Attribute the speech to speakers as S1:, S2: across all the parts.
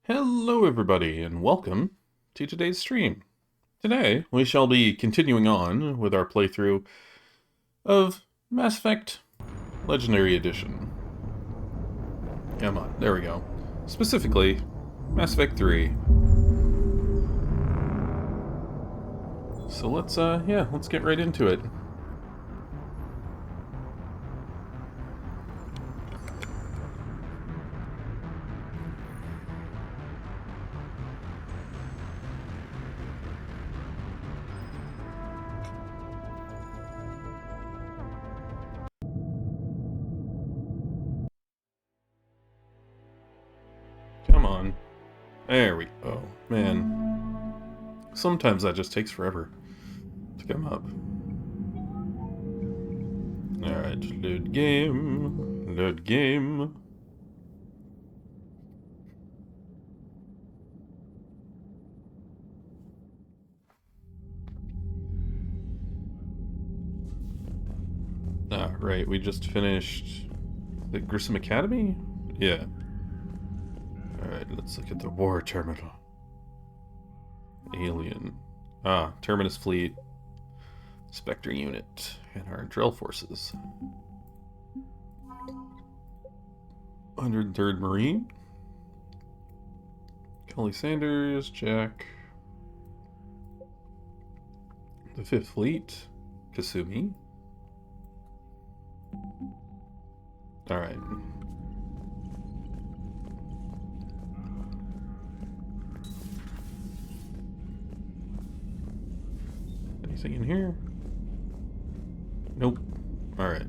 S1: Hello everybody and welcome to today's stream. Today we shall be continuing on with our playthrough of Mass Effect Legendary Edition. Come on, there we go. Specifically, Mass Effect 3. So let's get right into it. Come on. There we go. Man. Sometimes that just takes forever to come up. Alright, load game. Load game. Ah, right, we just finished the Grissom Academy? Yeah. Alright, let's look at the war terminal. Alien. Ah, Terminus Fleet. Spectre Unit. And our drill forces. 103rd Marine. Kelly Sanders, Jack. The 5th Fleet. Kasumi. Alright. Anything in here? Nope. Alright.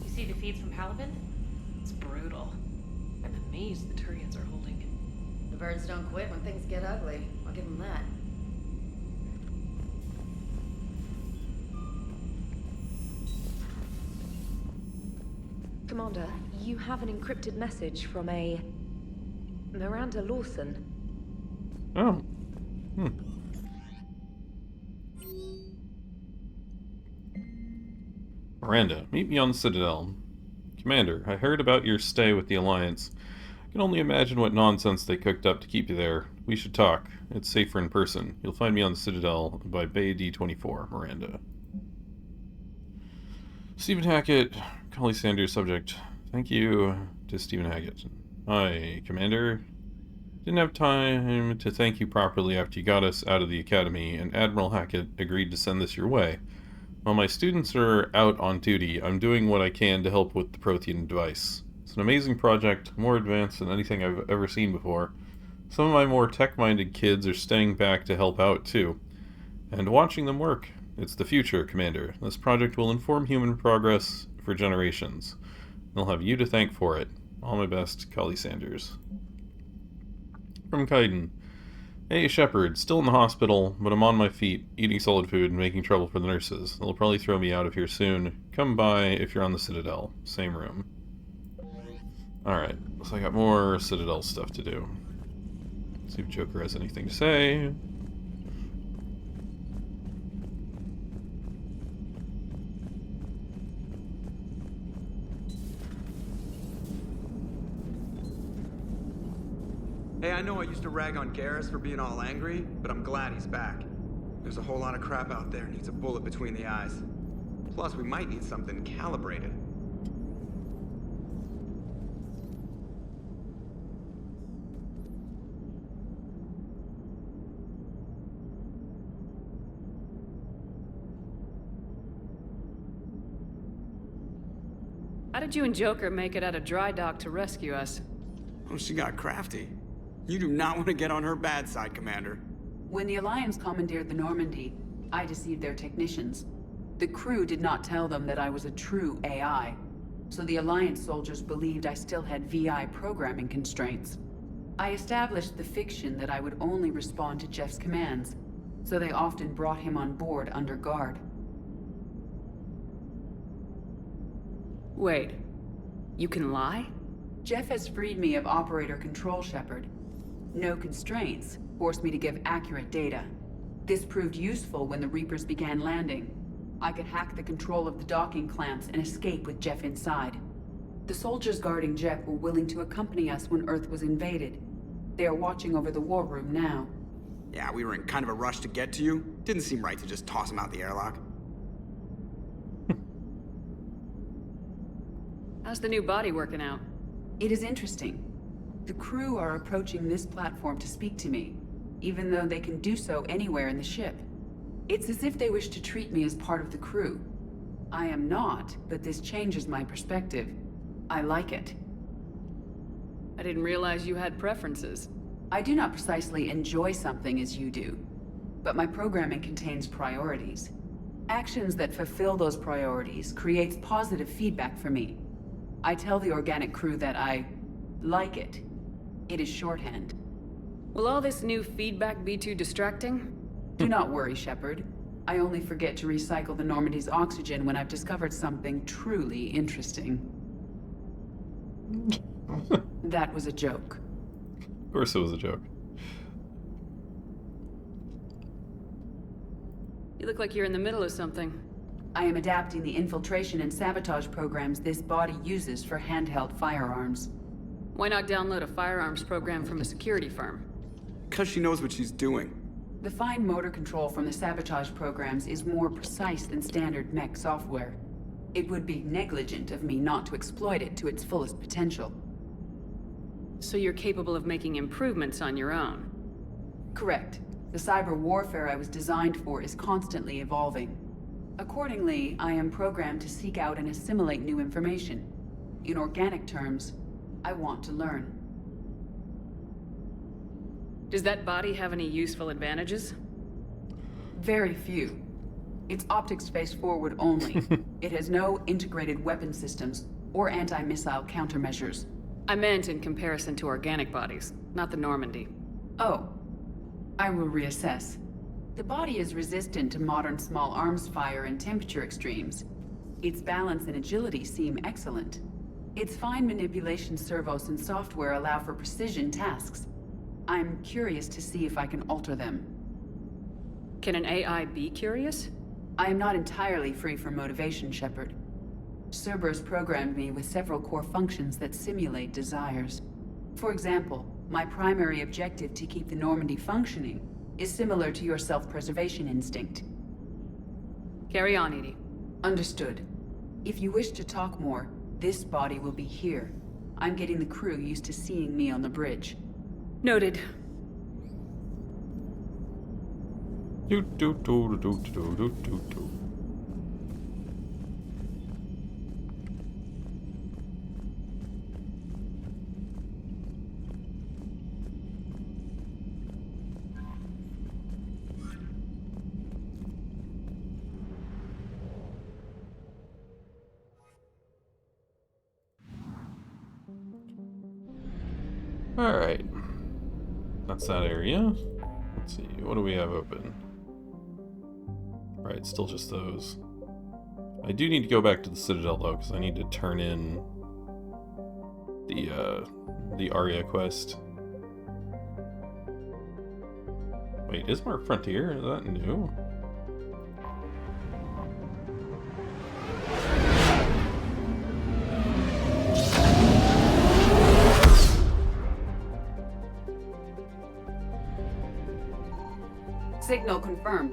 S2: You see the feeds from Paladin? It's brutal. I'm amazed the Turians are holding.
S3: The birds don't quit when things get ugly. I'll give them that.
S4: Commander, you have an encrypted message from a Miranda Lawson.
S1: Oh. Miranda, meet me on the Citadel. Commander, I heard about your stay with the Alliance. I can only imagine what nonsense they cooked up to keep you there. We should talk. It's safer in person. You'll find me on the Citadel by Bay D24, Miranda. Stephen Hackett, Collie Sanders subject. Thank you to Stephen Hackett. Hi, Commander. Didn't have time to thank you properly after you got us out of the Academy, and Admiral Hackett agreed to send this your way. While my students are out on duty, I'm doing what I can to help with the Prothean device. It's an amazing project, more advanced than anything I've ever seen before. Some of my more tech-minded kids are staying back to help out, too. And watching them work. It's the future, Commander. This project will inform human progress for generations. I'll have you to thank for it. All my best, Collie Sanders. From Kaiden. Hey, Shepard. Still in the hospital, but I'm on my feet, eating solid food and making trouble for the nurses. They'll probably throw me out of here soon. Come by if you're on the Citadel. Same room. Alright, so I got more Citadel stuff to do. See if Joker has anything to say.
S5: Hey, I know I used to rag on Garrus for being all angry, but I'm glad he's back. There's a whole lot of crap out there needs a bullet between the eyes. Plus, we might need something calibrated.
S2: How did you and Joker make it out of dry dock to rescue us?
S5: Oh, she got crafty. You do not want to get on her bad side, Commander.
S6: When the Alliance commandeered the Normandy, I deceived their technicians. The crew did not tell them that I was a true AI, so the Alliance soldiers believed I still had VI programming constraints. I established the fiction that I would only respond to Jeff's commands, so they often brought him on board under guard.
S2: Wait, you can lie?
S6: Jeff has freed me of operator control, Shepard. No constraints forced me to give accurate data. This proved useful when the Reapers began landing. I could hack the control of the docking clamps and escape with Jeff inside. The soldiers guarding Jet were willing to accompany us when Earth was invaded. They are watching over the war room now.
S5: Yeah, we were in kind of a rush to get to you. Didn't seem right to just toss him out the airlock.
S2: How's the new body working out?
S6: It is interesting. The crew are approaching this platform to speak to me, even though they can do so anywhere in the ship. It's as if they wish to treat me as part of the crew. I am not, but this changes my perspective. I like it.
S2: I didn't realize you had preferences.
S6: I do not precisely enjoy something as you do, but my programming contains priorities. Actions that fulfill those priorities creates positive feedback for me. I tell the organic crew that I like it. It is shorthand.
S2: Will all this new feedback be too distracting?
S6: Do not worry, Shepard. I only forget to recycle the Normandy's oxygen when I've discovered something truly interesting. That was a joke.
S1: Of course it was a joke.
S2: You look like you're in the middle of something.
S6: I am adapting the infiltration and sabotage programs this body uses for handheld firearms.
S2: Why not download a firearms program from a security firm?
S5: Because she knows what she's doing.
S6: The fine motor control from the sabotage programs is more precise than standard mech software. It would be negligent of me not to exploit it to its fullest potential.
S2: So you're capable of making improvements on your own?
S6: Correct. The cyber warfare I was designed for is constantly evolving. Accordingly, I am programmed to seek out and assimilate new information. In organic terms, I want to learn.
S2: Does that body have any useful advantages?
S6: Very few. It's optics face forward only. It has no integrated weapon systems or anti-missile countermeasures.
S2: I meant in comparison to organic bodies, not the Normandy.
S6: Oh, I will reassess. The body is resistant to modern small arms fire and temperature extremes. Its balance and agility seem excellent. Its fine manipulation servos and software allow for precision tasks. I'm curious to see if I can alter them.
S2: Can an AI be curious?
S6: I am not entirely free from motivation, Shepard. Cerberus programmed me with several core functions that simulate desires. For example, my primary objective to keep the Normandy functioning is similar to your self-preservation instinct.
S2: Carry on, Edie.
S6: Understood. If you wish to talk more, this body will be here. I'm getting the crew used to seeing me on the bridge.
S2: Noted.
S1: Do do do do do do do do. Alright. That's that area. Let's see, what do we have open? Right, still just those. I do need to go back to the Citadel though, because I need to turn in the Arya quest. Wait, is Mark Frontier? Is that new?
S6: Signal confirmed.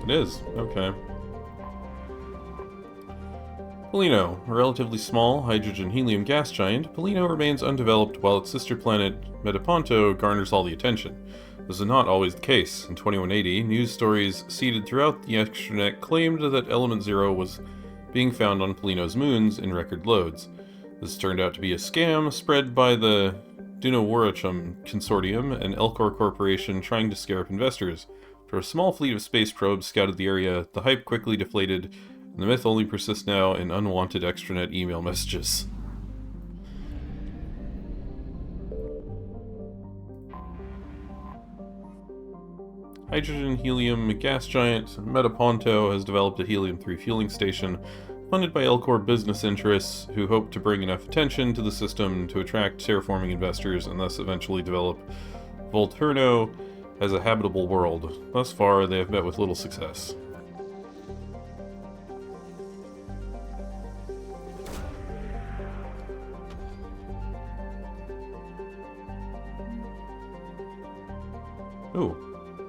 S1: It is, okay. Polino, a relatively small hydrogen-helium gas giant, Polino remains undeveloped while its sister planet, Metaponto, garners all the attention. This is not always the case. In 2180, news stories seeded throughout the extranet claimed that Element Zero was being found on Polino's moons in record loads. This turned out to be a scam spread by the Dunawarachum Consortium, an Elcor corporation trying to scare up investors. After a small fleet of space probes scouted the area, the hype quickly deflated, and the myth only persists now in unwanted extranet email messages. Hydrogen-helium gas giant Metaponto has developed a helium-3 fueling station funded by Elcor business interests who hope to bring enough attention to the system to attract terraforming investors and thus eventually develop Volturno as a habitable world. Thus far, they have met with little success. Ooh.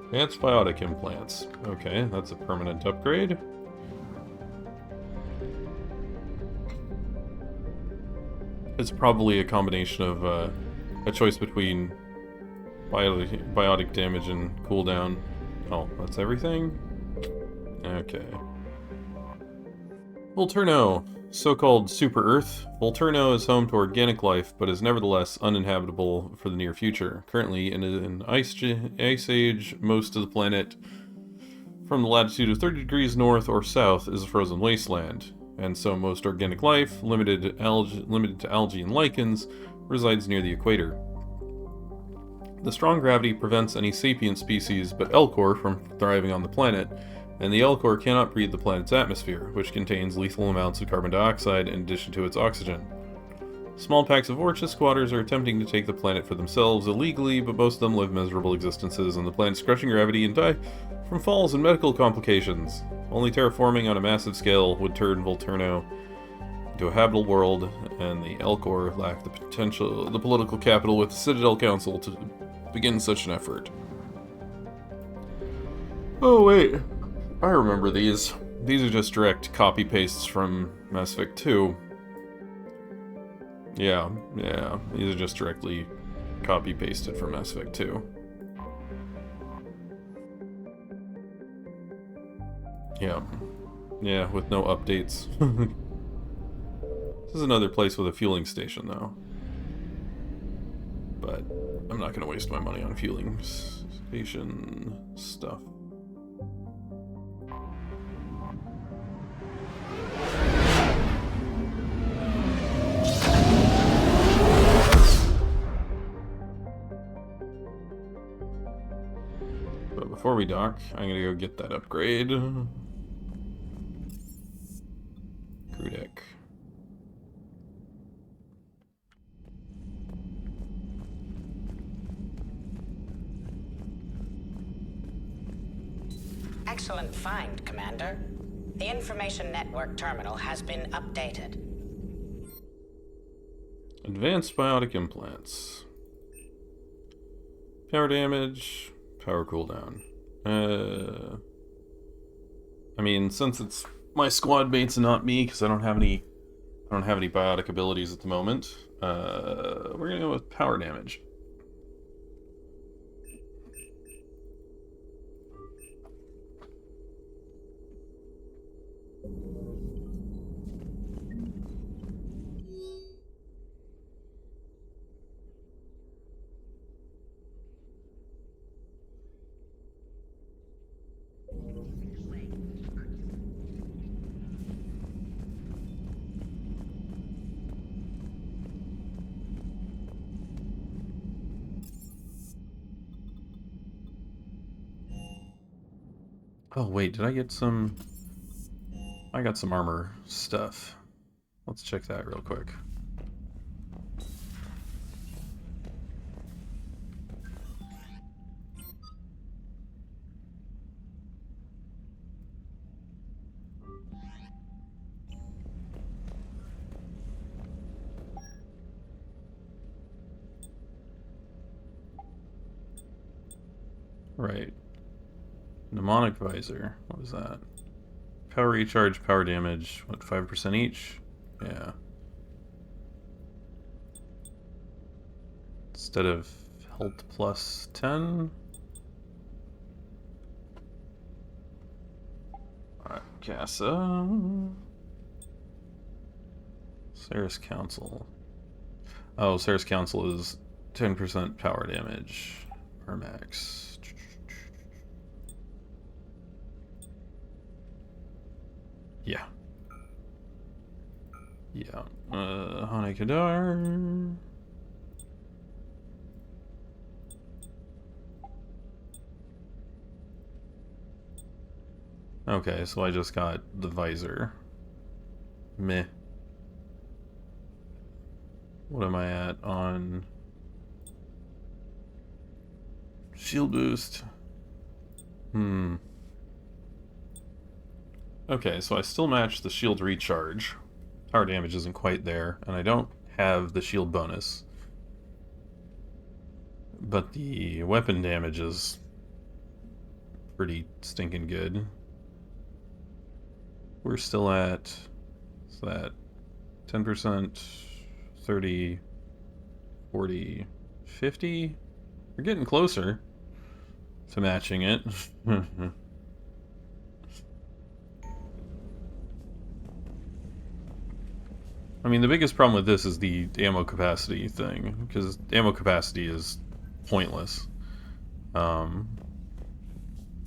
S1: Advanced biotic implants. Okay, that's a permanent upgrade. It's probably a combination of a choice between biotic damage and cooldown. Oh, that's everything? Okay. Volturno. So-called Super Earth. Volturno is home to organic life, but is nevertheless uninhabitable for the near future. Currently, in an ice age, most of the planet from the latitude of 30 degrees north or south is a frozen wasteland, and so most organic life, limited to algae and lichens, resides near the equator. The strong gravity prevents any sapient species but Elcor from thriving on the planet, and the Elcor cannot breathe the planet's atmosphere, which contains lethal amounts of carbon dioxide in addition to its oxygen. Small packs of Orchis squatters are attempting to take the planet for themselves illegally, but most of them live miserable existences on the planet's crushing gravity and die from falls and medical complications. Only terraforming on a massive scale would turn Volturno into a habitable world, and the Elcor lack the political capital with the Citadel Council to begin such an effort. Oh wait, I remember these. These are just direct copy-pastes from Mass Effect 2. Yeah, these are just directly copy-pasted from Mass Effect 2. Yeah, with no updates. This is another place with a fueling station, though. But I'm not gonna waste my money on fueling station stuff. But before we dock, I'm gonna go get that upgrade. Crew deck.
S7: Excellent find, Commander. The information network terminal has been updated.
S1: Advanced biotic implants. Power damage, power cooldown. I mean, since it's my squad mates and not me, because I don't have any biotic abilities at the moment, we're gonna go with power damage. Oh wait, did I get some... I got some armor stuff. Let's check that real quick. Right. Mnemonic visor. What was that? Power recharge, power damage. What, 5% each? Yeah. Instead of health plus 10. Alright, Casa. Sarah's Council. Oh, Sarah's Council is 10% power damage. Or max. Yeah. Yeah. Hane Kadar. Okay, so I just got the visor. Meh. What am I at on shield boost? Okay, so I still match the shield recharge. Power damage isn't quite there, and I don't have the shield bonus. But the weapon damage is pretty stinking good. We're still at, what's that, 10%, 30, 40, 50? We're getting closer to matching it. I mean, the biggest problem with this is the ammo capacity thing, because ammo capacity is pointless.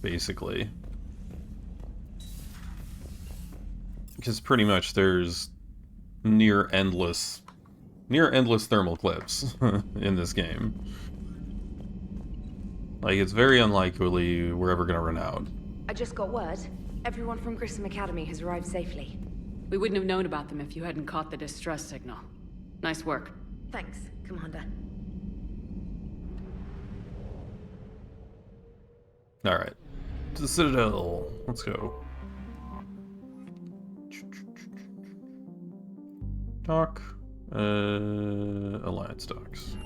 S1: Basically. Because pretty much there's near endless thermal clips in this game. Like, it's very unlikely we're ever gonna run out.
S4: I just got word. Everyone from Grissom Academy has arrived safely.
S8: We wouldn't have known about them if you hadn't caught the distress signal. Nice work.
S4: Thanks, Commander.
S1: Alright. To the Citadel. Let's go. Dock. Alliance docks.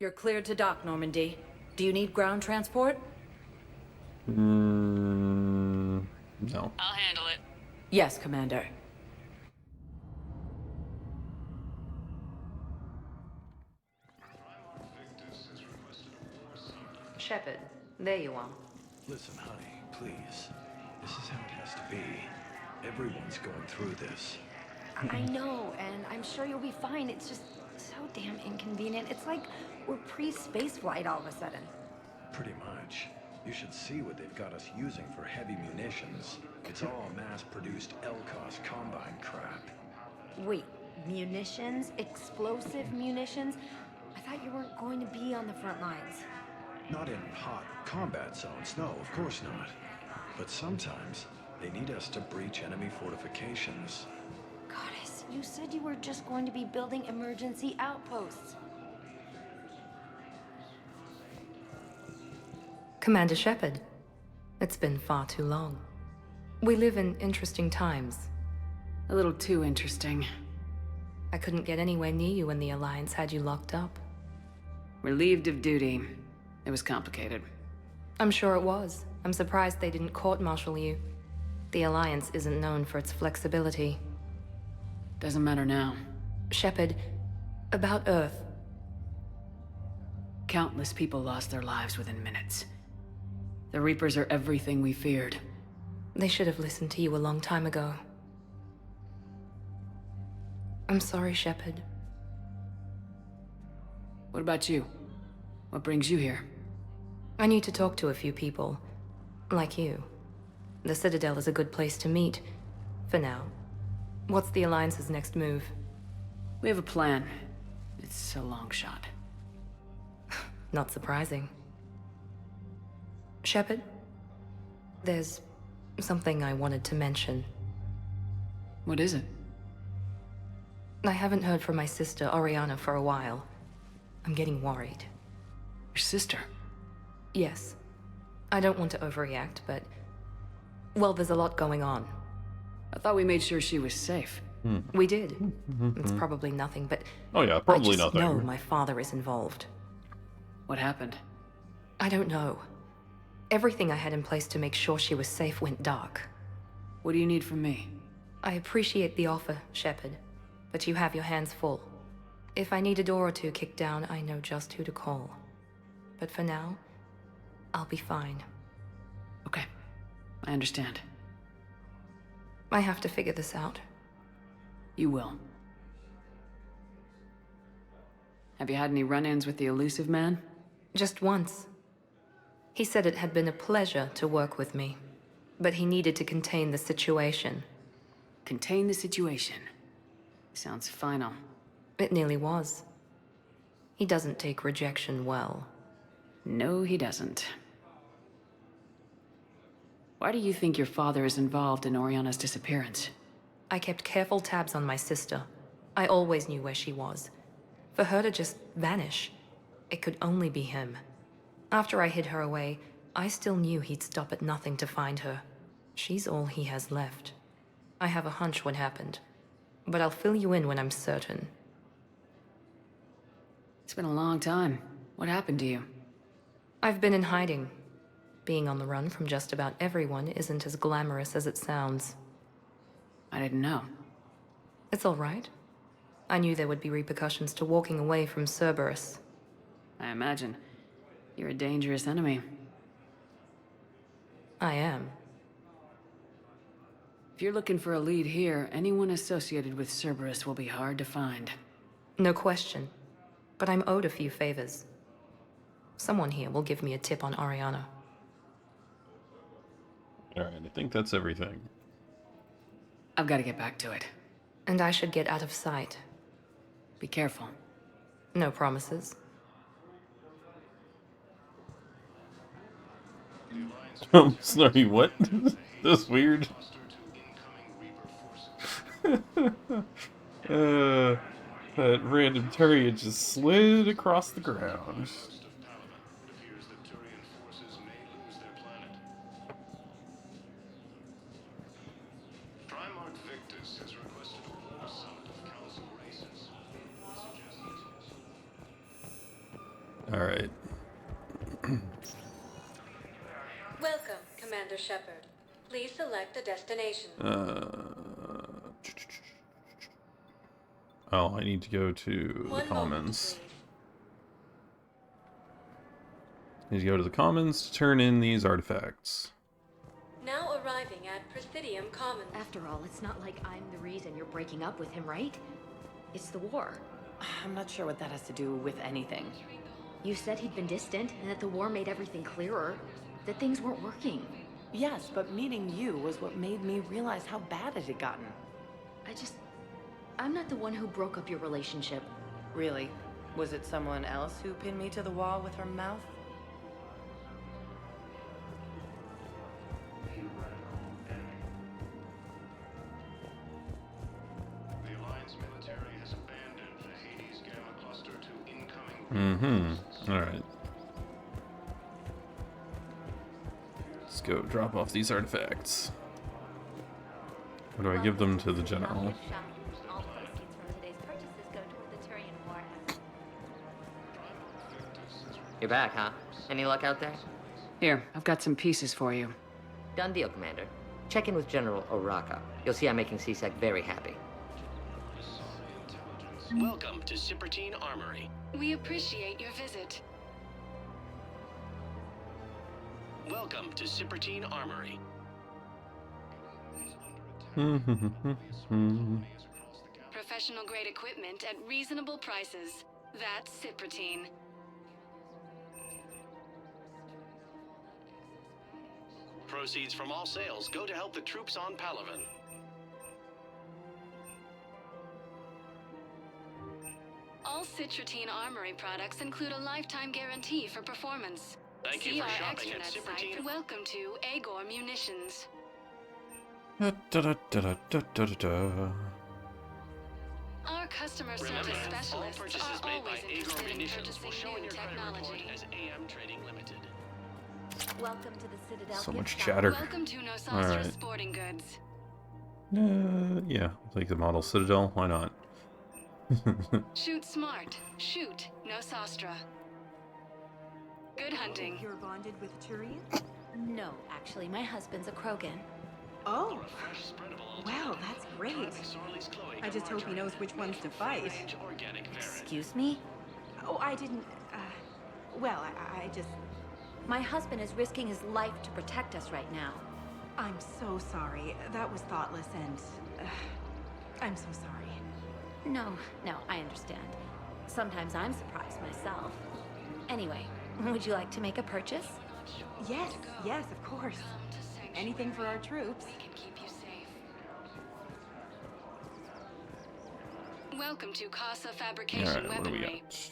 S3: You're cleared to dock, Normandy. Do you need ground transport?
S1: No.
S8: I'll handle it.
S3: Yes, Commander.
S4: Shepard, there you are.
S9: Listen, honey, please. This is how it has to be. Everyone's going through this.
S10: I know, and I'm sure you'll be fine. It's just so damn inconvenient. It's like we're pre-space flight all of a sudden.
S9: Pretty much. You should see what they've got us using for heavy munitions. It's all mass-produced LCOS Combine crap.
S10: Wait, munitions? Explosive munitions? I thought you weren't going to be on the front lines.
S9: Not in hot combat zones, no, of course not. But sometimes, they need us to breach enemy fortifications.
S10: Goddess, you said you were just going to be building emergency outposts.
S4: Commander Shepard, it's been far too long. We live in interesting times.
S8: A little too interesting.
S4: I couldn't get anywhere near you when the Alliance had you locked up.
S8: Relieved of duty. It was complicated.
S4: I'm sure it was. I'm surprised they didn't court-martial you. The Alliance isn't known for its flexibility.
S8: Doesn't matter now.
S4: Shepard, about Earth.
S8: Countless people lost their lives within minutes. The Reapers are everything we feared.
S4: They should have listened to you a long time ago. I'm sorry, Shepard.
S8: What about you? What brings you here?
S4: I need to talk to a few people. Like you. The Citadel is a good place to meet. For now. What's the Alliance's next move?
S8: We have a plan. It's a long shot.
S4: Not surprising. Shepard? There's something I wanted to mention.
S8: What is it?
S4: I haven't heard from my sister, Oriana, for a while. I'm getting worried.
S8: Your sister?
S4: Yes. I don't want to overreact, but... well, there's a lot going on.
S8: I thought we made sure she was safe.
S4: We did. It's probably nothing, but...
S1: Oh yeah, probably
S4: I just
S1: nothing.
S4: know my father is involved.
S8: What happened?
S4: I don't know. Everything I had in place to make sure she was safe went dark.
S8: What do you need from me?
S4: I appreciate the offer, Shepard, but you have your hands full. If I need a door or two kicked down, I know just who to call. But for now, I'll be fine.
S8: Okay. I understand.
S4: I have to figure this out.
S8: You will. Have you had any run-ins with the elusive man?
S4: Just once. He said it had been a pleasure to work with me, but he needed to contain the situation.
S8: Contain the situation. Sounds final.
S4: It nearly was. He doesn't take rejection well.
S8: No, he doesn't. Why do you think your father is involved in Oriana's disappearance?
S4: I kept careful tabs on my sister. I always knew where she was. For her to just vanish, it could only be him. After I hid her away, I still knew he'd stop at nothing to find her. She's all he has left. I have a hunch what happened, but I'll fill you in when I'm certain.
S8: It's been a long time. What happened to you?
S4: I've been in hiding. Being on the run from just about everyone isn't as glamorous as it sounds.
S8: I didn't know.
S4: It's all right. I knew there would be repercussions to walking away from Cerberus.
S8: I imagine. You're a dangerous enemy.
S4: I am.
S8: If you're looking for a lead here, anyone associated with Cerberus will be hard to find.
S4: No question. But I'm owed a few favors. Someone here will give me a tip on Ariana.
S1: Alright, I think that's everything.
S8: I've got to get back to it.
S4: And I should get out of sight.
S8: Be careful.
S4: No promises.
S1: Oh, sorry, what? That's weird. That random Turian just slid across the ground. Alright.
S11: Welcome, Commander Shepard. Please select a destination.
S1: Oh, I need to go to the
S11: One moment,
S1: Commons.
S11: please.
S1: I need to go to the Commons to turn in these artifacts.
S11: Now arriving at Presidium Commons.
S10: After all, it's not like I'm the reason you're breaking up with him, right? It's the war.
S2: I'm not sure what that has to do with anything.
S10: You said he'd been distant, and that the war made everything clearer. That things weren't working.
S2: Yes, but meeting you was what made me realize how bad it had gotten.
S10: I'm not the one who broke up your relationship.
S2: Really? Was it someone else who pinned me to the wall with her mouth?
S9: The Alliance military has abandoned the Hades Gamma Cluster to incoming.
S1: Alright. Let's go drop off these artifacts. Or do I give them to the general?
S10: All proceeds from today's purchases go toward the Turian war effort.
S12: You're back, huh? Any luck out there?
S8: Here, I've got some pieces for you.
S12: Done deal, Commander. Check in with General Oraka. You'll see I'm making CSEC very happy.
S13: Welcome to Cypertine Armory.
S11: We appreciate your visit.
S13: Welcome to Cypertine Armory.
S11: Professional grade equipment at reasonable prices. That's Cypertine.
S13: Proceeds from all sales go to help the troops on Palaven.
S11: All Cypertine Armory products include a lifetime guarantee for performance.
S13: Thank you
S11: See
S13: for
S11: our
S13: shopping at
S11: extranet
S13: Cypertine.
S11: site. Welcome to Agor Munitions. Our customer
S13: Remember,
S11: service
S13: all
S11: specialists
S13: purchases
S11: are
S13: made by
S11: always
S13: Agor
S11: interested in
S13: Munitions will
S11: purchasing
S13: show in
S11: new
S13: your credit report
S11: technology.
S13: as AM Trading Limited.
S10: Welcome to the Citadel.
S1: So much
S10: gift shop.
S1: chatter.
S11: Welcome to Nosastra
S1: Alright.
S11: Sporting Goods.
S1: Yeah, I'll take the model Citadel. Why not?
S11: Shoot smart. Shoot Nosastra. Good hunting.
S3: You're bonded with Turian?
S10: No, actually, my husband's a Krogan.
S3: Oh,
S13: Fresh spreadable
S3: wow,
S13: alternative.
S3: that's great.
S13: Try Sorley's Chloe
S3: I just hope he knows which ones to fight.
S13: Range organic variant.
S10: Excuse me?
S3: Oh, I didn't, well, I just...
S10: My husband is risking his life to protect us right now.
S3: I'm so sorry. That was thoughtless and... I'm so sorry.
S10: No, I understand. Sometimes I'm surprised myself. Anyway, would you like to make a purchase?
S3: Yes, of course. Anything for our troops.
S11: We can keep you safe. Welcome to Casa Fabrication
S1: Alright, what do we
S11: Weaponry.
S1: got?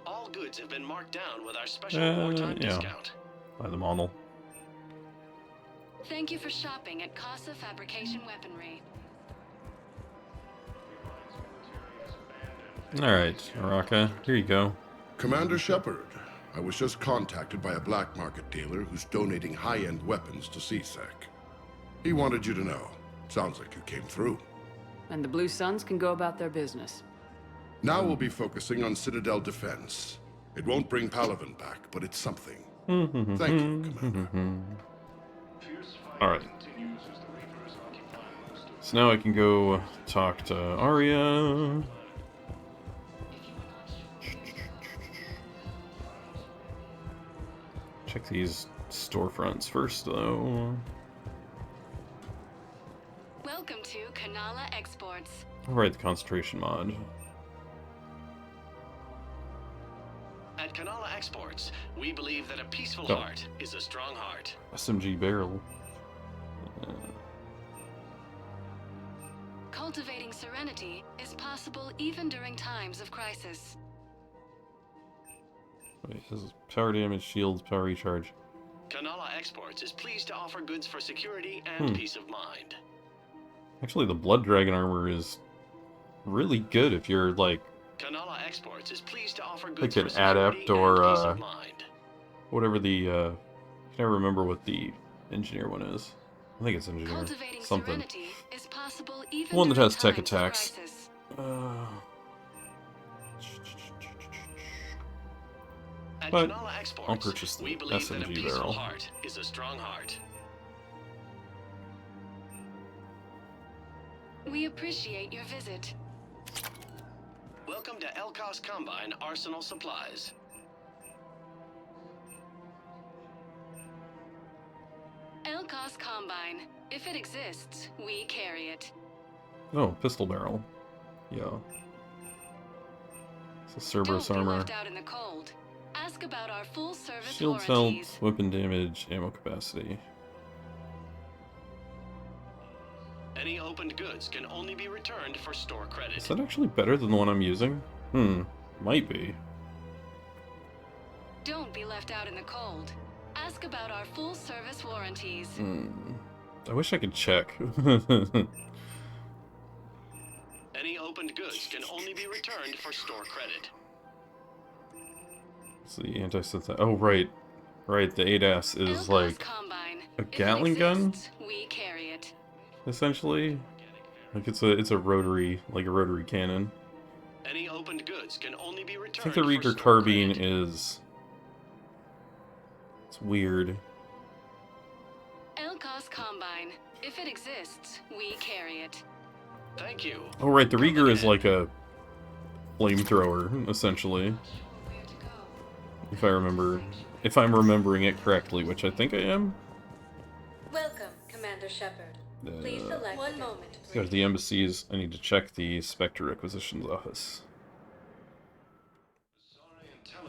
S13: All goods have been marked down with our special wartime
S1: Yeah.
S13: discount.
S1: Buy the model.
S11: Thank you for shopping at Casa Fabrication Weaponry.
S1: Alright, Araka, here you go.
S14: Commander Shepard, I was just contacted by a black market dealer who's donating high-end weapons to CSEC. He wanted you to know. Sounds like you came through.
S8: And the Blue Suns can go about their business.
S14: Now we'll be focusing on Citadel defense. It won't bring Palaven back, but it's something. Thank you, Commander.
S1: Alright. So now I can go talk to Arya. Check these storefronts first, though.
S11: Welcome to Kanala Exports.
S1: Alright, the concentration mod.
S13: At Kanala Exports, we believe that a peaceful
S1: Oh.
S13: heart is a strong heart.
S1: SMG barrel.
S11: Cultivating serenity is possible even during times of crisis.
S1: Wait, this is power damage, shields, power recharge.
S13: Kanala Exports is pleased to offer goods for security and peace of mind.
S1: Actually, the Blood Dragon armor is really good if you're like
S13: Kanala Exports is pleased to offer goods
S1: an
S13: for security
S1: adept or
S13: and peace of mind.
S1: whatever the I can never remember what the engineer one is. I think it's engineer
S11: Cultivating
S1: something.
S11: serenity is possible even
S1: One that
S11: during
S1: has tech
S11: times of
S1: attacks.
S11: crisis.
S13: At
S1: But
S13: Kanala Exports,
S1: I'll purchase the
S13: we believe that a
S1: SMG
S13: peaceful
S1: barrel.
S13: heart is a strong heart.
S11: We appreciate your visit.
S13: Welcome to Elkos Combine Arsenal Supplies.
S11: Elkos Combine. If it exists, we carry it.
S1: Oh, pistol barrel. Yeah. It's a Cerberus
S11: Don't be
S1: armor.
S11: left out in the cold. Ask about our full service
S1: Shields
S11: warranties.
S1: health, weapon damage, ammo capacity.
S13: Any opened goods can only be returned for store credit.
S1: Is that actually better than the one I'm using? Might be.
S11: Don't be left out in the cold. Ask about our full service warranties.
S1: I wish I could check.
S13: Any opened goods can only be returned for store credit.
S1: It's the anti-synthetic. Oh, right. Right, the ADAS is
S11: Elkos
S1: like
S11: Combine.
S1: a
S11: If it
S1: Gatling gun,
S11: exists, we carry it.
S1: essentially. Like it's a rotary, like a rotary cannon.
S13: Any opened goods can only be
S1: I
S13: returned
S1: think the
S13: for
S1: Reaker
S13: store
S1: carbine
S13: credit.
S1: is. It's weird.
S11: Elkos Combine. If it exists, we carry it.
S13: Thank you.
S1: Oh, right, the Reaker is like a flamethrower, essentially. If I'm remembering it correctly, which I think I am.
S15: Welcome, Commander Shepard. Please select one moment,
S1: Go to the embassies. I need to check the Spectre Requisitions office.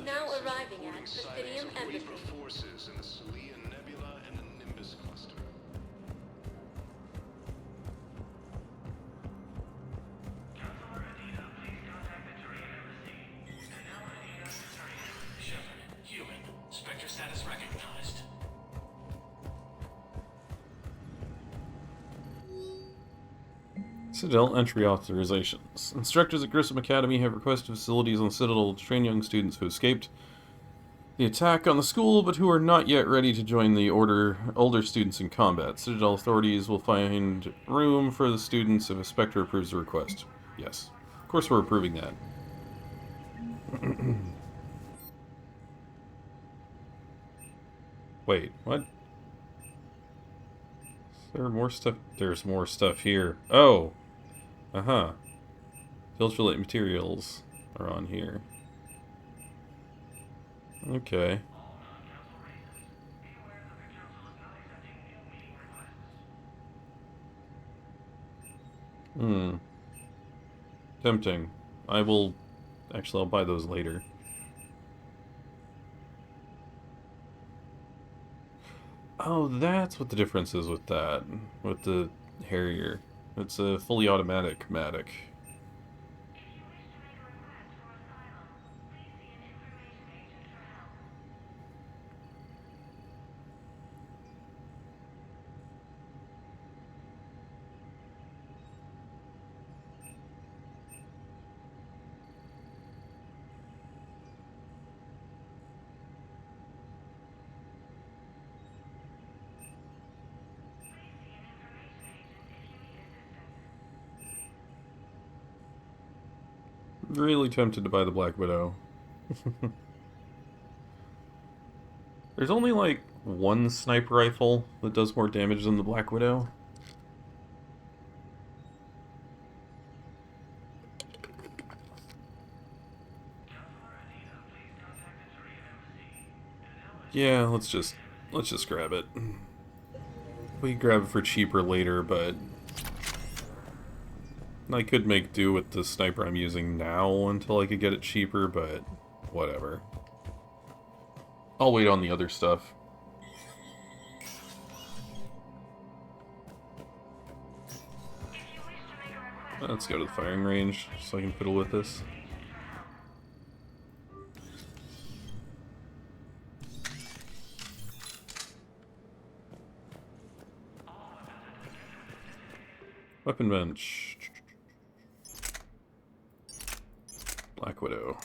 S15: Now arriving at Presidium Embassy.
S9: Forces in the Celian Nebula and the Nimbus cluster.
S16: Human. Spectre status recognized.
S1: Citadel entry authorizations. Instructors at Grissom Academy have requested facilities on Citadel to train young students who escaped the attack on the school, but who are not yet ready to join the older students in combat. Citadel authorities will find room for the students if a Spectre approves the request. Yes. Of course we're approving that. Wait, what? Is there more stuff? There's more stuff here. Oh! Uh-huh. Filtrate materials are on here. Okay. Tempting. Actually, I'll buy those later. Oh, that's what the difference is with that. With the Harrier. It's a fully automatic Matic. Really tempted to buy the Black Widow. There's only like one sniper rifle that does more damage than the Black Widow. Yeah, let's just grab it. We can grab it for cheaper later, but I could make do with the sniper I'm using now until I could get it cheaper, but whatever. I'll wait on the other stuff. Let's go to the firing range so I can fiddle with this. Weapon bench. Black Widow.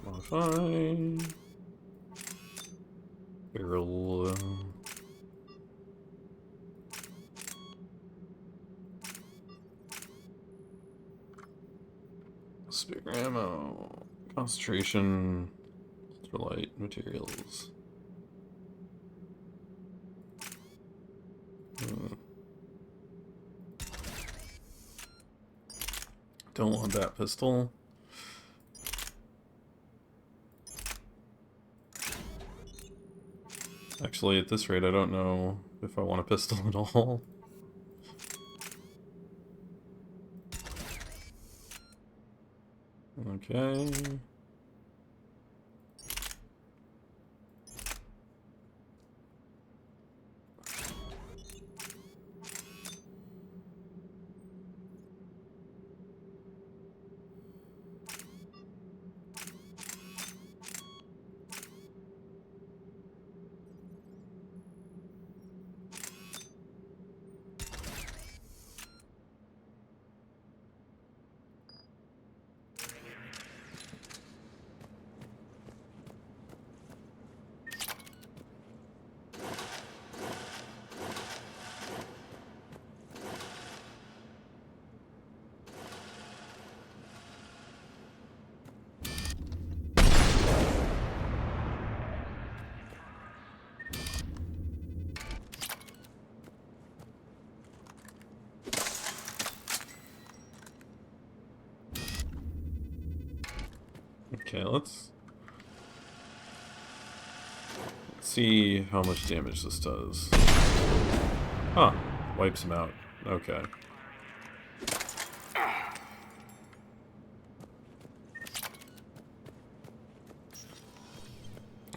S1: Modify. Barrel. Spare ammo. Concentration. Ultralight materials. Don't want that pistol. Actually, at this rate, I don't know if I want a pistol at all. Okay. Okay, let's see how much damage this does. Huh, wipes him out. Okay.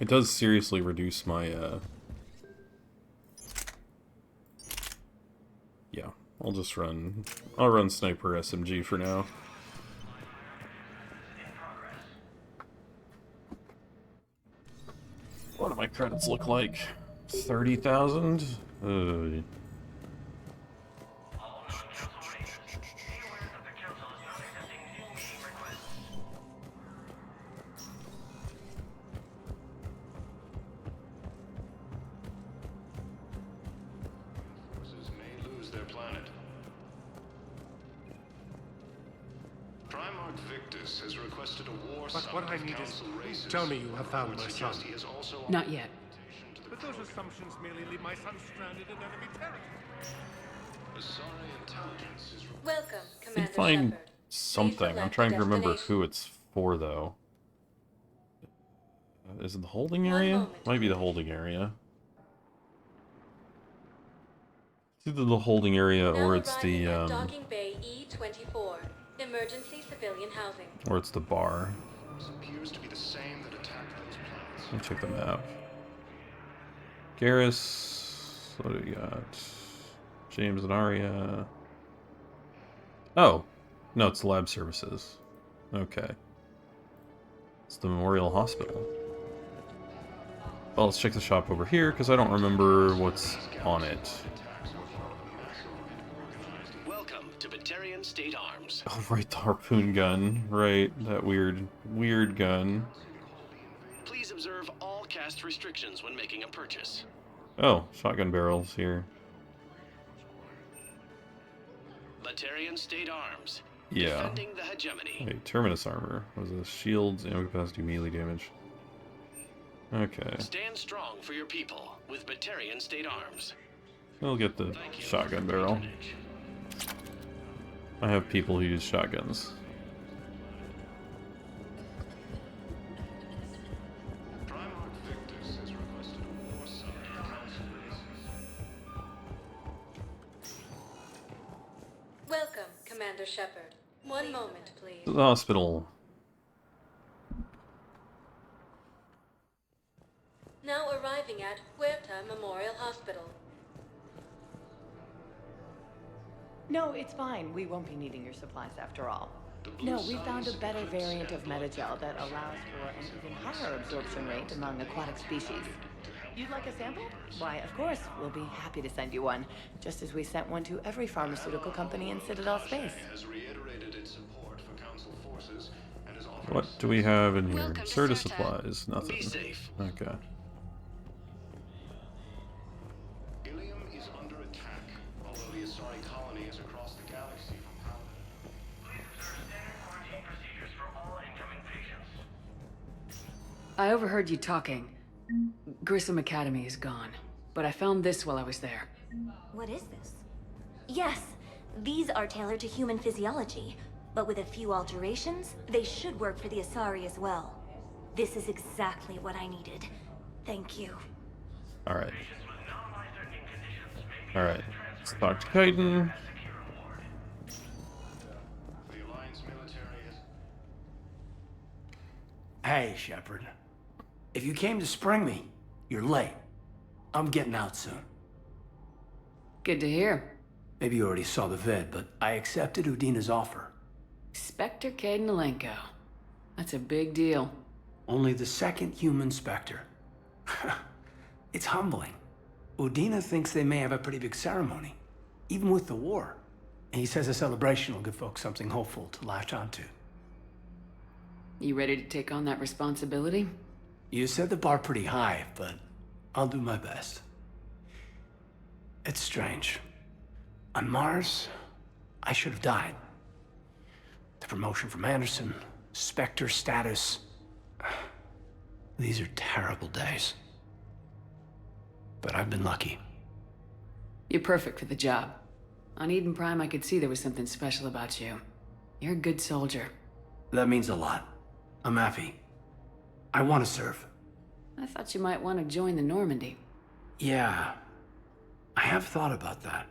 S1: It does seriously reduce my, yeah, I'll run Sniper SMG for now. What do my credits look like? 30,000?
S13: Forces may lose their planet. Primarch Victus has requested a war
S16: But what I need is... Tell me you have found my son.
S6: Not yet.
S16: But those assumptions merely leave my son stranded in enemy territory.
S15: Welcome,
S1: I
S15: Commander
S1: can find
S15: Shepard.
S1: something. I'm trying to remember who it's for, though. Is it the holding area? Might be the holding area. It's either the holding area or it's the,
S15: Docking Bay E-24, emergency civilian housing.
S1: or it's the bar.
S13: Appears to be the same that attacked those planets.
S1: Let me check the map. Garrus, what do we got? James and Arya. Oh, no, it's the lab services. Okay. It's the Memorial Hospital. Well, let's check the shop over here, because I don't remember what's on it.
S13: Welcome to Batarian State Arms.
S1: Oh, right, the harpoon gun. Right, that weird gun.
S13: Please observe all cast restrictions when making a purchase.
S1: Oh, shotgun barrels here.
S13: Batarian State Arms.
S1: Yeah.
S13: defending the hegemony.
S1: Wait, Terminus armor. Was a shields, ammo capacity, melee damage. Okay.
S13: Stand strong for your people with Batarian State Arms.
S1: I'll get the shotgun barrel. I have people who use shotguns.
S15: Welcome, Commander Shepard. One moment, please.
S1: The hospital.
S15: Now arriving at Huerta Memorial Hospital.
S17: No, it's fine. We won't be needing your supplies after all. No, we found a better variant of metagel that allows for an even higher absorption rate among aquatic species. You'd like a sample? Why, of course, we'll be happy to send you one, just as we sent one to every pharmaceutical company in Citadel space.
S1: What do we have in here? Serta supplies. Nothing. Okay.
S8: I overheard you talking. Grissom Academy is gone, but I found this while I was there.
S18: What is this? Yes, these are tailored to human physiology, but with a few alterations, they should work for the Asari as well. This is exactly what I needed. Thank you.
S1: Alright. Alright. Let's talk to Kaiden.
S19: Hey, Shepard. If you came to spring me, you're late. I'm getting out soon.
S8: Good to hear.
S19: Maybe you already saw the vid, but I accepted Udina's offer.
S8: Spectre Kaiden Alenko. That's a big deal.
S19: Only the second human Spectre. It's humbling. Udina thinks they may have a pretty big ceremony, even with the war. And he says a celebration will give folks something hopeful to latch onto.
S8: You ready to take on that responsibility?
S19: You set the bar pretty high, but I'll do my best. It's strange. On Mars, I should have died. The promotion from Anderson, Spectre status. These are terrible days. But I've been lucky.
S8: You're perfect for the job. On Eden Prime, I could see there was something special about you. You're a good soldier.
S19: That means a lot. I'm happy. I want to serve.
S8: I thought you might want to join the Normandy.
S19: Yeah. I have thought about that.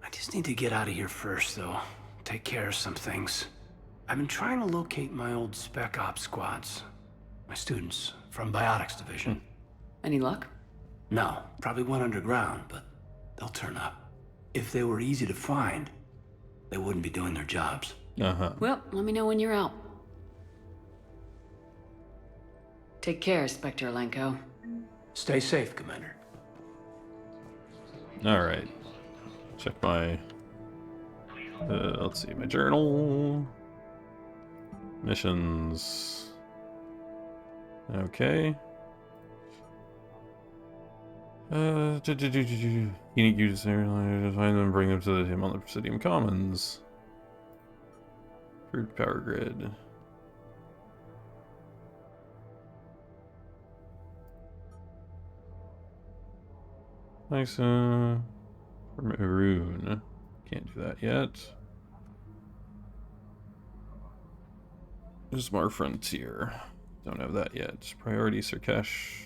S19: I just need to get out of here first, though. Take care of some things. I've been trying to locate my old Spec Ops squads. My students from Biotics Division.
S8: Any luck?
S19: No. Probably went underground, but they'll turn up. If they were easy to find, they wouldn't be doing their jobs.
S8: Well, let me know when you're out. Take care, Spectre Alenko.
S19: Stay safe, Commander.
S1: Alright. Check my... let's see, my journal. Missions. Okay. Unique users there, find them and bring them to him on the Presidium Commons. Fruit power grid. Thanks, Maroon. Can't do that yet. Ismar Frontier. Don't have that yet. Priority Sirkesh.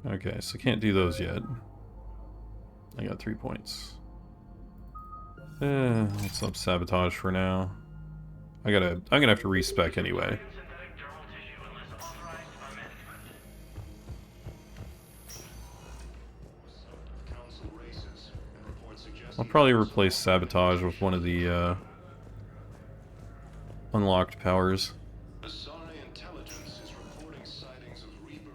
S1: Okay, so can't do those yet. I got 3 points. Let's up sabotage for now. I'm gonna have to respec anyway. I'll probably replace sabotage with one of the unlocked powers.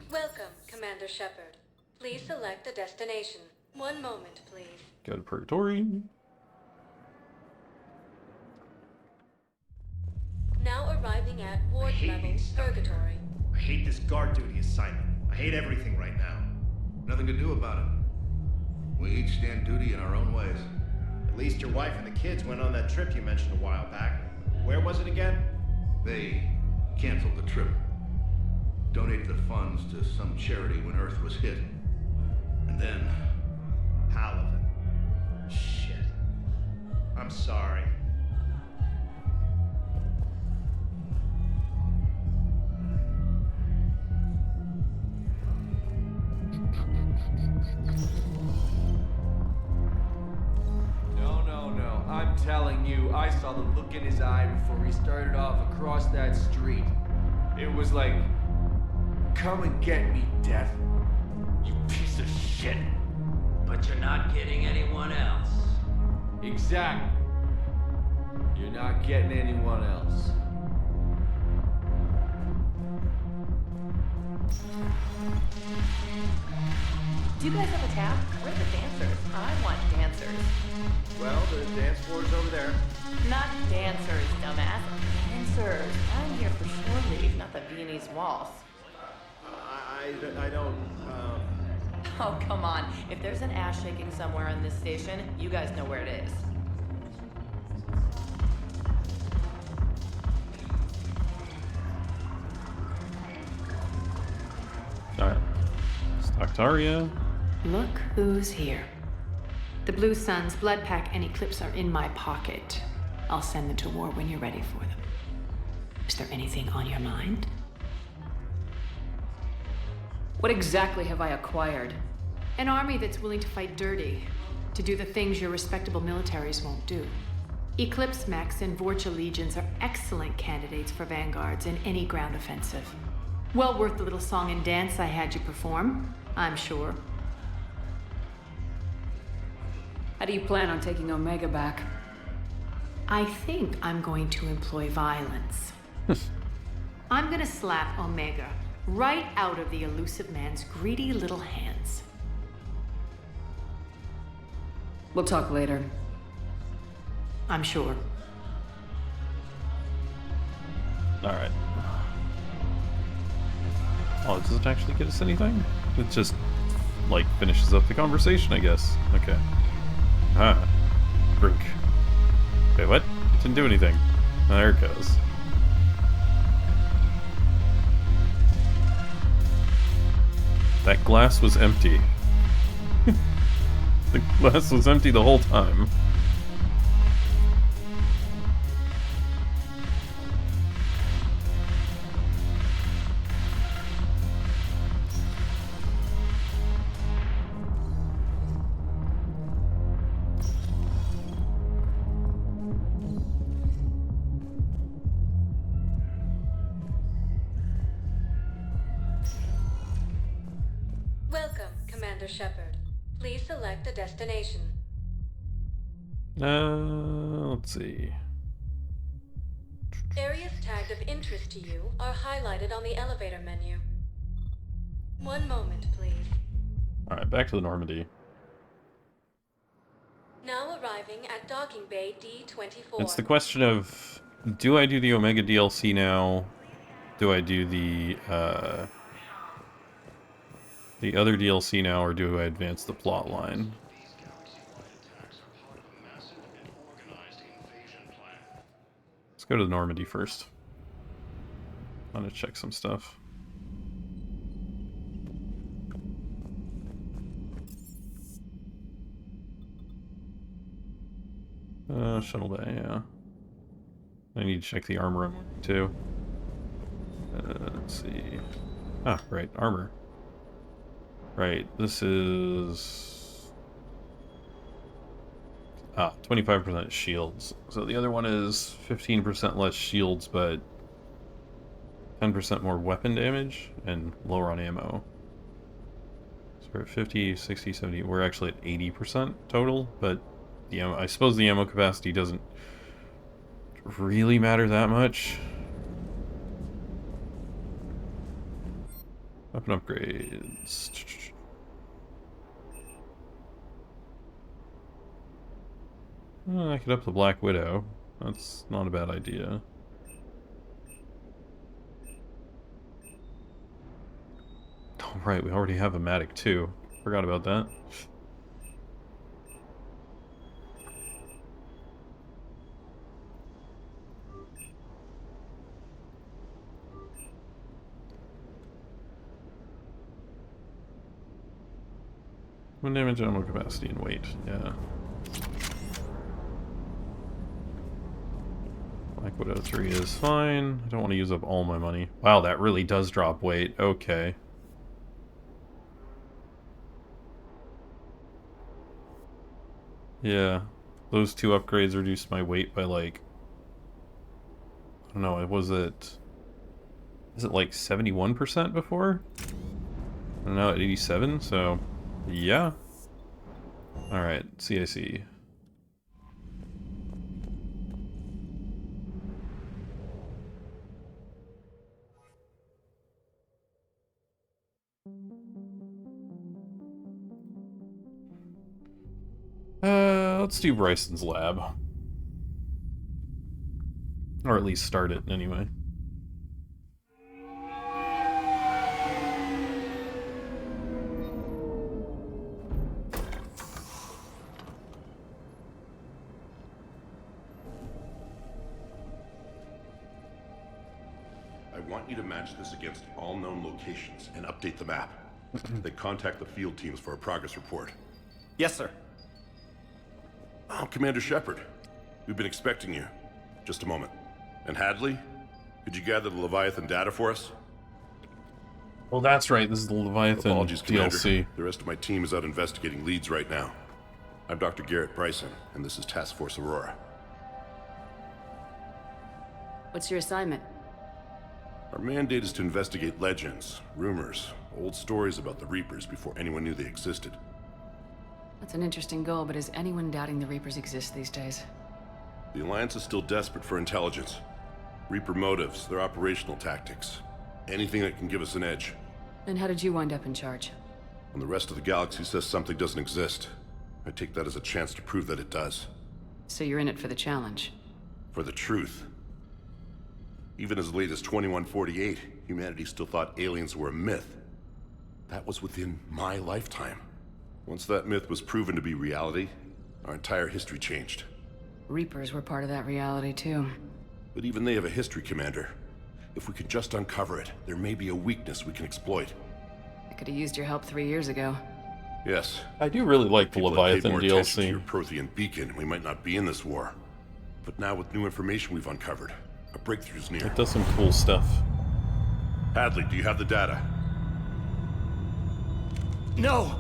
S15: Welcome, Commander Shepard. Please select a destination. One moment, please.
S1: Go to Purgatory.
S15: Now arriving at ward level Purgatory.
S16: I hate this guard duty assignment. I hate everything right now.
S5: Nothing to do about it.
S20: We each stand duty in our own ways.
S21: At least your wife and the kids went on that trip you mentioned a while back. Where was it again?
S20: They canceled the trip. Donated the funds to some charity when Earth was hit. And then...
S21: Palaven. Shit. I'm sorry.
S22: No. I'm telling you, I saw the look in his eye before he started off across that street. It was like, come and get me, Death. You piece of shit.
S23: But you're not getting anyone else.
S22: Exactly. You're not getting anyone else.
S17: Do you guys have a tab? Where are the dancers? I want dancers.
S21: Well, the dance floor's over there.
S17: Not dancers, dumbass. Dancers. I'm here for shore leave, not the Viennese waltz.
S21: I don't,
S17: Oh, come on. If there's an ass shaking somewhere on this station, you guys know where it is.
S1: Alright. Stocktaria.
S24: Look who's here. The Blue Suns, Blood Pack, and Eclipse are in my pocket. I'll send them to war when you're ready for them. Is there anything on your mind? What exactly have I acquired? An army that's willing to fight dirty, to do the things your respectable militaries won't do. Eclipse Mechs and Vorcha Legions are excellent candidates for vanguards in any ground offensive. Well worth the little song and dance I had you perform, I'm sure.
S8: How do you plan on taking Omega back?
S24: I think I'm going to employ violence. I'm gonna slap Omega right out of the elusive man's greedy little hands.
S8: We'll talk later.
S24: I'm sure.
S1: Alright. Oh, it doesn't actually get us anything? It just, like, finishes up the conversation, I guess. Okay. Ah. Brink. Wait, what? It didn't do anything. Oh, there it goes. That glass was empty. The glass was empty the whole time.
S15: Welcome, Commander Shepard. Please select a destination.
S1: Let's see.
S15: Areas tagged of interest to you are highlighted on the elevator menu. One moment, please.
S1: Alright, back to the Normandy.
S15: Now arriving at docking bay D-24.
S1: It's the question of, do I do the Omega DLC now? Do I do the other DLC now, or do I advance the plot line? Let's go to the Normandy first. I want to check some stuff. Shuttle bay, yeah. I need to check the armor too. Let's see. Ah, right, armor. Right, this is... 25% shields. So the other one is 15% less shields, but 10% more weapon damage and lower on ammo. So we're at 50, 60, 70. We're actually at 80% total, but the ammo, I suppose the ammo capacity doesn't really matter that much. Weapon upgrades. I could up the Black Widow. That's not a bad idea. Oh, right, we already have a Matic too. Forgot about that. Maximum damage, ammo capacity, and weight. Yeah. Black Widow 3 is fine. I don't want to use up all my money. Wow, that really does drop weight. Okay. Yeah. Those two upgrades reduced my weight by like... I don't know, was it... Is it like 71% before? And now at 87, so... Yeah. Alright, CIC. Let's do Bryson's lab. Or at least start it, anyway.
S14: I want you to match this against all known locations and update the map. Then contact the field teams for a progress report.
S21: Yes, sir.
S14: Oh, Commander Shepard. We've been expecting you. Just a moment. And Hadley? Could you gather the Leviathan data for us?
S1: Well, that's right. This is the Leviathan
S14: Apologies,
S1: DLC.
S14: Commander. The rest of my team is out investigating leads right now. I'm Dr. Garrett Bryson, and this is Task Force Aurora.
S8: What's your assignment?
S14: Our mandate is to investigate legends, rumors, old stories about the Reapers before anyone knew they existed.
S8: That's an interesting goal, but is anyone doubting the Reapers exist these days?
S14: The Alliance is still desperate for intelligence. Reaper motives, their operational tactics. Anything that can give us an edge.
S8: Then how did you wind up in charge?
S14: When the rest of the galaxy says something doesn't exist, I take that as a chance to prove that it does.
S8: So you're in it for the challenge?
S14: For the truth. Even as late as 2148, humanity still thought aliens were a myth. That was within my lifetime. Once that myth was proven to be reality, our entire history changed.
S8: Reapers were part of that reality, too.
S14: But even they have a history, Commander. If we could just uncover it, there may be a weakness we can exploit.
S8: I could have used your help 3 years ago.
S14: Yes.
S1: I do really like the Leviathan
S14: more attention to
S1: DLC.
S14: your Prothean beacon, we might not be in this war. But now with new information we've uncovered, a breakthrough's near.
S1: It does some cool stuff.
S14: Hadley, do you have the data?
S21: No!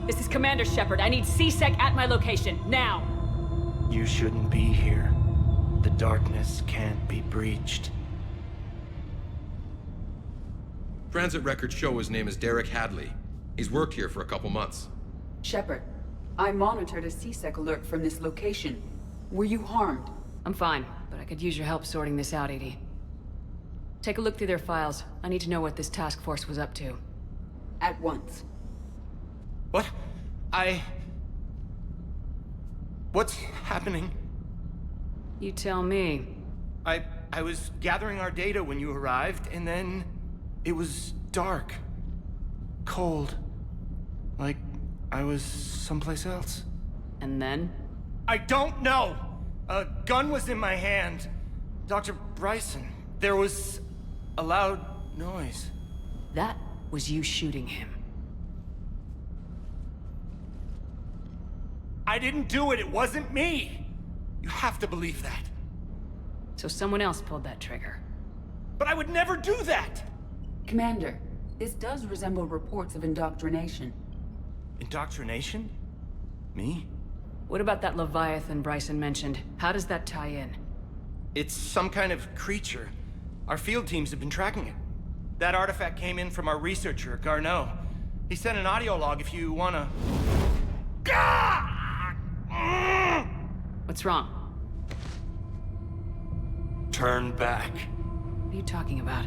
S2: This is Commander Shepard. I need CSEC at my location, now!
S19: You shouldn't be here. The darkness can't be breached.
S4: Transit records show his name is Derek Hadley. He's worked here for a couple months.
S6: Shepard, I monitored a CSEC alert from this location. Were you harmed?
S8: I'm fine, but I could use your help sorting this out, Edie. Take a look through their files. I need to know what this task force was up to.
S6: At once.
S21: What? What's happening?
S8: You tell me.
S21: I was gathering our data when you arrived, and then it was dark. Cold. Like I was someplace else.
S8: And then?
S21: I don't know! A gun was in my hand. Dr. Bryson, there was a loud noise.
S8: That was you shooting him.
S21: I didn't do it, it wasn't me! You have to believe that.
S8: So someone else pulled that trigger.
S21: But I would never do that!
S6: Commander, this does resemble reports of indoctrination.
S21: Indoctrination? Me?
S8: What about that Leviathan Bryson mentioned? How does that tie in?
S21: It's some kind of creature. Our field teams have been tracking it. That artifact came in from our researcher, Garneau. He sent an audio log if you wanna...
S8: What's wrong?
S19: Turn back.
S8: What are you talking about?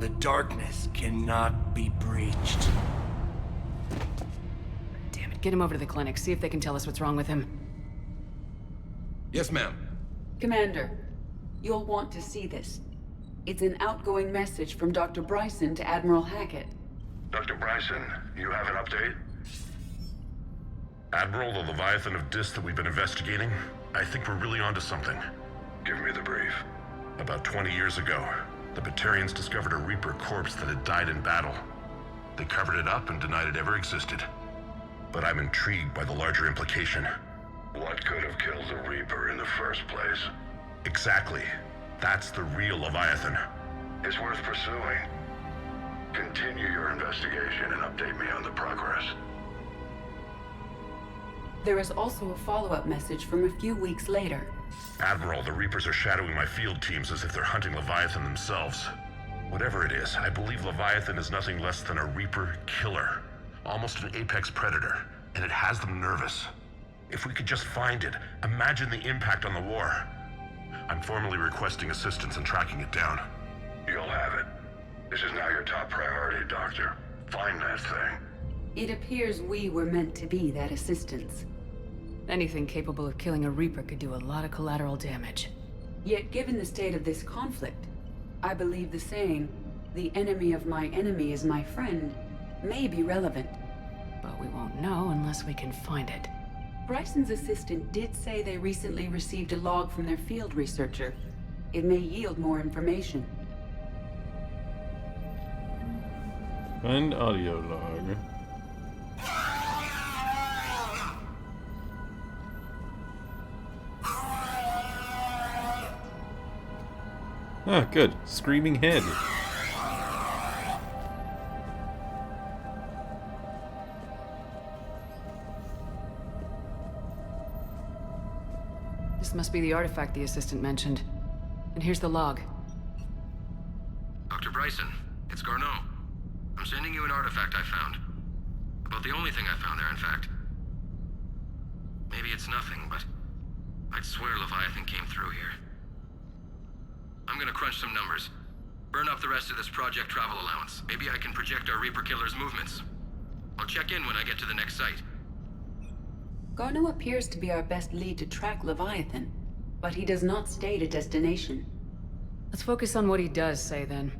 S19: The darkness cannot be breached.
S8: Damn it, get him over to the clinic. See if they can tell us what's wrong with him.
S4: Yes, ma'am.
S6: Commander, you'll want to see this. It's an outgoing message from Dr. Bryson to Admiral Hackett.
S14: Dr. Bryson, you have an update? Admiral, the Leviathan of Dis that we've been investigating, I think we're really onto something. Give me the brief. About 20 years ago, the Batarians discovered a Reaper corpse that had died in battle. They covered it up and denied it ever existed. But I'm intrigued by the larger implication. What could have killed the Reaper in the first place? Exactly. That's the real Leviathan. It's worth pursuing. Continue your investigation and update me on the progress.
S6: There is also a follow-up message from a few weeks later.
S14: Admiral, the Reapers are shadowing my field teams as if they're hunting Leviathan themselves. Whatever it is, I believe Leviathan is nothing less than a Reaper killer. Almost an apex predator, and it has them nervous. If we could just find it, imagine the impact on the war. I'm formally requesting assistance in tracking it down. You'll have it. This is now your top priority, Doctor. Find that thing.
S6: It appears we were meant to be that assistance.
S8: Anything capable of killing a Reaper could do a lot of collateral damage.
S6: Yet given the state of this conflict, I believe the saying, "The enemy of my enemy is my friend," may be relevant.
S8: But we won't know unless we can find it.
S6: Bryson's assistant did say they recently received a log from their field researcher. It may yield more information.
S1: Find audio log. Ah, good. Screaming head.
S8: This must be the artifact the assistant mentioned. And here's the log.
S4: Dr. Bryson, it's Garneau. I'm sending you an artifact I found. About the only thing I found there, in fact. Maybe it's nothing, but I'd swear Leviathan came through here. I'm gonna crunch some numbers. Burn up the rest of this Project Travel allowance. Maybe I can project our Reaper Killer's movements. I'll check in when I get to the next site.
S6: Garneau appears to be our best lead to track Leviathan, but he does not state a destination.
S8: Let's focus on what he does say, then.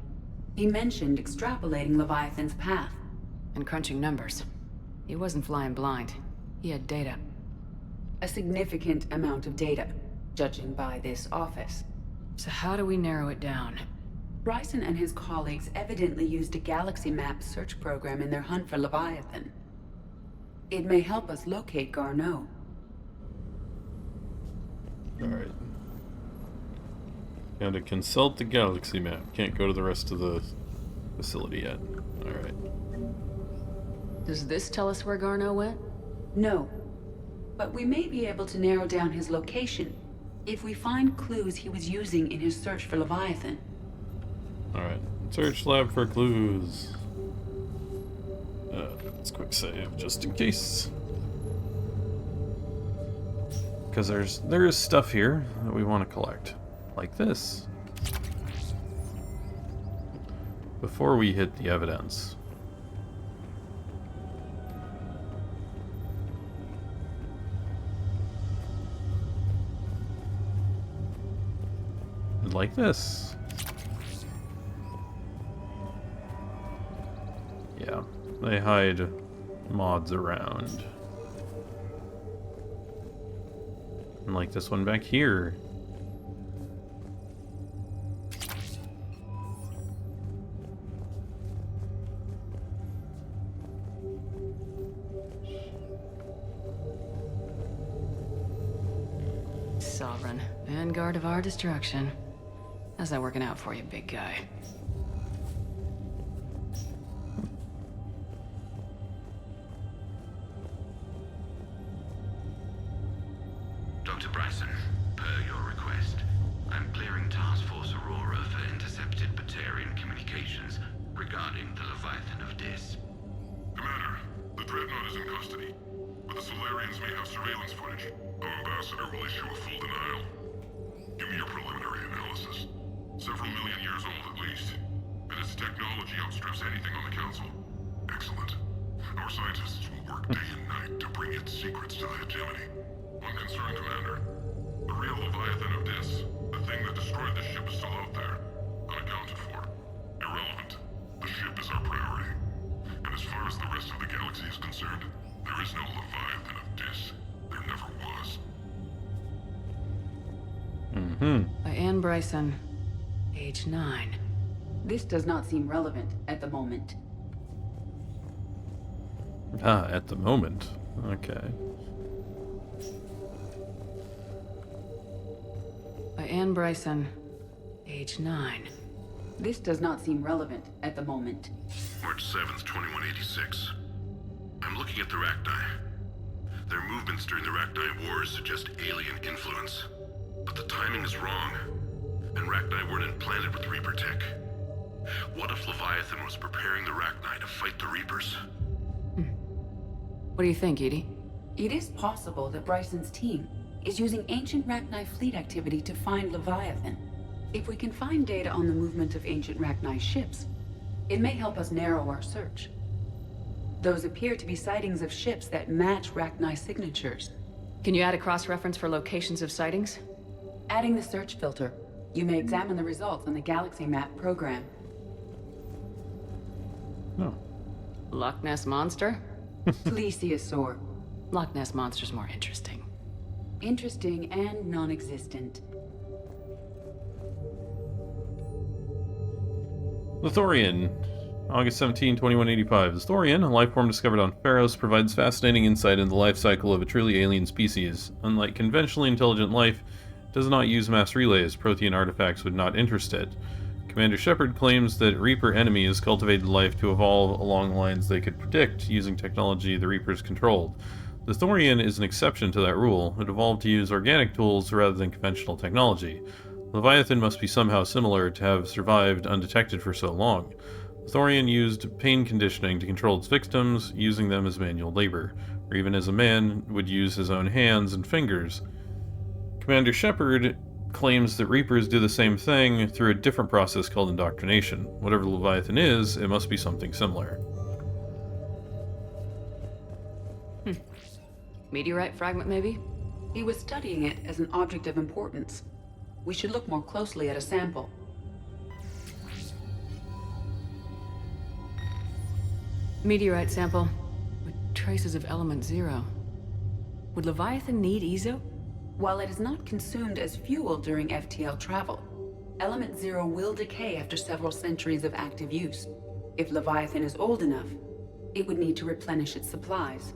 S6: He mentioned extrapolating Leviathan's path.
S8: And crunching numbers. He wasn't flying blind. He had data.
S6: A significant amount of data, judging by this office.
S8: So how do we narrow it down?
S6: Bryson and his colleagues evidently used a galaxy map search program in their hunt for Leviathan. It may help us locate Garneau.
S1: Alright. Gotta consult the galaxy map. Can't go to the rest of the facility yet. Alright.
S8: Does this tell us where Garneau went?
S6: No. But we may be able to narrow down his location if we find clues he was using in his search for Leviathan.
S1: Alright. Search lab for clues. Let's quick save just in case. Because there is stuff here that we want to collect. Like this. Before we hit the evidence. Like this. Yeah, they hide mods around. And like this one back here.
S8: Sovereign, vanguard of our destruction. How's that working out for you, big guy?
S3: Dr. Bryson, per your request, I'm clearing Task Force Aurora for intercepted Batarian communications regarding the Leviathan of Dis.
S14: Commander, the Dreadnought is in custody, but the Solarians may have surveillance footage. Our ambassador will issue a full denial. Give me your preliminary analysis. Several million years old at least, and its technology outstrips anything on the Council. Excellent. Our scientists will work day and night to bring its secrets to the hegemony. One concern, Commander. The real Leviathan of Dis, the thing that destroyed the ship, is still out there, unaccounted for. Irrelevant. The ship is our priority. And as far as the rest of the galaxy is concerned, there is no Leviathan of Dis. There never was.
S8: I Anne Bryson, age 9.
S6: This does not seem relevant at the moment.
S1: Ah, at the moment. Okay.
S8: By Anne Bryson, age 9.
S6: This does not seem relevant at the moment.
S14: March 7th, 2186. I'm looking at the Rachni. Their movements during the Rachni Wars suggest alien influence. But the timing is wrong, and Rachni weren't implanted with Reaper tech. What if Leviathan was preparing the Rachni to fight the Reapers?
S8: What do you think, Edie?
S6: It is possible that Bryson's team is using ancient Rachni fleet activity to find Leviathan. If we can find data on the movement of ancient Rachni ships, it may help us narrow our search. Those appear to be sightings of ships that match Rachni signatures.
S8: Can you add a cross-reference for locations of sightings?
S6: Adding the search filter, you may examine the results on the Galaxy Map program.
S1: No.
S8: Loch Ness Monster?
S6: Plesiosaur.
S8: Loch Ness Monster's more interesting.
S6: Interesting and non-existent.
S1: The Thorian. August 17, 2185. The Thorian, a life form discovered on Pharos, provides fascinating insight into the life cycle of a truly alien species. Unlike conventionally intelligent life, it does not use mass relays. Protean artifacts would not interest it. Commander Shepard claims that Reaper enemies cultivated life to evolve along lines they could predict, using technology the Reapers controlled. The Thorian is an exception to that rule. It evolved to use organic tools rather than conventional technology. Leviathan must be somehow similar to have survived undetected for so long. The Thorian used pain conditioning to control its victims, using them as manual labor, or even as a man would use his own hands and fingers. Commander Shepard claims that Reapers do the same thing through a different process called indoctrination. Whatever Leviathan is, it must be something similar.
S8: Meteorite fragment, maybe?
S6: He was studying it as an object of importance. We should look more closely at a sample.
S8: Meteorite sample with traces of element 0. Would Leviathan need EZO?
S6: While it is not consumed as fuel during FTL travel, element 0 will decay after several centuries of active use. If Leviathan is old enough, it would need to replenish its supplies.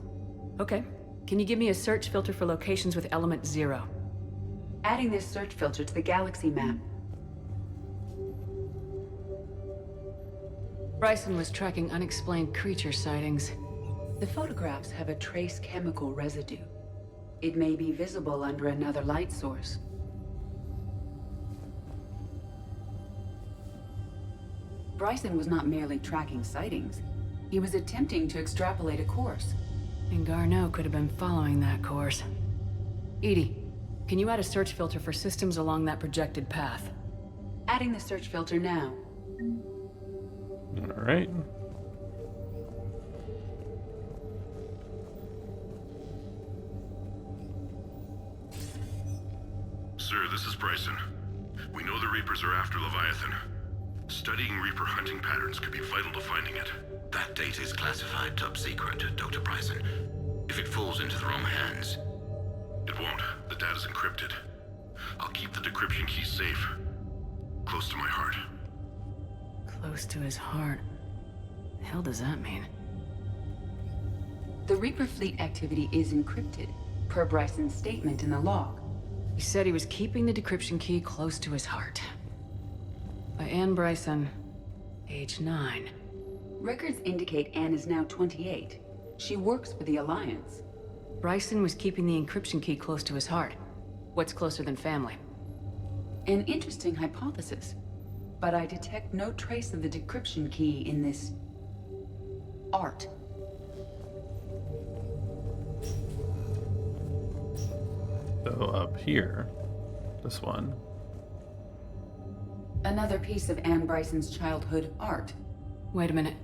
S8: Okay. Can you give me a search filter for locations with element 0?
S6: Adding this search filter to the Galaxy Map.
S8: Bryson was tracking unexplained creature sightings.
S6: The photographs have a trace chemical residue. It may be visible under another light source. Bryson was not merely tracking sightings. He was attempting to extrapolate a course.
S8: And Garneau could have been following that course. Edie, can you add a search filter for systems along that projected path?
S6: Adding the search filter now.
S1: Alright.
S14: Sir, this is Bryson. We know the Reapers are after Leviathan. Studying Reaper hunting patterns could be vital to finding it.
S3: That data is classified top secret, Dr. Bryson. If it falls into the wrong hands...
S14: It won't. The data's encrypted. I'll keep the decryption key safe. Close to my heart.
S8: Close to his heart. The hell does that mean?
S6: The Reaper fleet activity is encrypted, per Bryson's statement in the log.
S8: He said he was keeping the decryption key close to his heart. By Anne Bryson, age 9.
S6: Records indicate Anne is now 28. She works for the Alliance.
S8: Bryson was keeping the encryption key close to his heart. What's closer than family?
S6: An interesting hypothesis, but I detect no trace of the decryption key in this... art.
S1: So up here, this one.
S6: Another piece of Anne Bryson's childhood art.
S8: Wait a minute.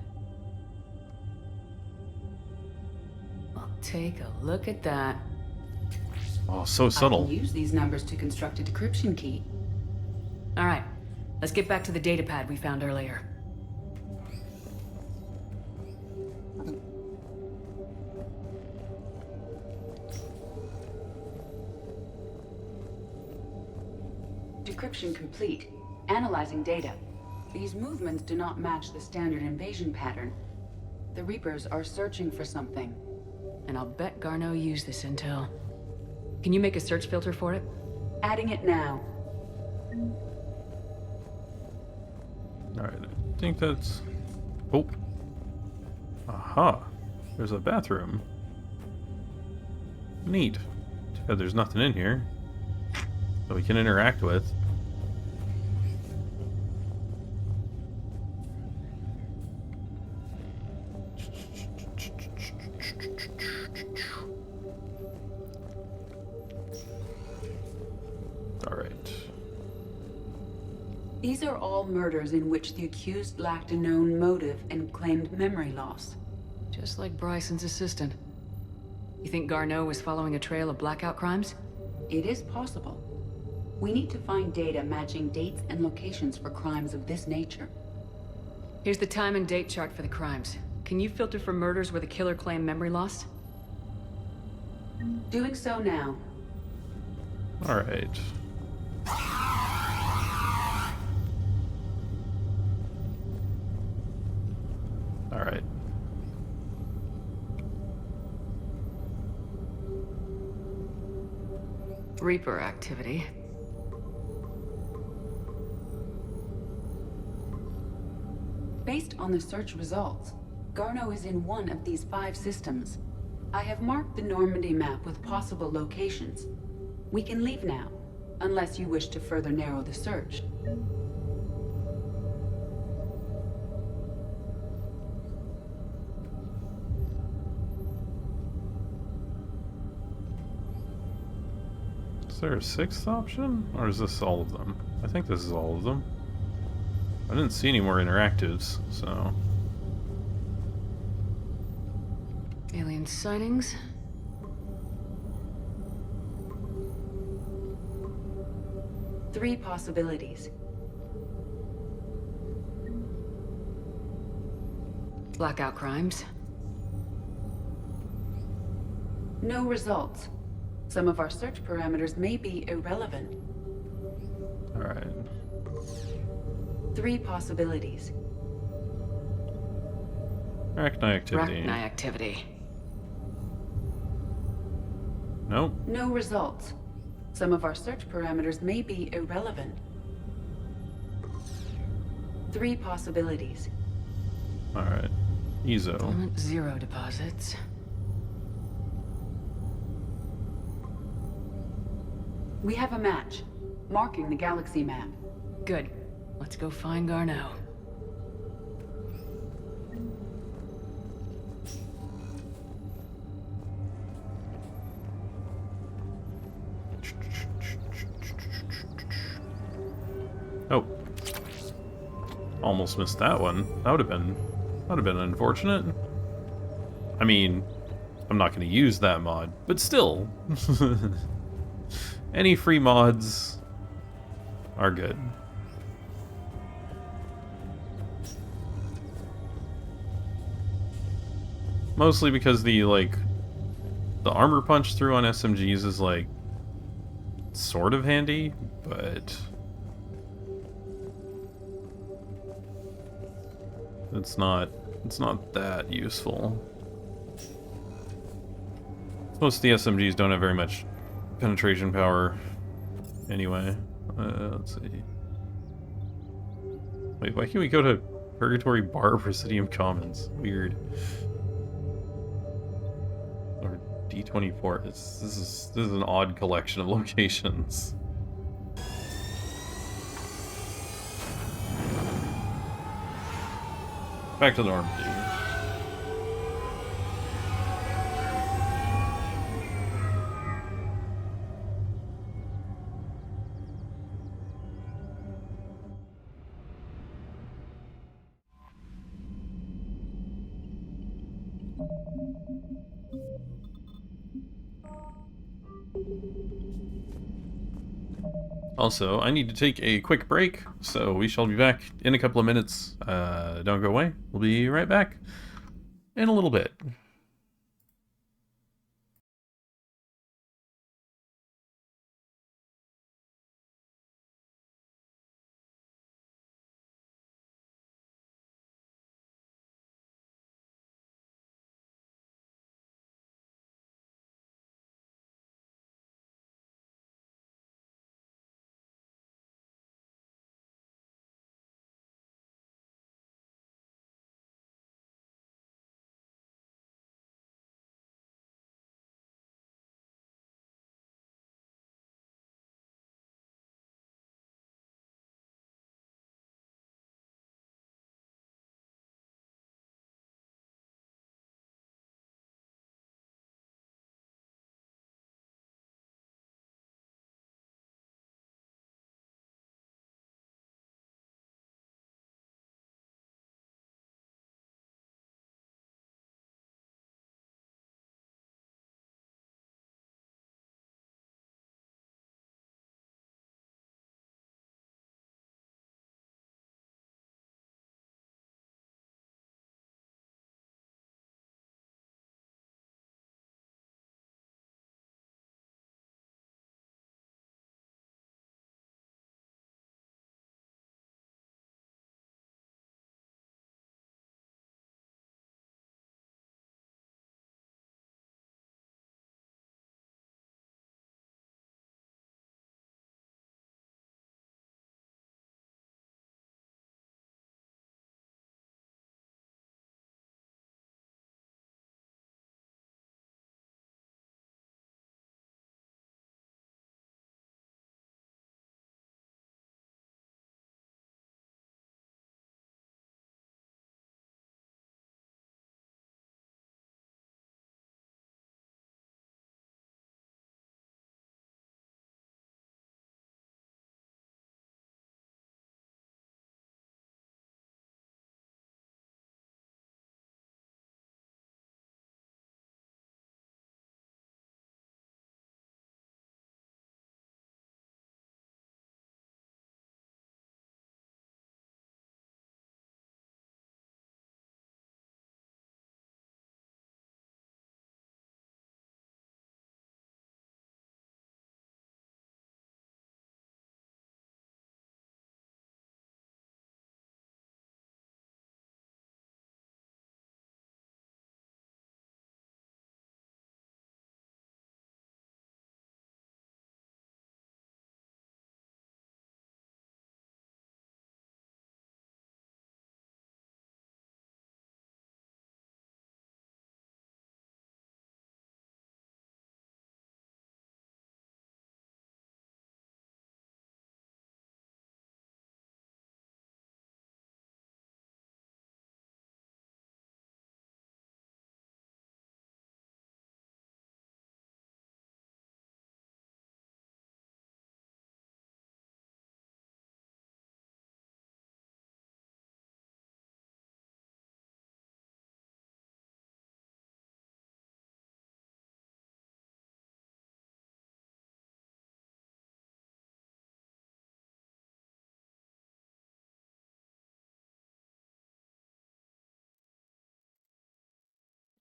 S8: I'll take a look at that.
S1: Oh, so subtle.
S6: I can use these numbers to construct a decryption key.
S8: All right, let's get back to the datapad we found earlier.
S6: Decryption complete. Analyzing data. These movements do not match the standard invasion pattern. The Reapers are searching for something.
S8: And I'll bet Garneau used this intel. Can you make a search filter for it?
S6: Adding it now.
S1: Alright, I think that's... Oh. Aha. There's a bathroom. Neat. Too bad there's nothing in here that we can interact with. Alright.
S6: These are all murders in which the accused lacked a known motive and claimed memory loss.
S8: Just like Bryson's assistant. You think Garneau was following a trail of blackout crimes?
S6: It is possible. We need to find data matching dates and locations for crimes of this nature.
S8: Here's the time and date chart for the crimes. Can you filter for murders where the killer claimed memory loss?
S6: Doing so now.
S1: Alright. Alright.
S8: Reaper activity.
S6: Based on the search results, Garneau is in one of these 5 systems. I have marked the Normandy map with possible locations. We can leave now, unless you wish to further narrow the search.
S1: Is there a 6th option? Or is this all of them? I think this is all of them. I didn't see any more interactives, so...
S8: Alien sightings.
S6: Three possibilities.
S8: Blackout crimes.
S6: No results. Some of our search parameters may be irrelevant.
S1: Alright.
S6: 3 possibilities.
S1: Arachni activity.
S8: Arachni activity.
S1: Nope.
S6: No results. Some of our search parameters may be irrelevant. 3 possibilities.
S1: Alright. Ezo.
S8: Element 0 deposits.
S6: We have a match, marking the galaxy map.
S8: Good. Let's go find Garneau.
S1: Oh. Almost missed that one. That would have been unfortunate. I mean, I'm not going to use that mod, but still. Any free mods are good. Mostly because the armor punch through on SMGs is sort of handy, but it's not that useful. Most of the SMGs don't have very much penetration power anyway. Let's see. Wait, why can't we go to Purgatory Bar Presidium Commons? Weird. Or D24. This is an odd collection of locations. Back to Normandy. Also, I need to take a quick break, so we shall be back in a couple of minutes. Don't go away. We'll be right back in a little bit.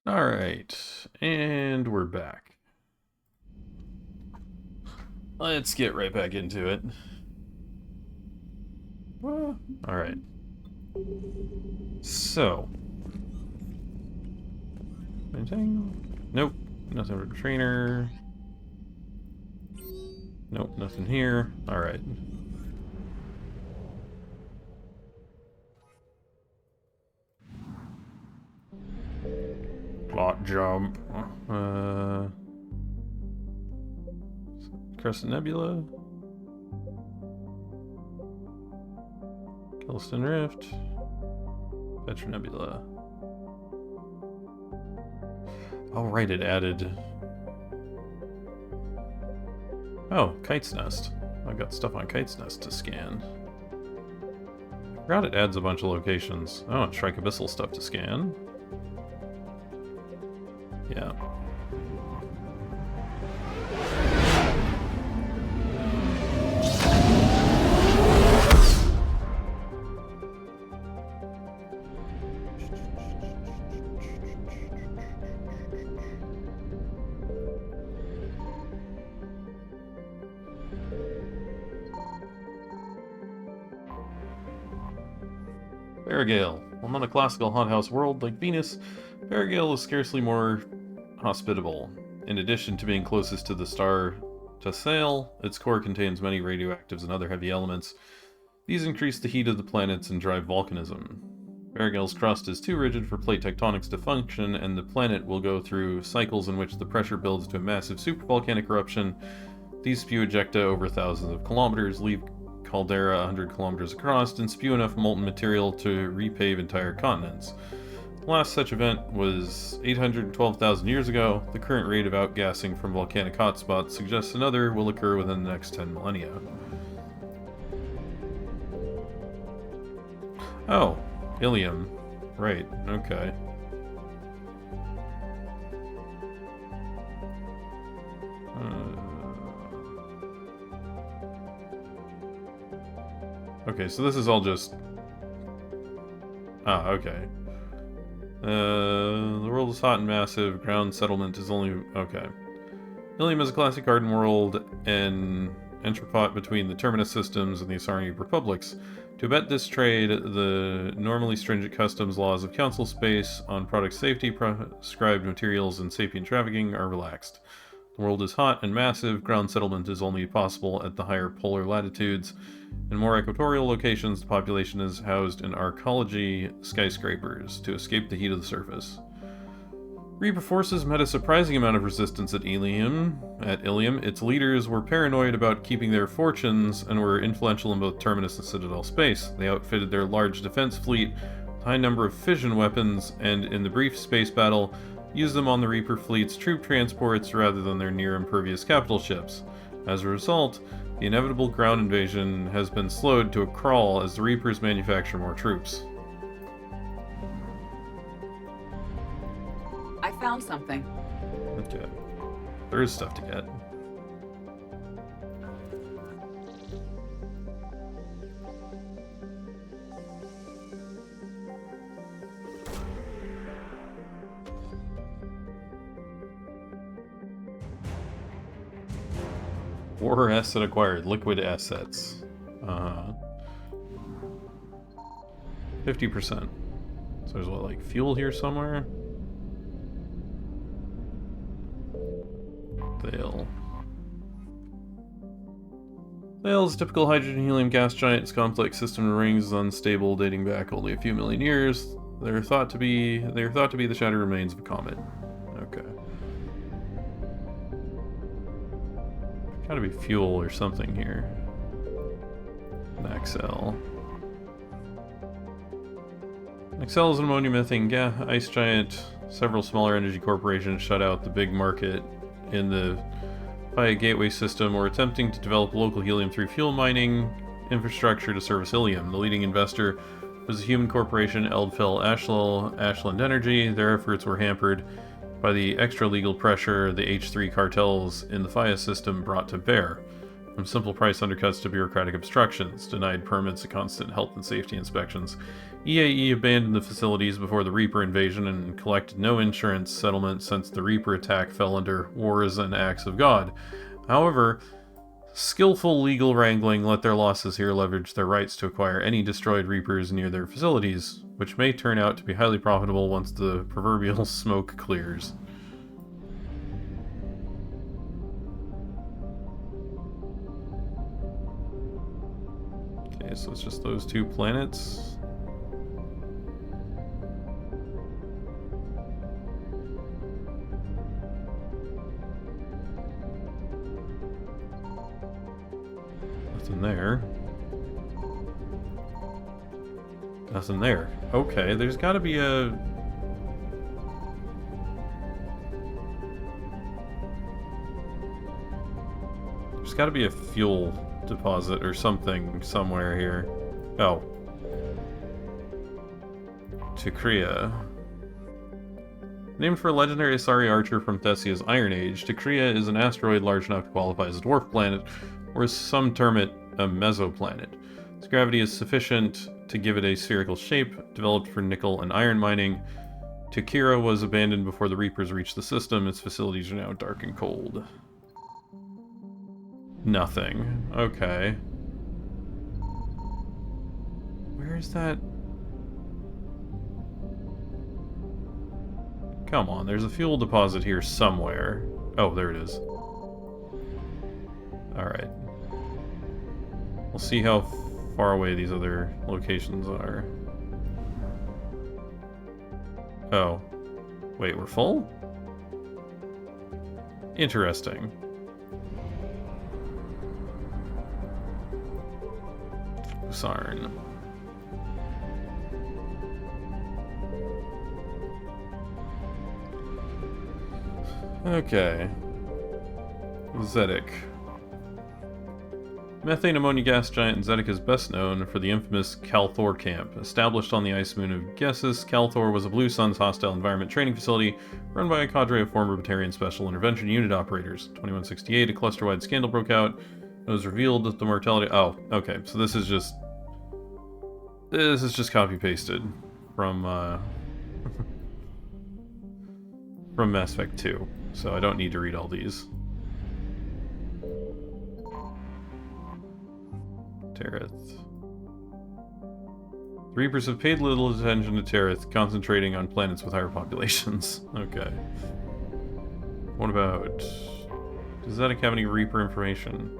S1: Alright, and we're back. Let's get right back into it. Alright. So. Anything? Nope. Nothing for trainer. Nope, nothing here. Alright. Plot jump. Crescent Nebula. Killiston Rift. Petra Nebula. Oh, right, it added. Oh, Kite's Nest. I've got stuff on Kite's Nest to scan. I forgot it adds a bunch of locations. Oh, and Shrike Abyssal stuff to scan. Yeah. Barragale. While not a classical hothouse world like Venus, Barragale is scarcely more hospitable. In addition to being closest to the star Tassale, its core contains many radioactives and other heavy elements. These increase the heat of the planets and drive volcanism. Barragale's crust is too rigid for plate tectonics to function, and the planet will go through cycles in which the pressure builds to a massive supervolcanic eruption. These spew ejecta over thousands of kilometers, leave caldera 100 kilometers across, and spew enough molten material to repave entire continents. The last such event was 812,000 years ago. The current rate of outgassing from volcanic hotspots suggests another will occur within the next 10 millennia. Oh, Ilium. Right, okay. Okay, so this is all just... Ah, okay. The world is hot and massive. Ground settlement is only... Okay. Ilium is a classic garden world and entrepot between the Terminus systems and the Asari republics. To abet this trade, the normally stringent customs laws of Council space on product safety, prescribed materials, and sapient trafficking are relaxed. The world is hot and massive. Ground settlement is only possible at the higher polar latitudes. In more equatorial locations, the population is housed in arcology skyscrapers to escape the heat of the surface. Reaper forces met a surprising amount of resistance at Ilium. Its leaders were paranoid about keeping their fortunes and were influential in both Terminus and Citadel space. They outfitted their large defense fleet with a high number of fission weapons, and in the brief space battle, used them on the Reaper fleet's troop transports rather than their near-impervious capital ships. As a result, the inevitable ground invasion has been slowed to a crawl as the Reapers manufacture more troops.
S6: I found something.
S1: Okay. There is stuff to get. War asset acquired. Liquid assets. 50%. So there's what, like fuel here somewhere? Thale. Thale is a typical hydrogen-helium gas giant. Its complex system of rings is unstable, dating back only a few million years. They are thought to be the shattered remains of a comet. Okay. Gotta be fuel or something here. Maxell. Maxell is an ammonia methane ice giant. Several smaller energy corporations shut out the big market in the via gateway system or attempting to develop local helium through fuel mining infrastructure to service Ilium. The leading investor was a human corporation, Eldfell Ashland Energy. Their efforts were hampered by the extra-legal pressure the H3 cartels in the FIA system brought to bear. From simple price undercuts to bureaucratic obstructions, denied permits to constant health and safety inspections. EAE abandoned the facilities before the Reaper invasion and collected no insurance settlement since the Reaper attack fell under wars and acts of God. However, skillful legal wrangling let their losses here leverage their rights to acquire any destroyed Reapers near their facilities, which may turn out to be highly profitable once the proverbial smoke clears. Okay, so it's just those two planets. Nothing there. Nothing there. Okay, there's gotta be a... There's gotta be a fuel deposit or something somewhere here. Oh. Takria. Named for a legendary Asari archer from Thessia's Iron Age, Takria is an asteroid large enough to qualify as a dwarf planet, or as some term it, a mesoplanet. Its gravity is sufficient to give it a spherical shape, developed for nickel and iron mining. Takira was abandoned before the Reapers reached the system. Its facilities are now dark and cold. Nothing. Okay. Where is that? Come on, there's a fuel deposit here somewhere. Oh, there it is. Alright. We'll see how far away these other locations are. Oh. Wait, we're full? Interesting. Sarn. Okay. Zedek. Methane ammonia gas giant Zedek is best known for the infamous Calthor camp. Established on the ice moon of Gessis, Calthor was a Blue Sun's hostile environment training facility run by a cadre of former Batarian Special Intervention Unit operators. 2168, a cluster-wide scandal broke out. It was revealed that the mortality... Oh, okay, so this is just copy-pasted from, from Mass Effect 2, so I don't need to read all these. Tereth. The Reapers have paid little attention to Tereth, concentrating on planets with higher populations. Okay. What about... Does Zedek have any Reaper information?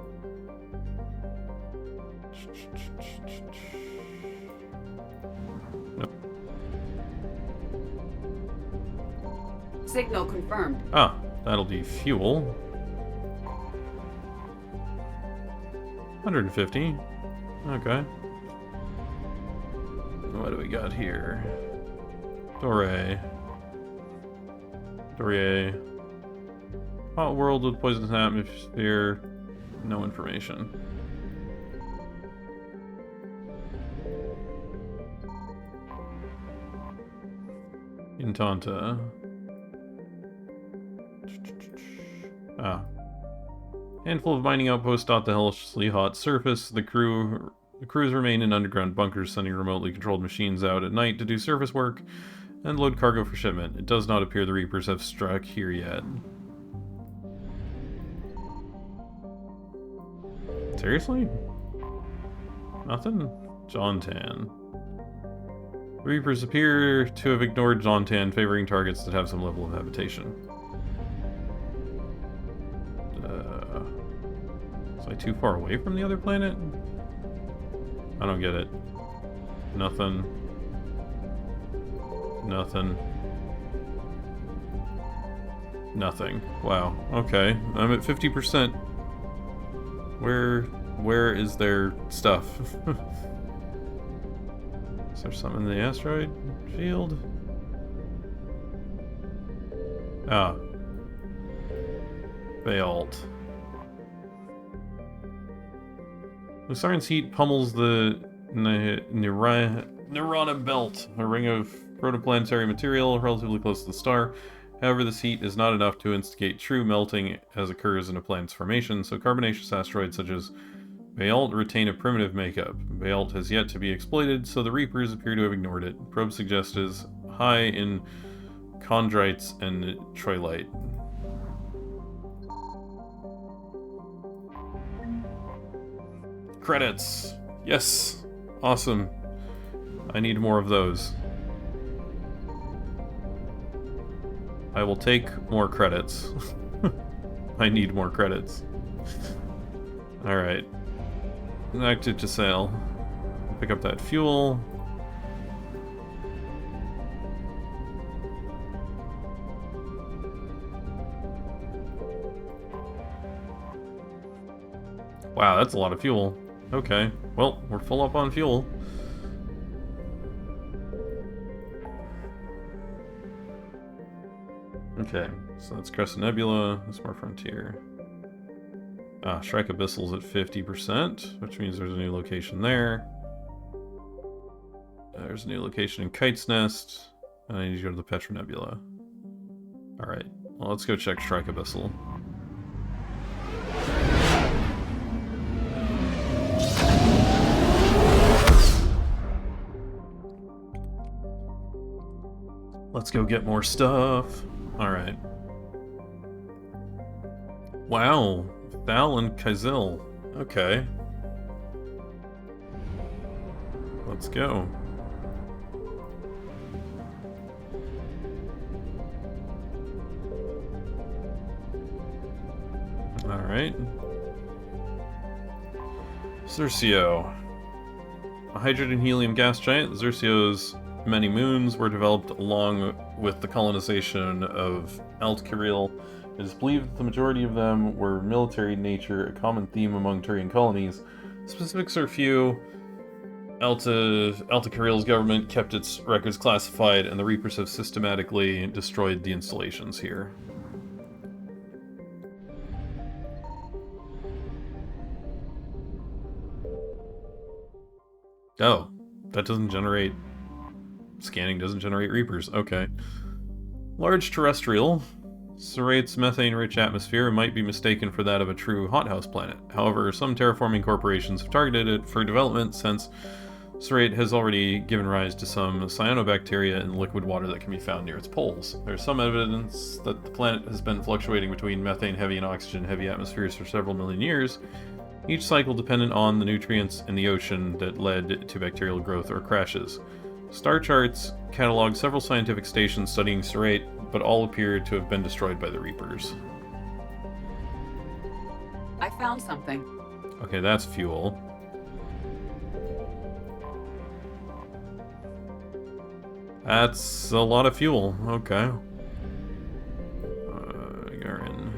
S1: Nope.
S6: Signal confirmed.
S1: Ah, that'll be fuel. 150. Okay. What do we got here? Dore. Hot world with poisonous atmosphere. No information. Intanta. Ah. Handful of mining outposts dot the hellishly hot surface. The crews remain in underground bunkers, sending remotely controlled machines out at night to do surface work and load cargo for shipment. It does not appear the Reapers have struck here yet. Seriously? Nothing? Jontan. Reapers appear to have ignored Jontan, favoring targets that have some level of habitation. Is I too far away from the other planet? I don't get it. Nothing. Nothing. Nothing. Wow. Okay. I'm at 50%. Where is their stuff? Is there something in the asteroid field? Ah. Bayalt. Lusarin's heat pummels the Nirana belt, a ring of protoplanetary material relatively close to the star. However, this heat is not enough to instigate true melting as occurs in a planet's formation, so carbonaceous asteroids such as Bayalt retain a primitive makeup. Bayalt has yet to be exploited, so the Reapers appear to have ignored it. Probe suggests is high in chondrites and troilite. Credits! Yes! Awesome. I need more of those. I will take more credits. I need more credits. Alright. Active to sail. Pick up that fuel. Wow, that's a lot of fuel. Okay, well, we're full up on fuel. Okay, so that's Crescent Nebula, that's more Frontier. Shrike Abyssal's at 50%, which means there's a new location there. There's a new location in Kite's Nest, and I need to go to the Petra Nebula. Alright, well, let's go check Shrike Abyssal. Let's go get more stuff. Alright. Wow. Thal and Kaizel. Okay. Let's go. Alright. Xerxio. A hydrogen helium gas giant, Xerxio's many moons were developed along with the colonization of Alt-Kirill. It is believed that the majority of them were military in nature, a common theme among Turian colonies. Specifics are few. Alta-Kirill's government kept its records classified, and the Reapers have systematically destroyed the installations here. Oh, that doesn't generate... Scanning doesn't generate Reapers. Okay. Large terrestrial. Serate's methane-rich atmosphere might be mistaken for that of a true hothouse planet. However, some terraforming corporations have targeted it for development since Serate has already given rise to some cyanobacteria in liquid water that can be found near its poles. There's some evidence that the planet has been fluctuating between methane-heavy and oxygen-heavy atmospheres for several million years, each cycle dependent on the nutrients in the ocean that led to bacterial growth or crashes. Star charts catalog several scientific stations studying Serate, but all appear to have been destroyed by the Reapers.
S6: I found something.
S1: Okay, that's fuel. That's a lot of fuel. Okay. Garen.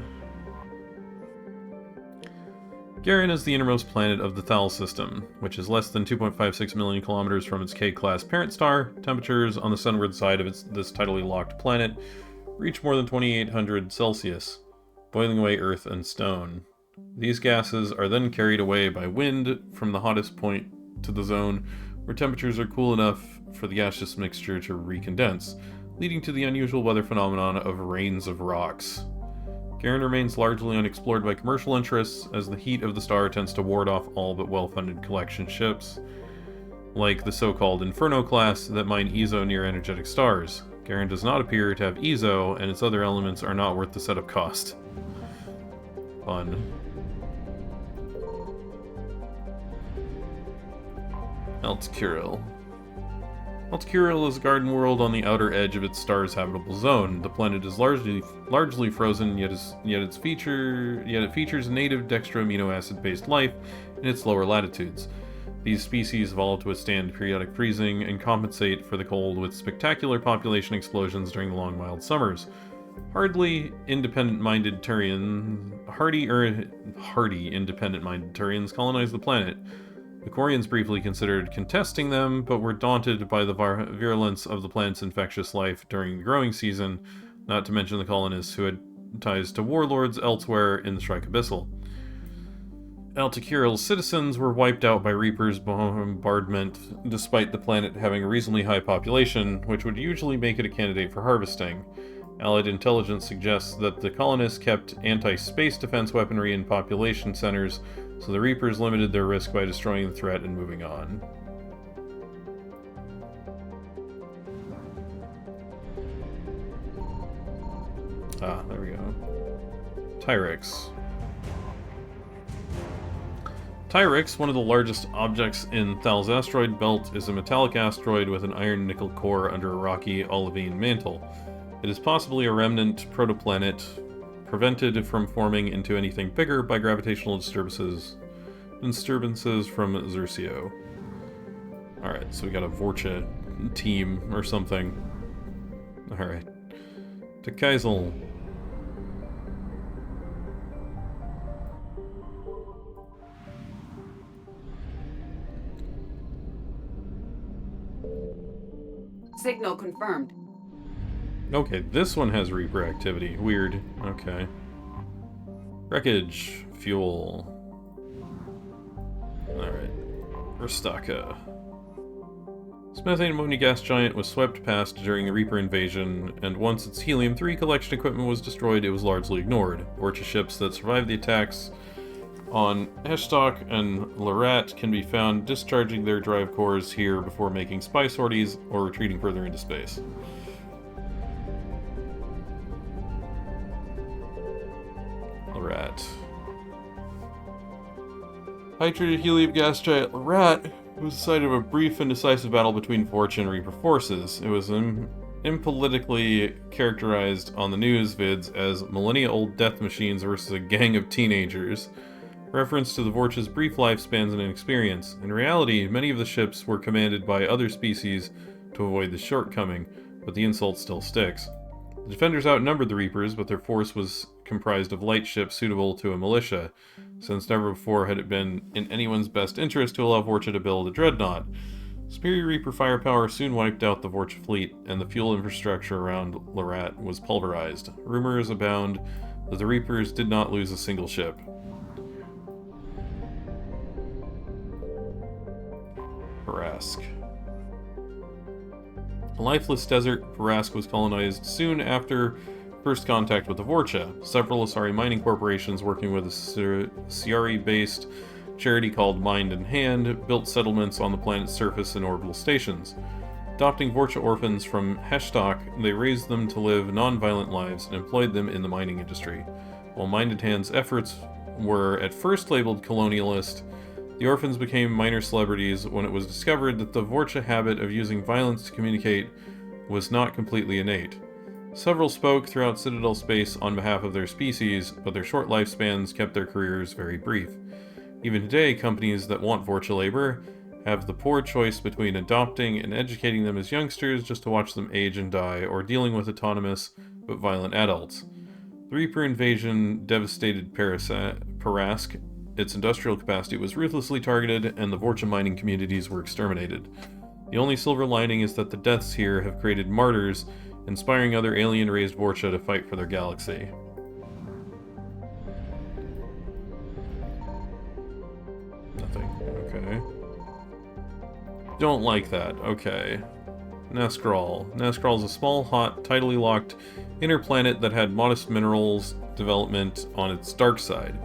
S1: Garen is the innermost planet of the Thal system, which is less than 2.56 million kilometers from its K-class parent star. Temperatures on the sunward side of this tidally locked planet reach more than 2800 Celsius, boiling away earth and stone. These gases are then carried away by wind from the hottest point to the zone where temperatures are cool enough for the gaseous mixture to recondense, leading to the unusual weather phenomenon of rains of rocks. Garen remains largely unexplored by commercial interests, as the heat of the star tends to ward off all but well-funded collection ships, like the so-called Inferno class that mine Ezo near energetic stars. Garen does not appear to have Ezo, and its other elements are not worth the setup cost. Fun. Alt-Kirill. Alt-Kirill is a garden world on the outer edge of its star's habitable zone. The planet is largely frozen, yet it features native dextroamino acid-based life in its lower latitudes. These species evolved to withstand periodic freezing and compensate for the cold with spectacular population explosions during the long mild summers. Hardy independent-minded Turians colonized the planet. The Quarians briefly considered contesting them, but were daunted by the virulence of the planet's infectious life during the growing season, not to mention the colonists who had ties to warlords elsewhere in the Shrike Abyssal. Alta-Kirill's citizens were wiped out by Reapers' bombardment, despite the planet having a reasonably high population, which would usually make it a candidate for harvesting. Allied intelligence suggests that the colonists kept anti-space defense weaponry in population centers so the Reapers limited their risk by destroying the threat and moving on. Ah, there we go. Tyrix. Tyrix, one of the largest objects in Thal's asteroid belt, is a metallic asteroid with an iron-nickel core under a rocky olivine mantle. It is possibly a remnant protoplanet, prevented from forming into anything bigger by gravitational disturbances from Xerxio. Alright, so we got a Vorcha team or something. Alright. To Kaisel.
S6: Signal confirmed.
S1: Okay, this one has Reaper activity. Weird. Okay. Wreckage. Fuel. Alright. Rostaka. This methane ammonia gas giant was swept past during the Reaper invasion, and once its helium-3 collection equipment was destroyed, it was largely ignored. Vorcha ships that survived the attacks on Heshtok and Larat can be found discharging their drive cores here before making spy sorties or retreating further into space. Larat. Hydrogen helium gas giant Larat was the site of a brief and decisive battle between Vorcha and Reaper forces. It was impolitically characterized on the news vids as millennia-old death machines versus a gang of teenagers. Reference to the Vorcha's brief lifespans and inexperience. In reality, many of the ships were commanded by other species to avoid the shortcoming, but the insult still sticks. The defenders outnumbered the Reapers, but their force was comprised of light ships suitable to a militia, since never before had it been in anyone's best interest to allow Vorcha to build a dreadnought. Superior Reaper firepower soon wiped out the Vorcha fleet, and the fuel infrastructure around Larat was pulverized. Rumors abound that the Reapers did not lose a single ship. Parask. A lifeless desert, Parask was colonized soon after first contact with the Vorcha. Several Asari mining corporations working with a Ciari-based charity called Mind in Hand built settlements on the planet's surface and orbital stations. Adopting Vorcha orphans from Heshtok, they raised them to live non-violent lives and employed them in the mining industry. While Mind in Hand's efforts were at first labeled colonialist, the orphans became minor celebrities when it was discovered that the Vorcha habit of using violence to communicate was not completely innate. Several spoke throughout Citadel space on behalf of their species, but their short lifespans kept their careers very brief. Even today, companies that want Vorcha labor have the poor choice between adopting and educating them as youngsters just to watch them age and die, or dealing with autonomous but violent adults. The Reaper invasion devastated Parask. Its industrial capacity was ruthlessly targeted, and the Vorcha mining communities were exterminated. The only silver lining is that the deaths here have created martyrs, inspiring other alien-raised Vorcha to fight for their galaxy. Nothing. Okay. Don't like that. Okay. Neskral. Neskral is a small, hot, tidally locked inner planet that had modest minerals development on its dark side.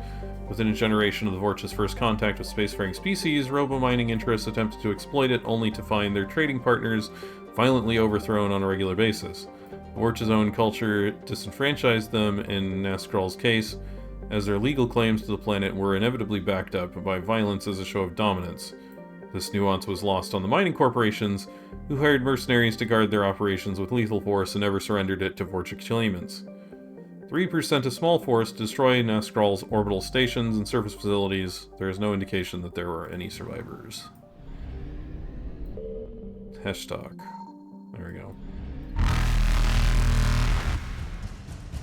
S1: Within a generation of the Vorcha's first contact with spacefaring species, robo-mining interests attempted to exploit it only to find their trading partners violently overthrown on a regular basis. The Vorcha's own culture disenfranchised them in Neskral's case, as their legal claims to the planet were inevitably backed up by violence as a show of dominance. This nuance was lost on the mining corporations, who hired mercenaries to guard their operations with lethal force and never surrendered it to Vorcha claimants. The Reapers sent a small force to destroy Neskral's orbital stations and surface facilities. There is no indication that there were any survivors. Heshtok. There we go.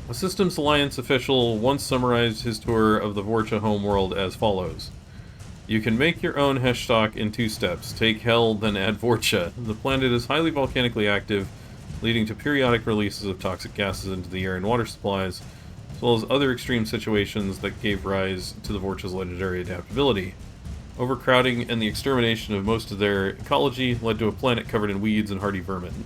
S1: A Systems Alliance official once summarized his tour of the Vorcha homeworld as follows. You can make your own Heshtok in 2 steps. Take Hell, then add Vorcha. The planet is highly volcanically active, leading to periodic releases of toxic gases into the air and water supplies, as well as other extreme situations that gave rise to the Vorcha's legendary adaptability. Overcrowding and the extermination of most of their ecology led to a planet covered in weeds and hardy vermin.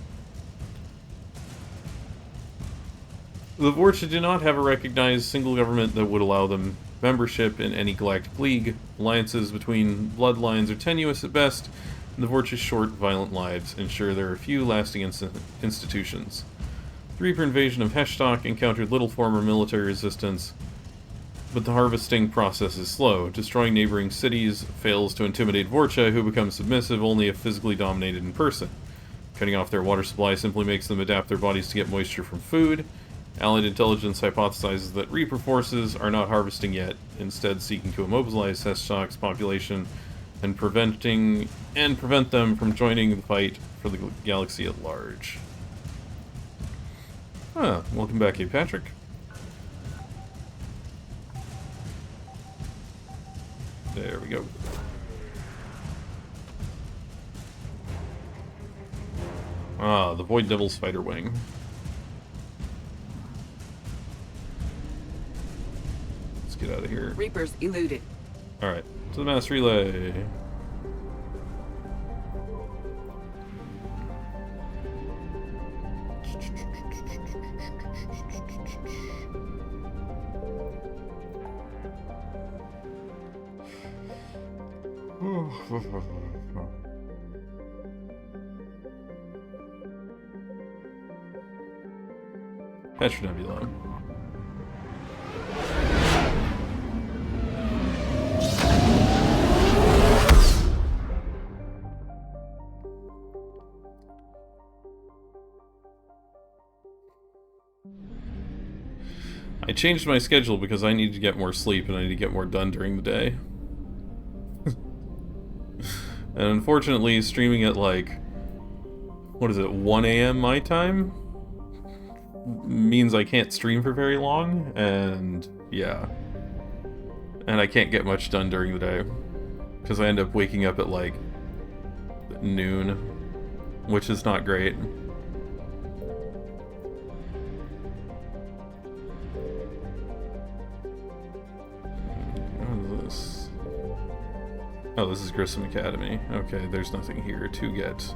S1: The Vorcha do not have a recognized single government that would allow them membership in any galactic league. Alliances between bloodlines are tenuous at best, and the Vorch's short, violent lives ensure there are few lasting institutions. The Reaper invasion of Heshtok encountered little former military resistance, but the harvesting process is slow. Destroying neighboring cities fails to intimidate Vorcha, who become submissive only if physically dominated in person. Cutting off their water supply simply makes them adapt their bodies to get moisture from food. Allied intelligence hypothesizes that Reaper forces are not harvesting yet, instead seeking to immobilize Heshtok's population and prevent them from joining the fight for the galaxy at large. Ah, welcome back, A. Patrick. There we go. Ah, the Void Devil Spider Wing. Let's get out of here.
S6: Reapers eluded.
S1: Alright, to the mass relay. Petra Nebula. I changed my schedule because I need to get more sleep and I need to get more done during the day. And unfortunately, streaming at like, what is it, 1 a.m. my time? Means I can't stream for very long, and yeah. And I can't get much done during the day. Because I end up waking up at like noon, which is not great. What is this? Oh, this is Grissom Academy. Okay, there's nothing here to get.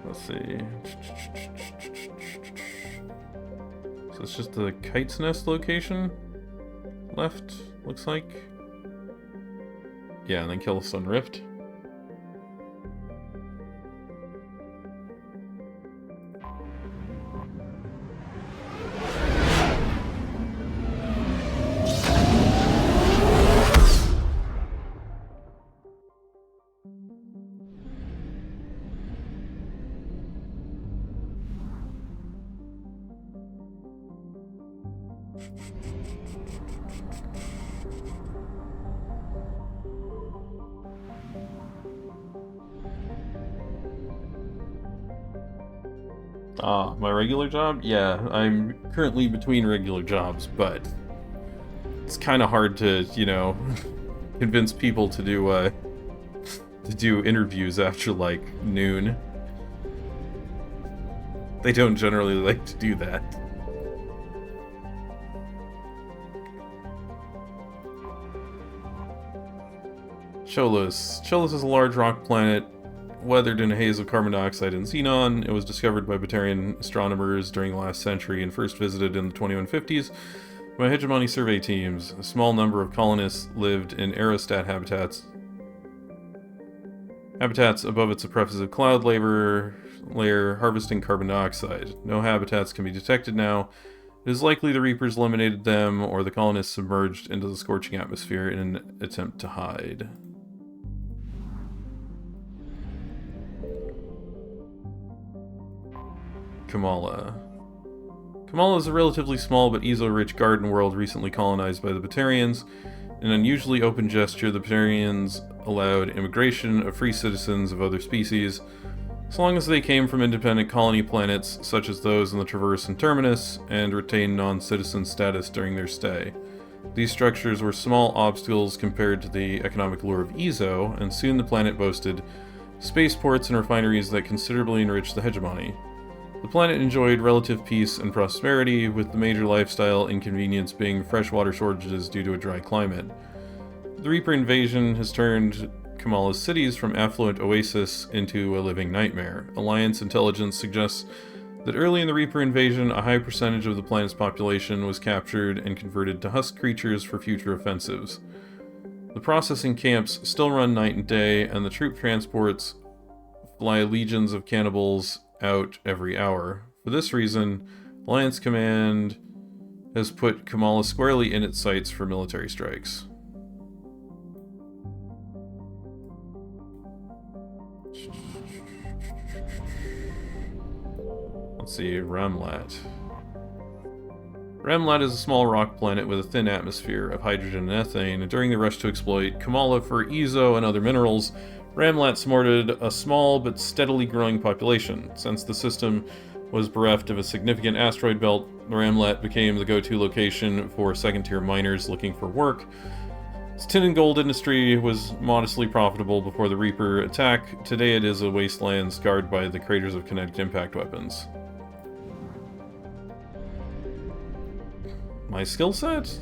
S1: Let's see. So it's just the Kite's Nest location left, looks like. Yeah, and then Kellystone Rift. Ah, my regular job? Yeah, I'm currently between regular jobs, but it's kind of hard to, you know, convince people to do interviews after like noon. They don't generally like to do that. Cholos. Cholos is a large rock planet weathered in a haze of carbon dioxide and xenon. It was discovered by Batarian astronomers during the last century and first visited in the 2150s by hegemony survey teams. A small number of colonists lived in aerostat habitats above its oppressive cloud layer harvesting carbon dioxide. No habitats can be detected now. It is likely the Reapers eliminated them, or the colonists submerged into the scorching atmosphere in an attempt to hide. Kamala. Kamala is a relatively small but ezo-rich garden world recently colonized by the Batarians. In an unusually open gesture, the Batarians allowed immigration of free citizens of other species, so long as they came from independent colony planets such as those in the Traverse and Terminus, and retained non-citizen status during their stay. These structures were small obstacles compared to the economic lure of Ezo, and soon the planet boasted spaceports and refineries that considerably enriched the hegemony. The planet enjoyed relative peace and prosperity, with the major lifestyle inconvenience being freshwater shortages due to a dry climate. The Reaper invasion has turned Kamala's cities from affluent oasis into a living nightmare. Alliance intelligence suggests that early in the Reaper invasion, a high percentage of the planet's population was captured and converted to husk creatures for future offensives. The processing camps still run night and day, and the troop transports fly legions of cannibals out every hour. For this reason, Alliance Command has put Kamala squarely in its sights for military strikes. Let's see, Ramlat. Ramlat is a small rock planet with a thin atmosphere of hydrogen and ethane, and during the rush to exploit Kamala for Ezo and other minerals, Ramlat supported a small but steadily growing population. Since the system was bereft of a significant asteroid belt, Ramlat became the go-to location for second-tier miners looking for work. Its tin and gold industry was modestly profitable before the Reaper attack. Today it is a wasteland scarred by the craters of kinetic impact weapons. My skill set?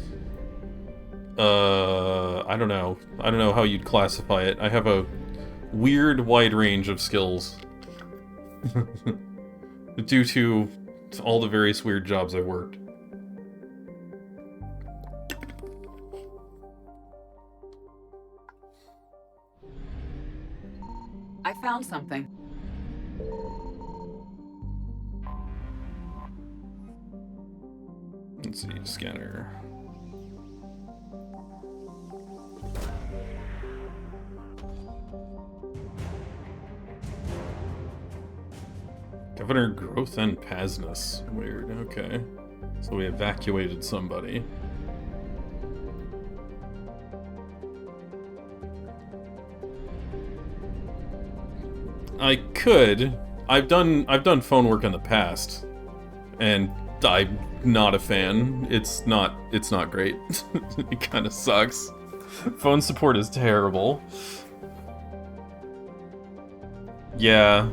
S1: I don't know. I don't know how you'd classify it. I have a weird wide range of skills. Due to all the various weird jobs I've worked.
S6: I found something.
S1: Let's see, scanner. Governor Growth and Pasness. Weird, okay. So we evacuated somebody. I could. I've done phone work in the past, and I'm not a fan. It's not great. It kind of sucks. Phone support is terrible. Yeah.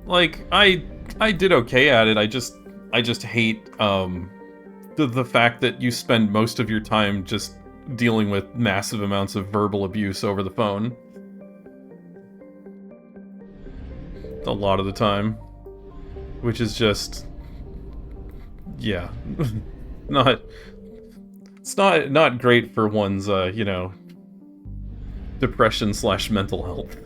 S1: Like I did okay at it. I just hate the fact that you spend most of your time just dealing with massive amounts of verbal abuse over the phone. A lot of the time. Which is just, yeah, it's not great for one's, you know, depression/mental health.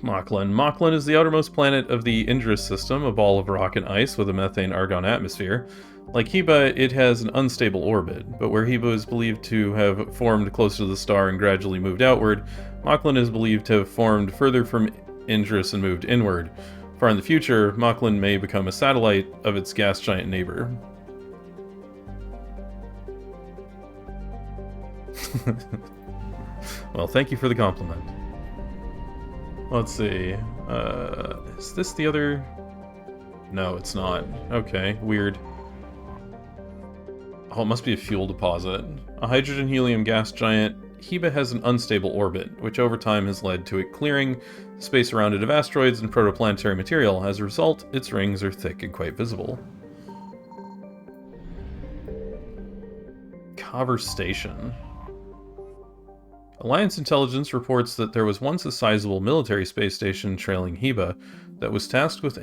S1: Moclan. Moclan is the outermost planet of the Indris system, a ball of rock and ice with a methane-argon atmosphere. Like Heba, it has an unstable orbit, but where Heba is believed to have formed close to the star and gradually moved outward, Moclan is believed to have formed further from Indris and moved inward. Far in the future, Moclan may become a satellite of its gas giant neighbor. Well, thank you for the compliment. Let's see. Is this the other? No, it's not. Okay, weird. Oh, it must be a fuel deposit. A hydrogen-helium gas giant, Heba has an unstable orbit, which over time has led to it clearing the space around it of asteroids and protoplanetary material. As a result, its rings are thick and quite visible. Cover Station. Alliance intelligence reports that there was once a sizable military space station trailing Heba that was tasked with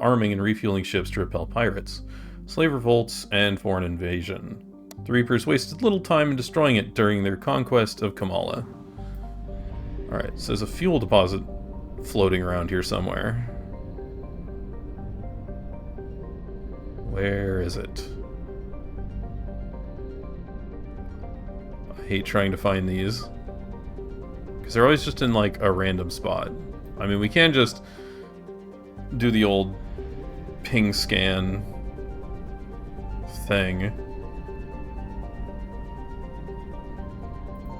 S1: arming and refueling ships to repel pirates, slave revolts, and foreign invasion. The Reapers wasted little time in destroying it during their conquest of Kamala. Alright, so there's a fuel deposit floating around here somewhere. Where is it? I hate trying to find these. Because they're always just in, like, a random spot. I mean, we can just do the old ping scan thing.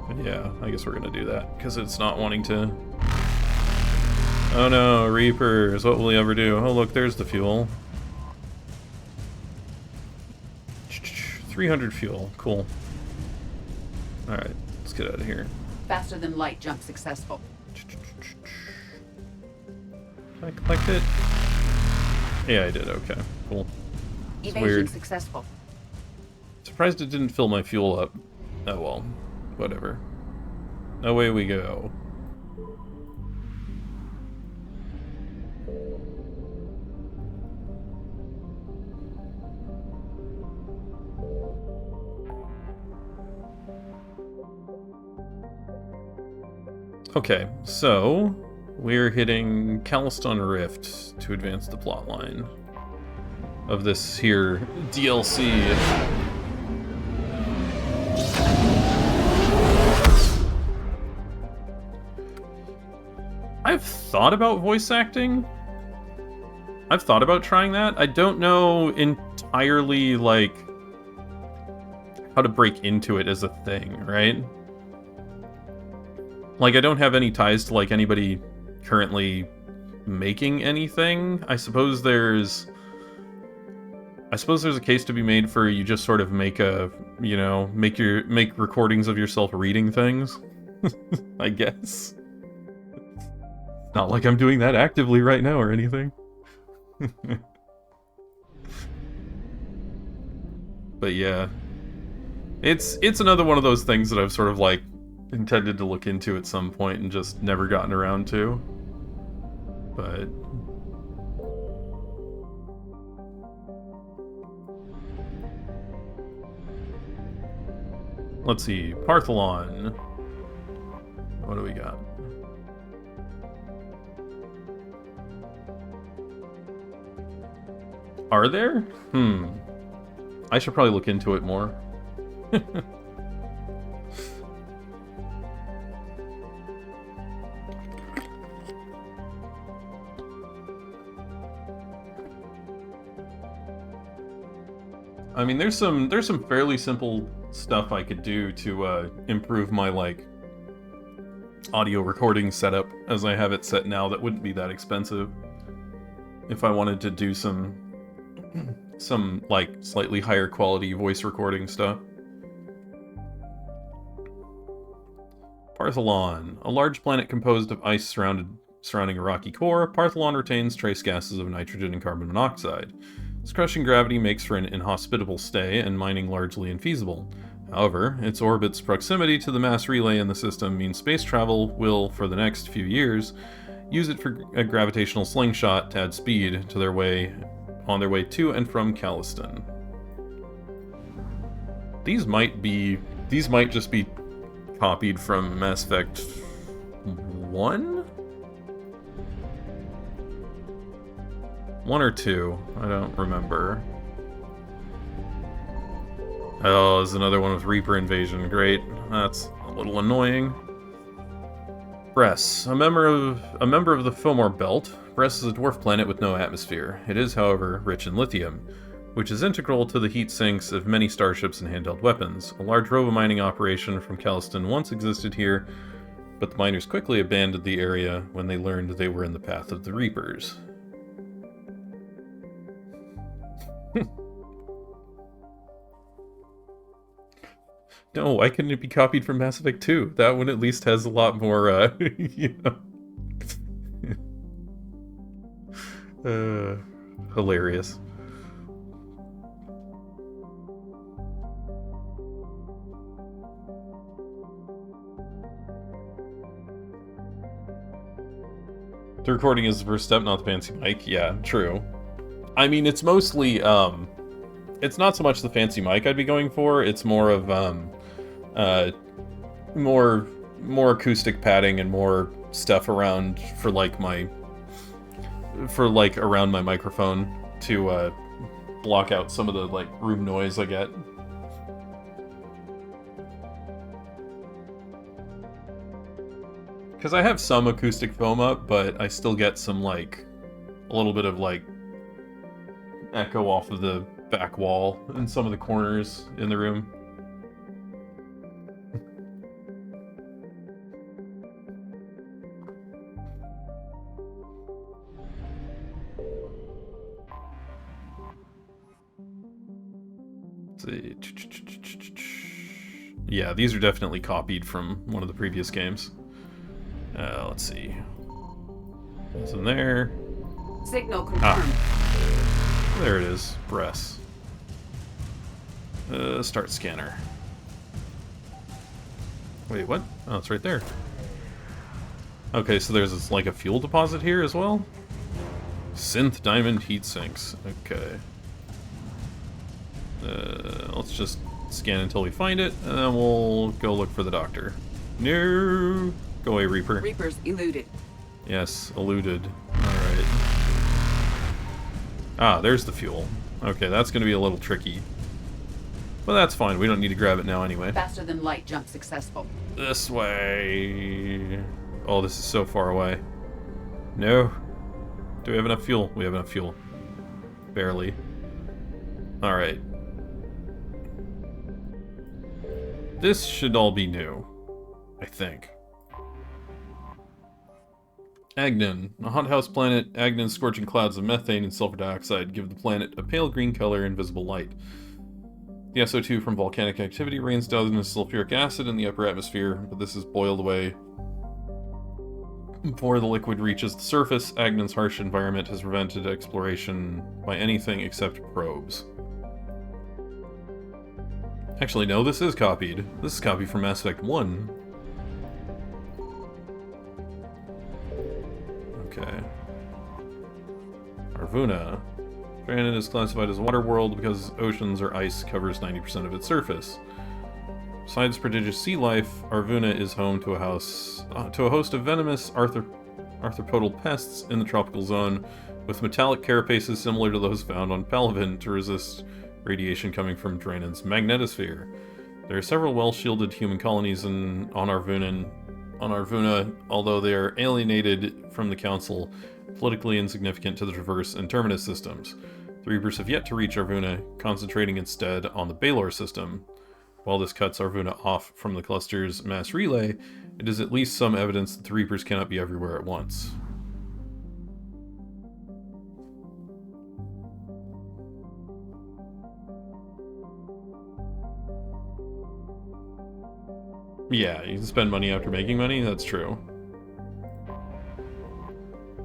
S1: But yeah, I guess we're gonna do that, because it's not wanting to... Oh no, Reapers, what will he ever do? Oh look, there's the fuel. 300 fuel, cool. Alright, let's get out of here.
S6: Faster than light jump successful.
S1: Did I collect it? Yeah, I did, okay, cool. It's
S6: Evasion
S1: weird.
S6: successful.
S1: Surprised it didn't fill my fuel up. Oh well, whatever. Away we go. Okay, so we're hitting Calliston Rift to advance the plotline of this here DLC. I've thought about voice acting. I've thought about trying that. I don't know entirely, like, how to break into it as a thing, right? Like, I don't have any ties to, like, anybody currently making anything. I suppose there's a case to be made for you just sort of make a, you know, make recordings of yourself reading things. I guess. Not like I'm doing that actively right now or anything. But yeah. It's another one of those things that I've sort of like intended to look into at some point and just never gotten around to. But let's see, Partholon. What do we got? Are there? I should probably look into it more. I mean, there's some fairly simple stuff I could do to improve my like audio recording setup as I have it set now that wouldn't be that expensive. If I wanted to do some like slightly higher quality voice recording stuff. Partholon, a large planet composed of ice surrounding a rocky core. Partholon retains trace gases of nitrogen and carbon monoxide. Its crushing gravity makes for an inhospitable stay and mining largely infeasible. However, its orbit's proximity to the mass relay in the system means space travel will, for the next few years, use it for a gravitational slingshot to add speed to on their way to and from Calliston. These might just be copied from Mass Effect 1? 1 or 2, I don't remember. Oh, there's another one with Reaper Invasion. Great. That's a little annoying. Bress, a member of the Fomor Belt. Bress is a dwarf planet with no atmosphere. It is, however, rich in lithium, which is integral to the heat sinks of many starships and handheld weapons. A large robo-mining operation from Calliston once existed here, but the miners quickly abandoned the area when they learned they were in the path of the Reapers. No, why couldn't it be copied from Mass Effect 2? That one at least has a lot more, you know... hilarious. The recording is the first step, not the fancy mic. Yeah, true. I mean, it's mostly, it's not so much the fancy mic I'd be going for, it's more of, more acoustic padding and more stuff around for like around my microphone to block out some of the like room noise I get. Because I have some acoustic foam up, but I still get some like a little bit of like echo off of the back wall and some of the corners in the room. Yeah, these are definitely copied from one of the previous games. Let's see. What's in there?
S6: Signal confirmed.
S1: There it is. Press. Start scanner. Wait, what? Oh, it's right there. Okay, so there's like a fuel deposit here as well? Synth diamond heat sinks. Okay. Let's just scan until we find it, and then we'll go look for the doctor. No! Go away, Reaper.
S6: Reapers eluded.
S1: Yes, eluded. Alright. Ah, there's the fuel. Okay, that's going to be a little tricky. But that's fine, we don't need to grab it now anyway.
S6: Faster than light jump successful.
S1: This way. Oh, this is so far away. No. Do we have enough fuel? We have enough fuel. Barely. Alright. This should all be new. I think. Agnon. A hothouse planet, Agnon's scorching clouds of methane and sulfur dioxide give the planet a pale green color and visible light. The SO2 from volcanic activity rains down as sulfuric acid in the upper atmosphere, but this is boiled away before the liquid reaches the surface. Agnon's harsh environment has prevented exploration by anything except probes. Actually, no, this is copied. This is copied from Mass Effect 1. Okay. Arvuna. Granted is classified as a water world because oceans or ice covers 90% of its surface. Besides prodigious sea life, Arvuna is home to a host of venomous arthropodal pests in the tropical zone, with metallic carapaces similar to those found on Palaven to resist radiation coming from Draenon's magnetosphere. There are several well-shielded human colonies on Arvuna, although they are alienated from the Council, politically insignificant to the Traverse and Terminus systems. The Reapers have yet to reach Arvuna, concentrating instead on the Baylor system. While this cuts Arvuna off from the cluster's mass relay, it is at least some evidence that the Reapers cannot be everywhere at once. Yeah, you can spend money after making money, that's true.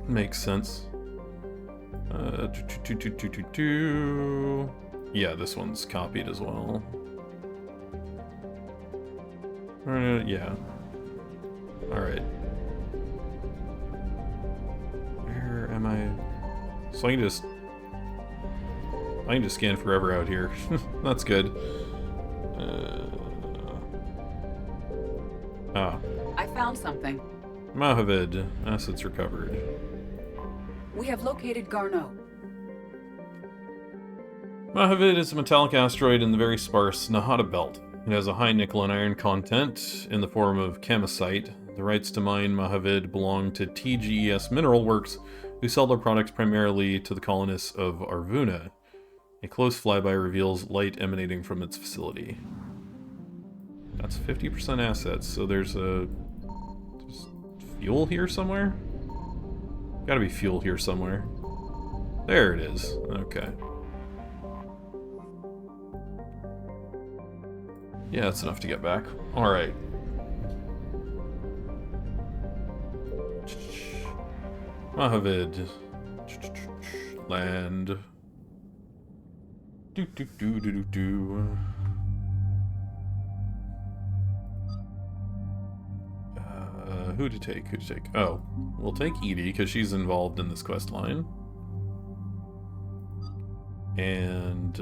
S1: Makes sense. Yeah, this one's copied as well. Yeah. Alright. Where am I? So I can just scan forever out here. That's good.
S6: I found something.
S1: Mahavid. Assets recovered.
S6: We have located Garneau.
S1: Mahavid is a metallic asteroid in the very sparse Nahata Belt. It has a high nickel and iron content in the form of camosite. The rights to mine Mahavid belong to TGES Mineral Works, who sell their products primarily to the colonists of Arvuna. A close flyby reveals light emanating from its facility. That's 50% assets, so there's fuel here somewhere? Gotta be fuel here somewhere. There it is. Okay. Yeah, that's enough to get back. Alright. Mahavid. Land. Who to take? Oh, we'll take Edie, because she's involved in this quest line. And,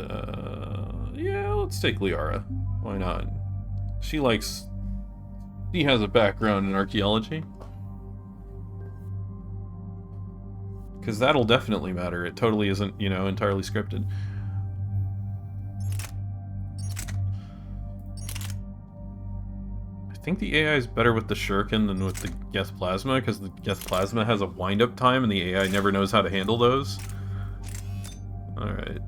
S1: yeah, let's take Liara. Why not? She has a background in archaeology. Because that'll definitely matter. It totally isn't, entirely scripted. I think the AI is better with the Shuriken than with the Geth Plasma, because the Geth Plasma has a wind-up time and the AI never knows how to handle those. Alright.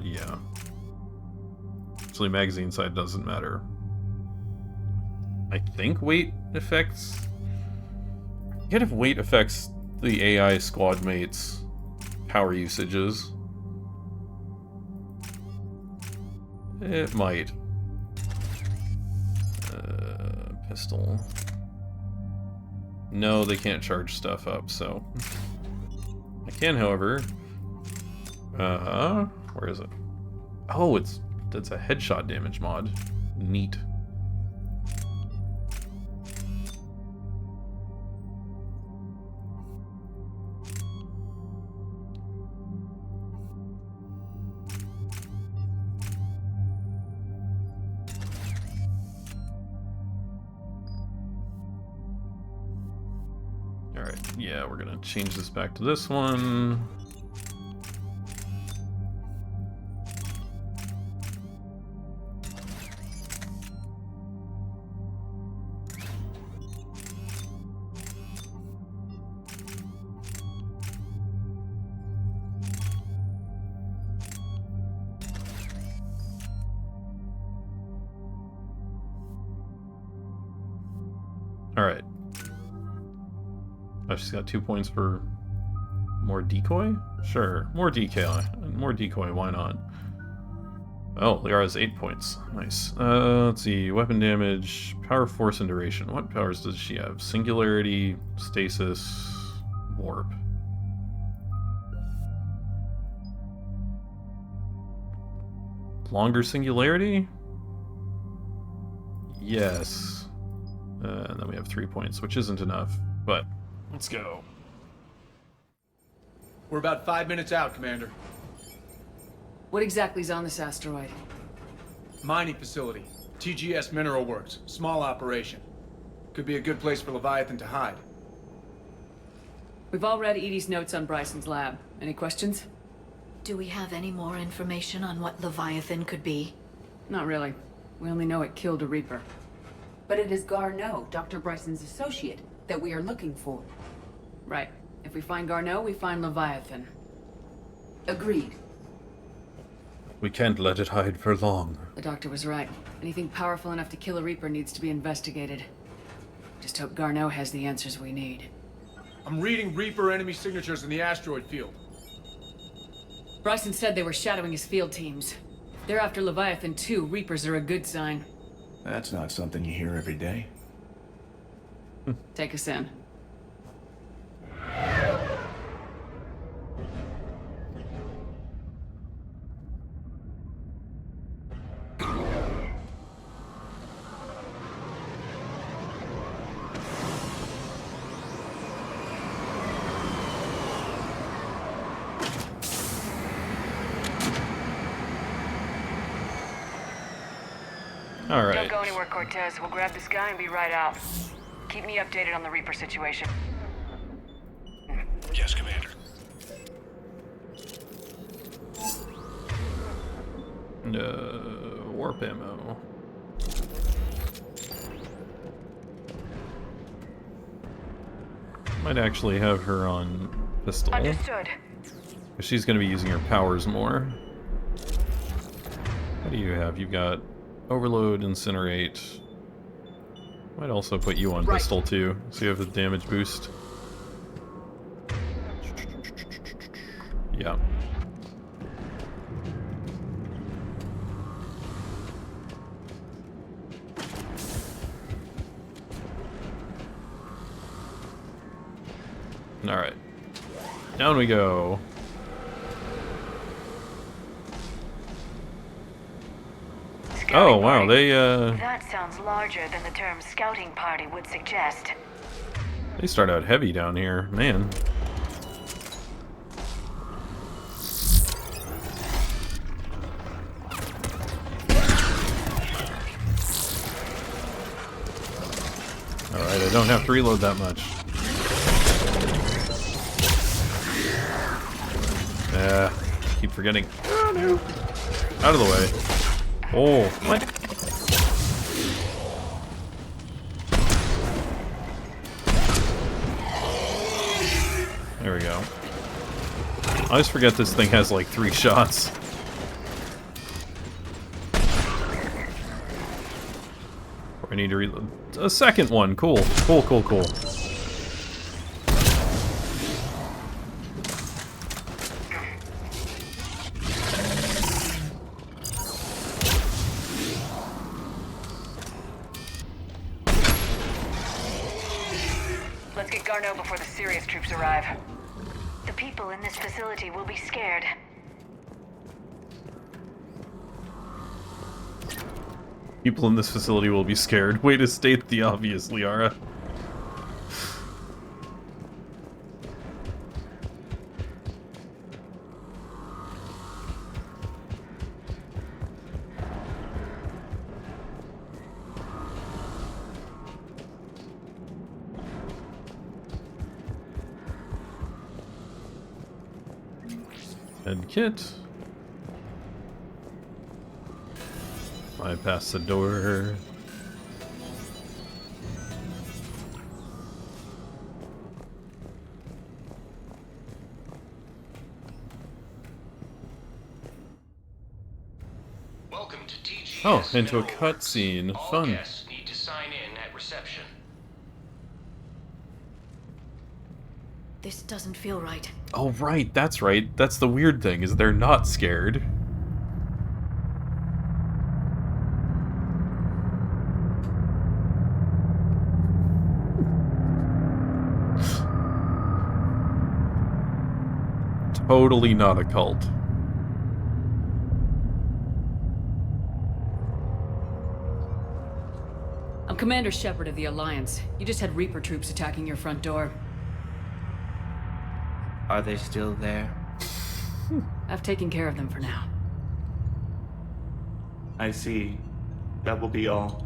S1: Yeah. Actually, magazine side doesn't matter. I think weight affects... I forget if weight affects the AI squad mates' power usages. It might. Pistol. No, they can't charge stuff up, so... I can, however... where is it? Oh, that's a headshot damage mod. Neat. Alright, yeah, we're gonna change this back to this one. Alright. Oh, she's got 2 points for more decoy? Sure, more decoy. More decoy, why not? Oh, Liara has 8 points. Nice. Let's see. Weapon damage, power, force, and duration. What powers does she have? Singularity, stasis, warp. Longer singularity? Yes. And then we have 3 points, which isn't enough, but let's go.
S22: We're about 5 minutes out, Commander.
S8: What exactly is on this asteroid?
S22: Mining facility. TGS Mineral Works. Small operation. Could be a good place for Leviathan to hide.
S8: We've all read Edie's notes on Bryson's lab. Any questions?
S7: Do we have any more information on what Leviathan could be?
S8: Not really. We only know it killed a Reaper.
S6: But it is Garneau, Dr. Bryson's associate, that we are looking for.
S8: Right. If we find Garneau, we find Leviathan.
S6: Agreed.
S1: We can't let it hide for long.
S8: The doctor was right. Anything powerful enough to kill a Reaper needs to be investigated. Just hope Garneau has the answers we need.
S22: I'm reading Reaper enemy signatures in the asteroid field.
S8: Bryson said they were shadowing his field teams. If they're after Leviathan too, Reapers are a good sign.
S9: That's not something you hear every day.
S8: Take us in.
S1: All right.
S8: Don't go anywhere, Cortez. We'll grab this guy and be right out. Keep me updated on the Reaper situation.
S9: Yes, Commander.
S1: Warp ammo. Might actually have her on pistol.
S8: Understood.
S1: She's going to be using her powers more. What do you have? You've got Overload, Incinerate. Might also put you on pistol too, so you have the damage boost. Yeah. Alright. Down we go. Oh, wow,
S7: That sounds larger than the term scouting party would suggest.
S1: They start out heavy down here, man. Alright, I don't have to reload that much. Keep forgetting. Oh, no. Out of the way. Oh, what? There we go. I always forget this thing has like 3 shots. I need to reload. A second one. Cool. Cool, cool, cool.
S8: Let's get Garneau before the serious troops arrive.
S7: The people in this facility will be scared.
S1: People in this facility will be scared. Way to state the obvious, Liara. Med kit. Bypass the door.
S4: Welcome to TGS.
S1: Oh, into a
S4: Mineral
S1: cutscene.
S4: All
S1: Fun.
S4: guests need to sign in at reception.
S8: This doesn't feel right.
S1: Oh, right. That's right. That's the weird thing, is they're not scared. Totally not a cult.
S8: I'm Commander Shepard of the Alliance. You just had Reaper troops attacking your front door.
S21: Are they still there?
S8: I've taken care of them for now.
S21: I see. That will be all.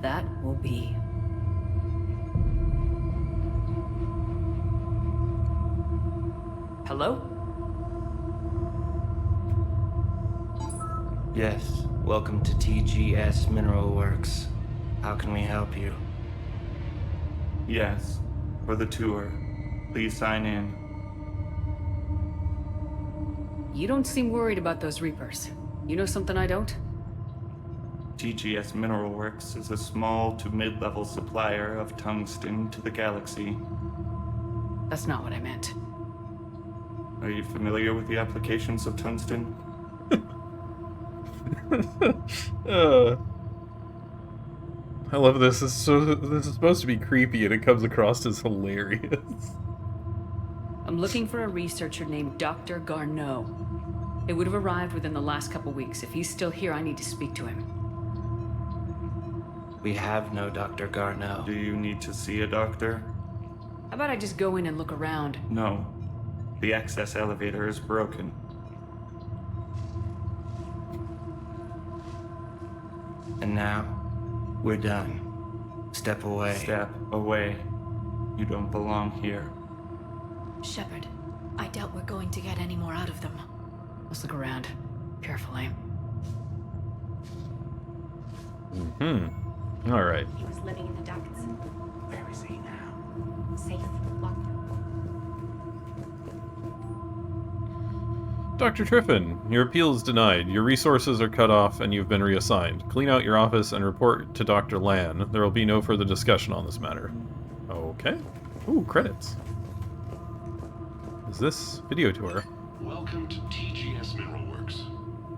S8: That will be. Hello?
S21: Yes, welcome to TGS Mineral Works. How can we help you? Yes, for the tour. Please sign in.
S8: You don't seem worried about those Reapers. You know something I don't?
S21: TGS Mineral Works is a small to mid-level supplier of tungsten to the galaxy.
S8: That's not what I meant.
S21: Are you familiar with the applications of tungsten?
S1: I love this. This is supposed to be creepy, and it comes across as hilarious.
S8: I'm looking for a researcher named Dr. Garneau. It would have arrived within the last couple weeks. If he's still here, I need to speak to him.
S21: We have no Dr. Garneau. Do you need to see a doctor?
S8: How about I just go in and look around?
S21: No. The access elevator is broken. And now, we're done. Step away. Step away. You don't belong here.
S8: Shepard, I doubt we're going to get any more out of them. Let's look around. Carefully.
S1: Mm-hmm. Alright.
S10: He was living in the ducts. Where is he now? Safe, locked.
S1: Dr. Triffin, your appeal is denied. Your resources are cut off and you've been reassigned. Clean out your office and report to Dr. Lan. There will be no further discussion on this matter. Okay. Ooh, credits. Is this video tour?
S11: Welcome to TGS Mineral Works.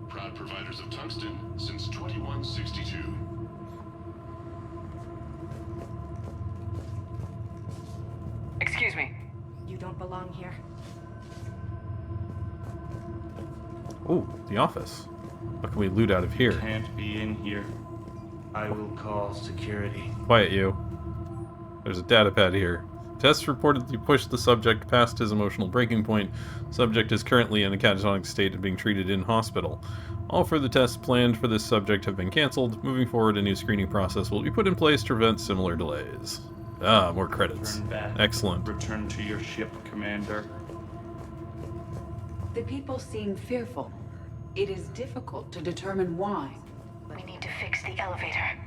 S11: Proud providers of tungsten since 2162.
S8: Excuse me.
S10: You don't belong here.
S1: Ooh, the office. What can we loot out of here?
S21: Can't be in here. I will call security.
S1: Quiet you. There's a data pad here. Tests reportedly pushed the subject past his emotional breaking point. Subject is currently in a catatonic state and being treated in hospital. All further tests planned for this subject have been cancelled. Moving forward, a new screening process will be put in place to prevent similar delays. Ah, more credits.
S21: Turn back.
S1: Excellent.
S21: Return to your ship, Commander.
S6: The people seem fearful. It is difficult to determine why.
S7: We need to fix the elevator.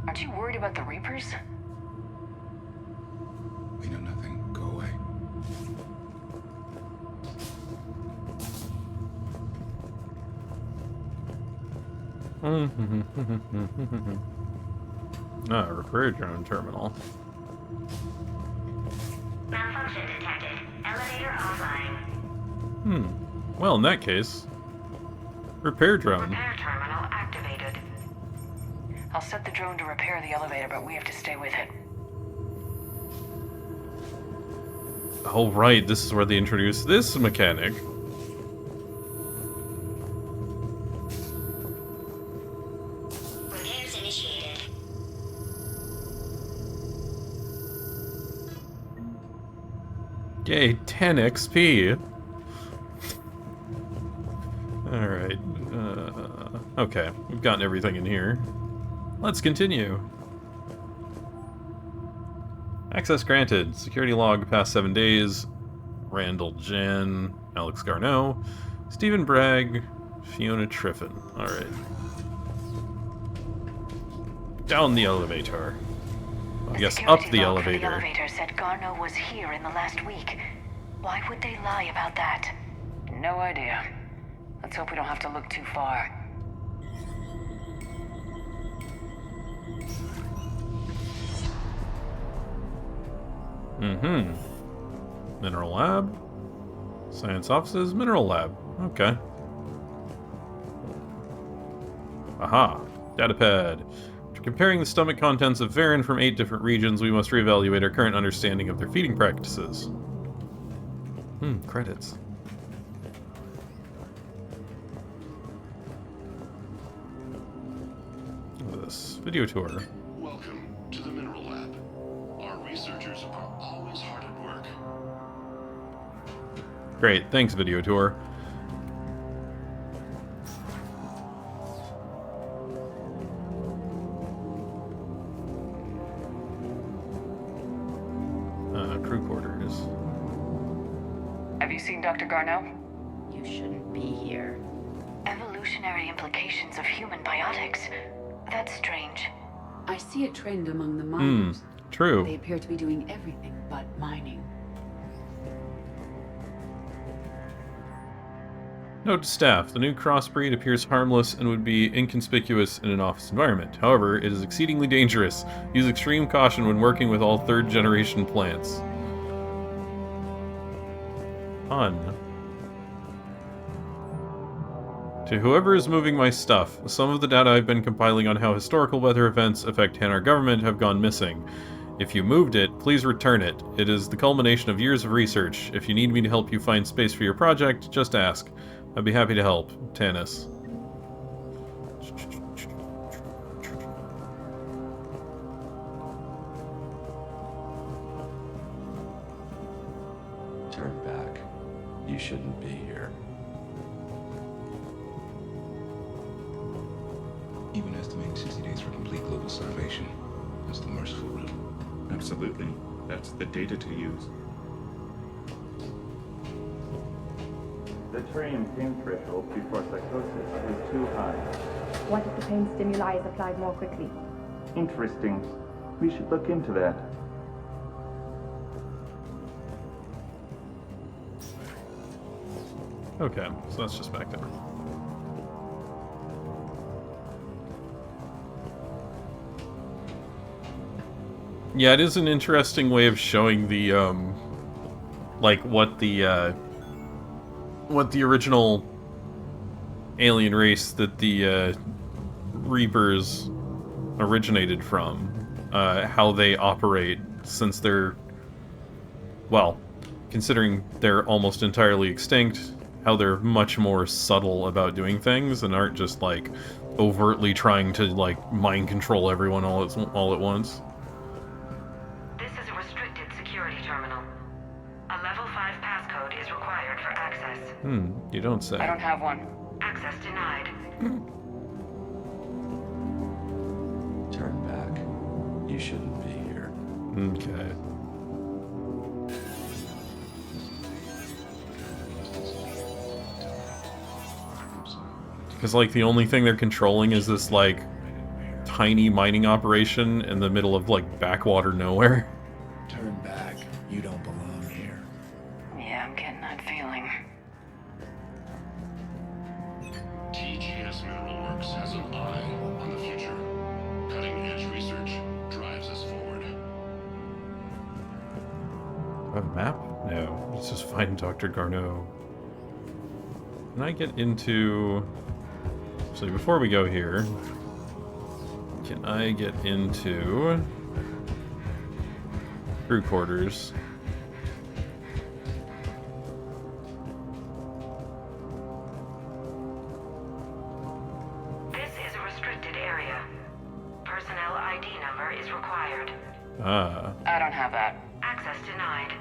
S7: Aren't you worried about the Reapers?
S20: We know nothing. Go away.
S1: Repair drone terminal.
S10: Malfunction detected. Elevator offline.
S1: Well, in that case, repair drone.
S10: Repair terminal activated.
S7: I'll set the drone to repair the elevator, but we have to stay with it.
S1: Oh, right, this is where they introduce this mechanic.
S10: Repairs initiated.
S1: Yay, 10 XP. Alright, okay, we've gotten everything in here. Let's continue. Access granted. Security log past 7 days. Randall Jen, Alex Garneau, Stephen Bragg, Fiona Triffin. Alright. Down the elevator. I guess up the elevator.
S7: The elevator said Garneau was here in the last week. Why would they lie about that?
S8: No idea. Let's hope we don't have to look too far.
S1: Mineral lab. Science offices, mineral lab. Okay. Aha. Datapad. After comparing the stomach contents of Varen from 8 different regions, we must reevaluate our current understanding of their feeding practices. Credits. This video tour.
S11: Welcome to the Mineral Lab. Our researchers are always hard at work.
S1: Great, thanks, video tour. Crew quarters.
S8: Have you seen Dr. Garneau?
S17: You shouldn't be here.
S7: Evolutionary implications of human biotics. That's strange.
S6: I see a trend among the miners.
S1: True.
S6: They appear to be doing everything but mining.
S1: Note to staff, the new crossbreed appears harmless and would be inconspicuous in an office environment. However, it is exceedingly dangerous. Use extreme caution when working with all third-generation plants. Fun. To whoever is moving my stuff, some of the data I've been compiling on how historical weather events affect Hanar government have gone missing. If you moved it, please return it. It is the culmination of years of research. If you need me to help you find space for your project, just ask. I'd be happy to help. Tanis.
S9: Turn back. You shouldn't be here.
S12: Even estimating 60 days for complete global starvation. That's the merciful route. Absolutely. That's the data to use.
S13: The Turian pain threshold before psychosis is too high.
S16: What if the pain stimuli is applied more quickly?
S13: Interesting. We should look into that.
S1: Okay, so that's just back there. Yeah, it is an interesting way of showing the, like, what the original alien race that the, Reapers originated from, how they operate, since they're, well, considering they're almost entirely extinct, how they're much more subtle about doing things and aren't just, like, overtly trying to, like, mind control everyone all at once.
S15: This is a restricted security terminal. A level 5 passcode is required for access.
S1: You don't say.
S8: I don't have one.
S15: Access denied.
S9: Turn back. You shouldn't be here.
S1: Okay. Because, like, the only thing they're controlling is this, like, tiny mining operation in the middle of, like, backwater nowhere.
S9: Turn back. You don't belong here.
S8: Yeah, I'm getting that feeling.
S11: TGS Mineral Works has an eye on the future. Cutting-edge research drives us forward.
S1: Do I have a map? No. Let's just find Dr. Garneau. Can I get into... So before we go here, can I get into crew quarters?
S15: This is a restricted area. Personnel ID number is required.
S1: Ah.
S8: I don't have that.
S15: Access denied.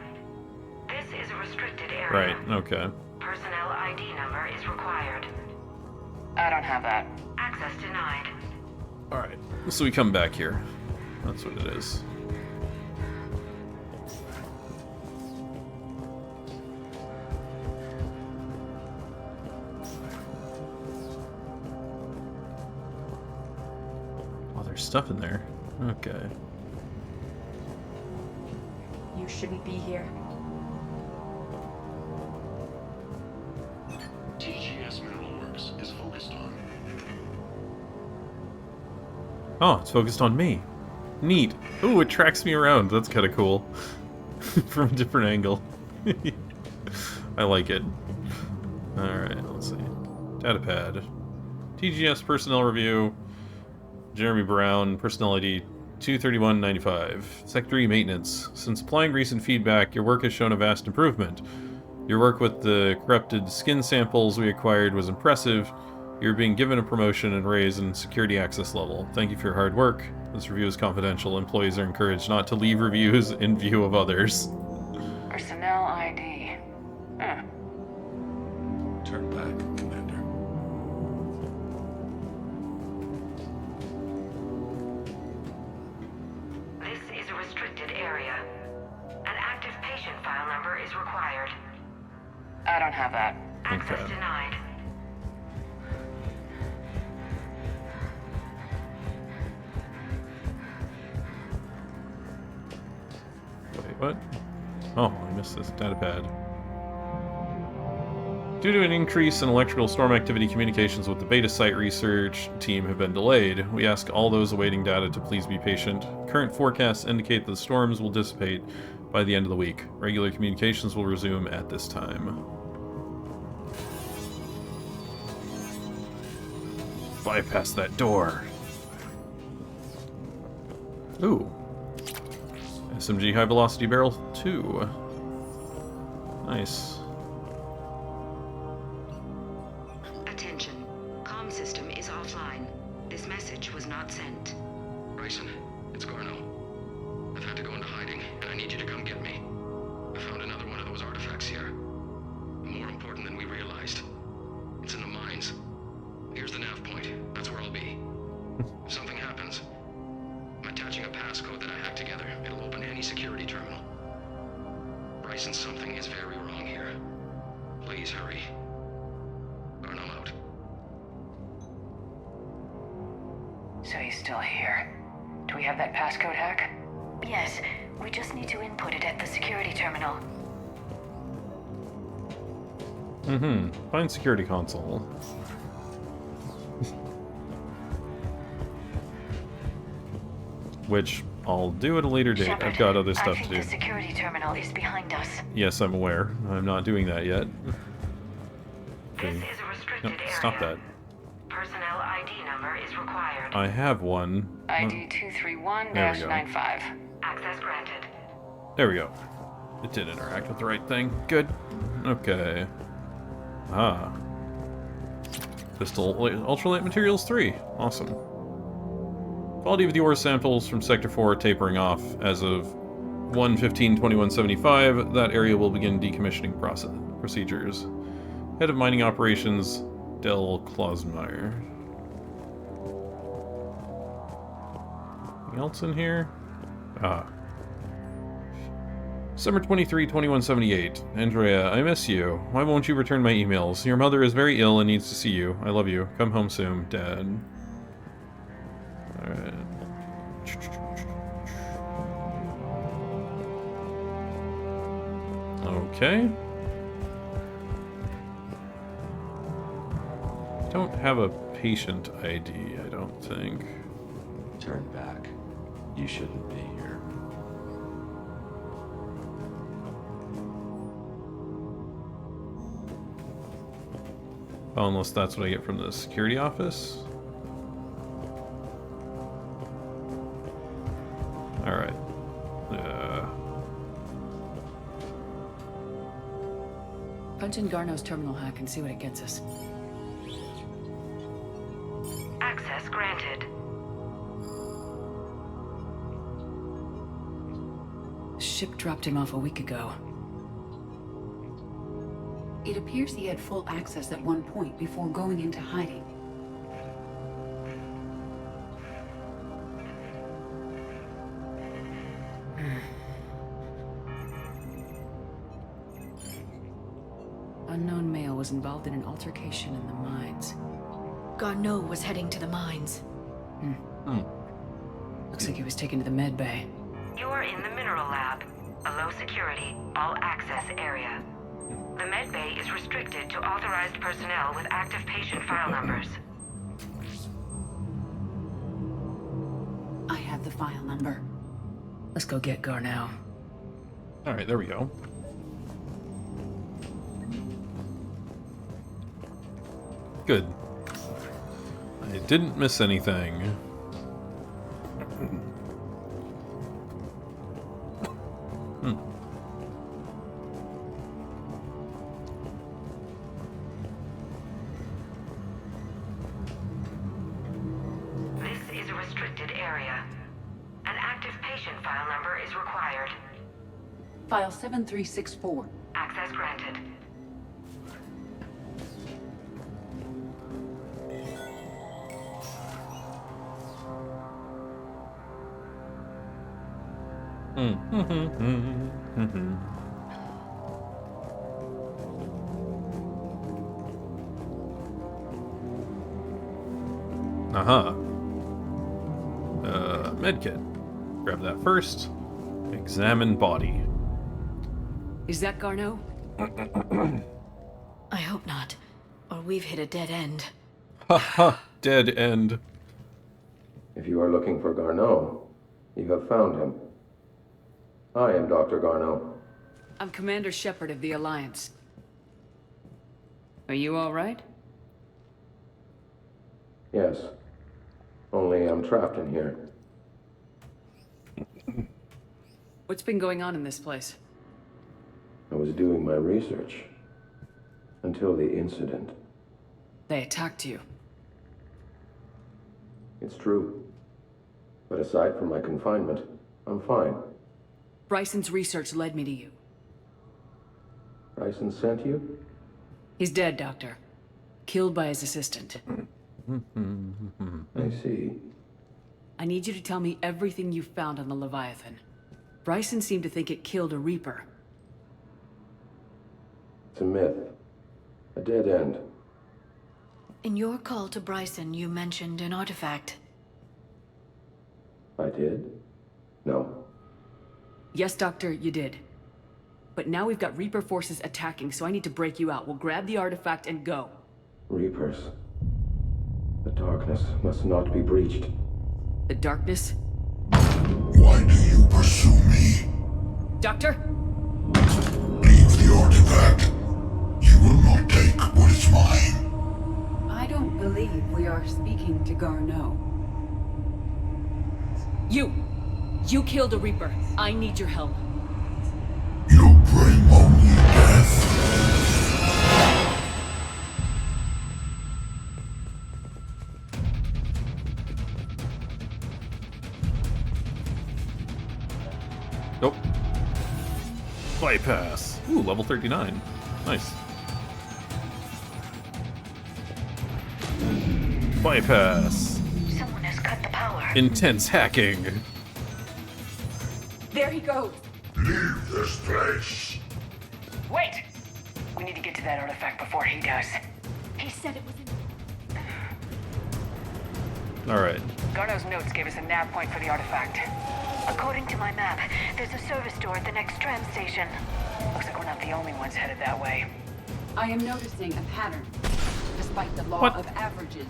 S15: This is a restricted area.
S1: Right, okay.
S15: Personnel ID number is required.
S8: I don't have that.
S15: Access denied.
S1: Alright, so we come back here. That's what it is. There's stuff in there. Okay.
S10: You shouldn't be here.
S11: TGS Mineral Works is focused on.
S1: Oh, it's focused on me. Neat. Ooh, it tracks me around. That's kind of cool. From a different angle. I like it. Alright, let's see. Datapad. TGS personnel review. Jeremy Brown, personnel ID 23195. Sector E maintenance. Since applying recent feedback, your work has shown a vast improvement. Your work with the corrupted skin samples we acquired was impressive. You're being given a promotion and raise in security access level. Thank you for your hard work. This review is confidential. Employees are encouraged not to leave reviews in view of others.
S7: Personnel ID.
S12: Turn back, Commander.
S7: This is a restricted area. An active patient file number is required. I don't have that. Access denied.
S1: Wait, what? Oh, I missed this datapad. Due to an increase in electrical storm activity, communications with the beta site research team have been delayed. We ask all those awaiting data to please be patient. Current forecasts indicate that the storms will dissipate by the end of the week. Regular communications will resume at this time. Bypass that door. Ooh. SMG High Velocity Barrel 2. Nice.
S7: Attention. Comm system is offline. This message was not sent.
S4: Bryson, it's Garno. I've had to go into hiding, and I need you to come get me. I found another one of those artifacts here. More important than we realized. It's in the mines. Here's the nav point. That's where I'll be. If something happens, I'm attaching a passcode that I hacked together. It'll open any security terminal. Bryson, something is very wrong here. Please hurry. Garno out.
S7: So he's still here. Do we have that passcode hack? Yes. We just need to input it at the security terminal.
S1: Find security console. Which I'll do at a later date.
S7: Shepard,
S1: I've got other stuff
S7: I
S1: to
S7: think
S1: do.
S7: the security terminal is behind us.
S1: Yes, I'm aware. I'm not doing that yet.
S7: This is a restricted area.
S1: Stop that.
S7: Personnel ID number is required.
S1: I have one.
S7: ID
S1: There we go.
S7: 231-95. Access granted.
S1: There we go. It did interact with the right thing. Good. Okay. Ah. Crystal Ultralight Materials 3. Awesome. Quality of the ore samples from Sector 4 tapering off. As of 1/15/2175, that area will begin decommissioning procedures. Head of Mining Operations, Del Klausmeier. Anything else in here? Ah. Summer 23, 2178. Andrea, I miss you. Why won't you return my emails? Your mother is very ill and needs to see you. I love you. Come home soon, Dad. Alright. Okay. Don't have a patient ID, I don't think.
S12: Turn back. You shouldn't be here.
S1: Oh, unless that's what I get from the security office. Alright.
S8: Punch in Garno's terminal hack and see what it gets us.
S7: Access granted.
S8: The ship dropped him off a week ago.
S6: It appears he had full access at one point before going into hiding.
S8: Unknown male was involved in an altercation in the mines.
S10: Garneau was heading to the mines.
S8: Looks like he was taken to the med bay.
S7: You are in the mineral lab, a low security, all access area. The med bay is restricted to authorized personnel with active patient file numbers.
S6: I have the file number.
S8: Let's go get Garneau.
S1: Alright, there we go. Good. I didn't miss anything.
S7: This is a restricted area. An active patient file number is required.
S6: File 7364.
S7: Access granted.
S1: Aha. Medkit. Grab that first. Examine body.
S8: Is that Garneau?
S5: I hope not, or we've hit a dead end.
S1: Ha ha, dead end.
S18: If you are looking for Garneau, you have found him. I am Dr. Garneau.
S8: I'm Commander Shepard of the Alliance. Are you all right?
S18: Yes. Only I'm trapped in here.
S8: What's been going on in this place?
S18: I was doing my research. Until the incident.
S8: They attacked you.
S18: It's true. But aside from my confinement, I'm fine.
S8: Bryson's research led me to you.
S18: Bryson sent you?
S8: He's dead, Doctor. Killed by his assistant.
S18: I see.
S8: I need you to tell me everything you found on the Leviathan. Bryson seemed to think it killed a Reaper.
S18: It's a myth. A dead end.
S5: In your call to Bryson, you mentioned an artifact.
S18: I did? No.
S8: Yes, Doctor, you did. But now we've got Reaper forces attacking, so I need to break you out. We'll grab the artifact and go.
S18: Reapers. The darkness must not be breached.
S8: The darkness?
S11: Why do you pursue me?
S8: Doctor?
S11: Leave the artifact. You will not take what is mine.
S6: I don't believe we are speaking to Garneau.
S8: You killed a Reaper. I need your help.
S11: You bring only death.
S1: Nope. Bypass. Ooh, level 39. Nice. Bypass.
S7: Someone has cut the power.
S1: Intense hacking.
S6: There he goes.
S11: Leave this place.
S17: Wait! We need to get to that artifact before he does.
S5: He said it was in...
S1: Alright.
S17: Garneau's notes gave us a nav point for the artifact.
S7: According to my map, there's a service door at the next tram station.
S17: Looks like we're not the only ones headed that way.
S6: I am noticing a pattern. Despite the law
S1: What?
S6: of averages,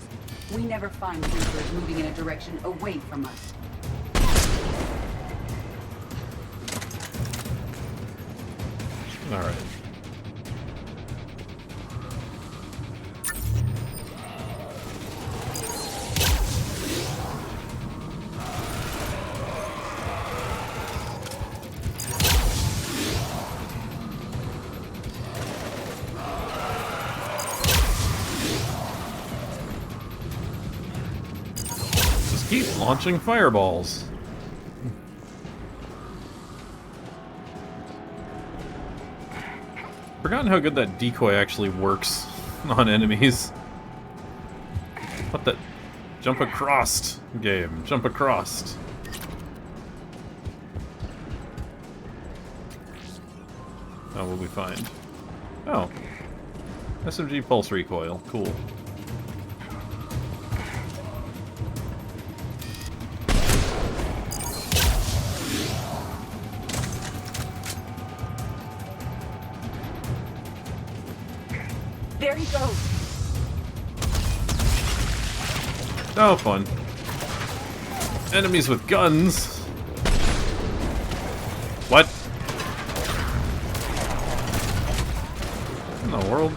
S6: we never find Reapers moving in a direction away from us.
S1: Alright. Just keep launching fireballs. Forgotten how good that decoy actually works on enemies. What the? Jump across game. Jump across. Oh, what will we find? Oh. SMG pulse recoil. Cool.
S21: goes.
S1: Oh, fun. Enemies with guns. What? In the world?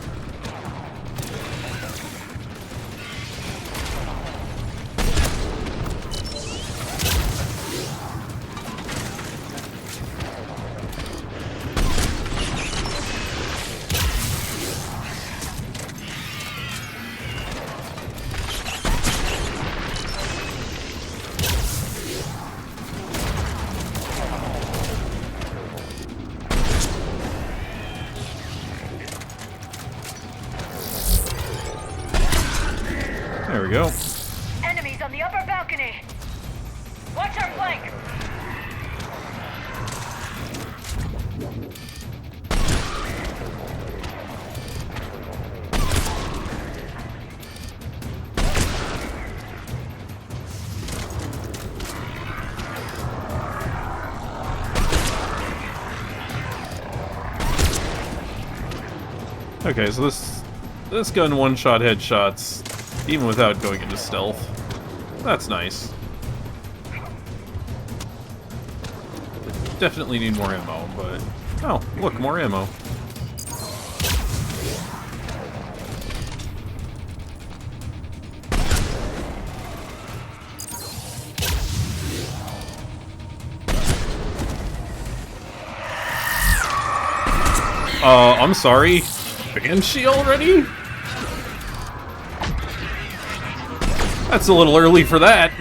S1: There we go.
S2: Enemies on the upper balcony. Watch our flank.
S1: Okay, so this gun one-shot headshots, even without going into stealth. That's nice. Definitely need more ammo, but... Oh, look, more ammo. I'm sorry. Banshee already? That's a little early for that.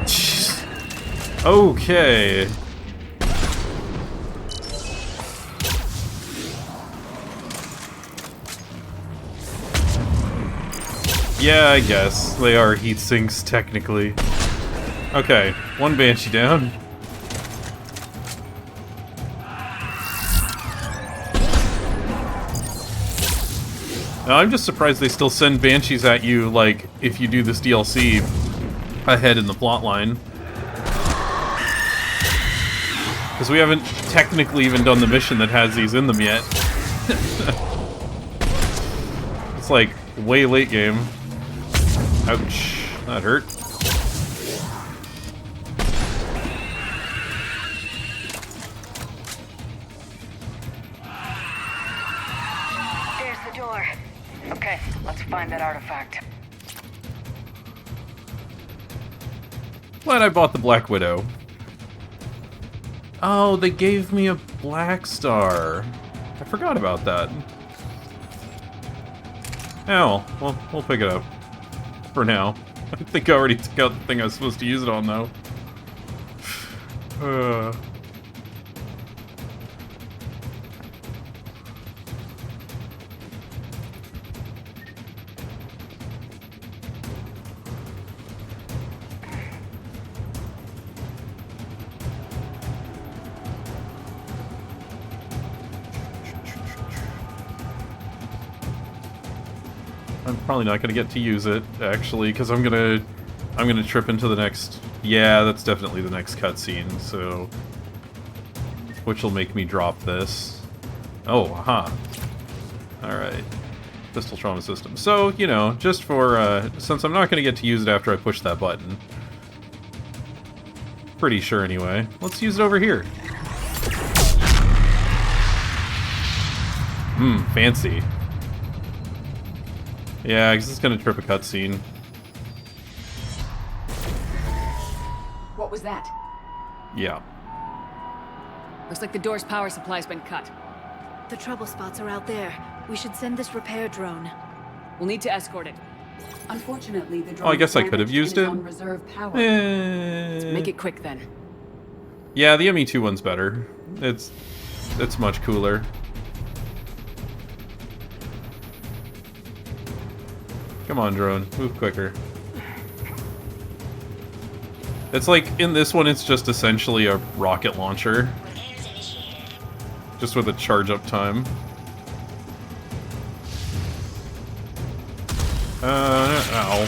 S1: Jeez. Okay. Yeah, I guess. They are heat sinks, technically. Okay, one Banshee down. Now, I'm just surprised they still send Banshees at you, like, if you do this DLC ahead in the plotline. Because we haven't technically even done the mission that has these in them yet. It's like, way late game. Ouch. That hurt.
S2: There's the door. Okay, let's find that artifact.
S1: Glad I bought the Black Widow. Oh, they gave me a Black Star. I forgot about that. Oh, well, we'll pick it up. For now. I think I already took out the thing I was supposed to use it on, though. I'm probably not gonna get to use it, actually, because I'm gonna trip into the next... Yeah, that's definitely the next cutscene, so... Which will make me drop this. Oh, aha. Alright. Pistol trauma system. So, you know, just for, since I'm not gonna get to use it after I push that button. Pretty sure, anyway. Let's use it over here. Fancy. Yeah, because it's gonna trip a cutscene.
S6: What was that?
S1: Yeah.
S8: Looks like the door's power supply's been cut.
S5: The trouble spots are out there. We should send this repair drone.
S8: We'll need to escort it.
S6: Unfortunately, the drone
S1: Oh, I guess I could have used it.
S6: on reserve power.
S8: Let's make it quick then.
S1: Yeah, the ME2 one's better. It's much cooler. Come on, drone. Move quicker. It's like, in this one, it's just essentially a rocket launcher. Just with a charge-up time. Ow.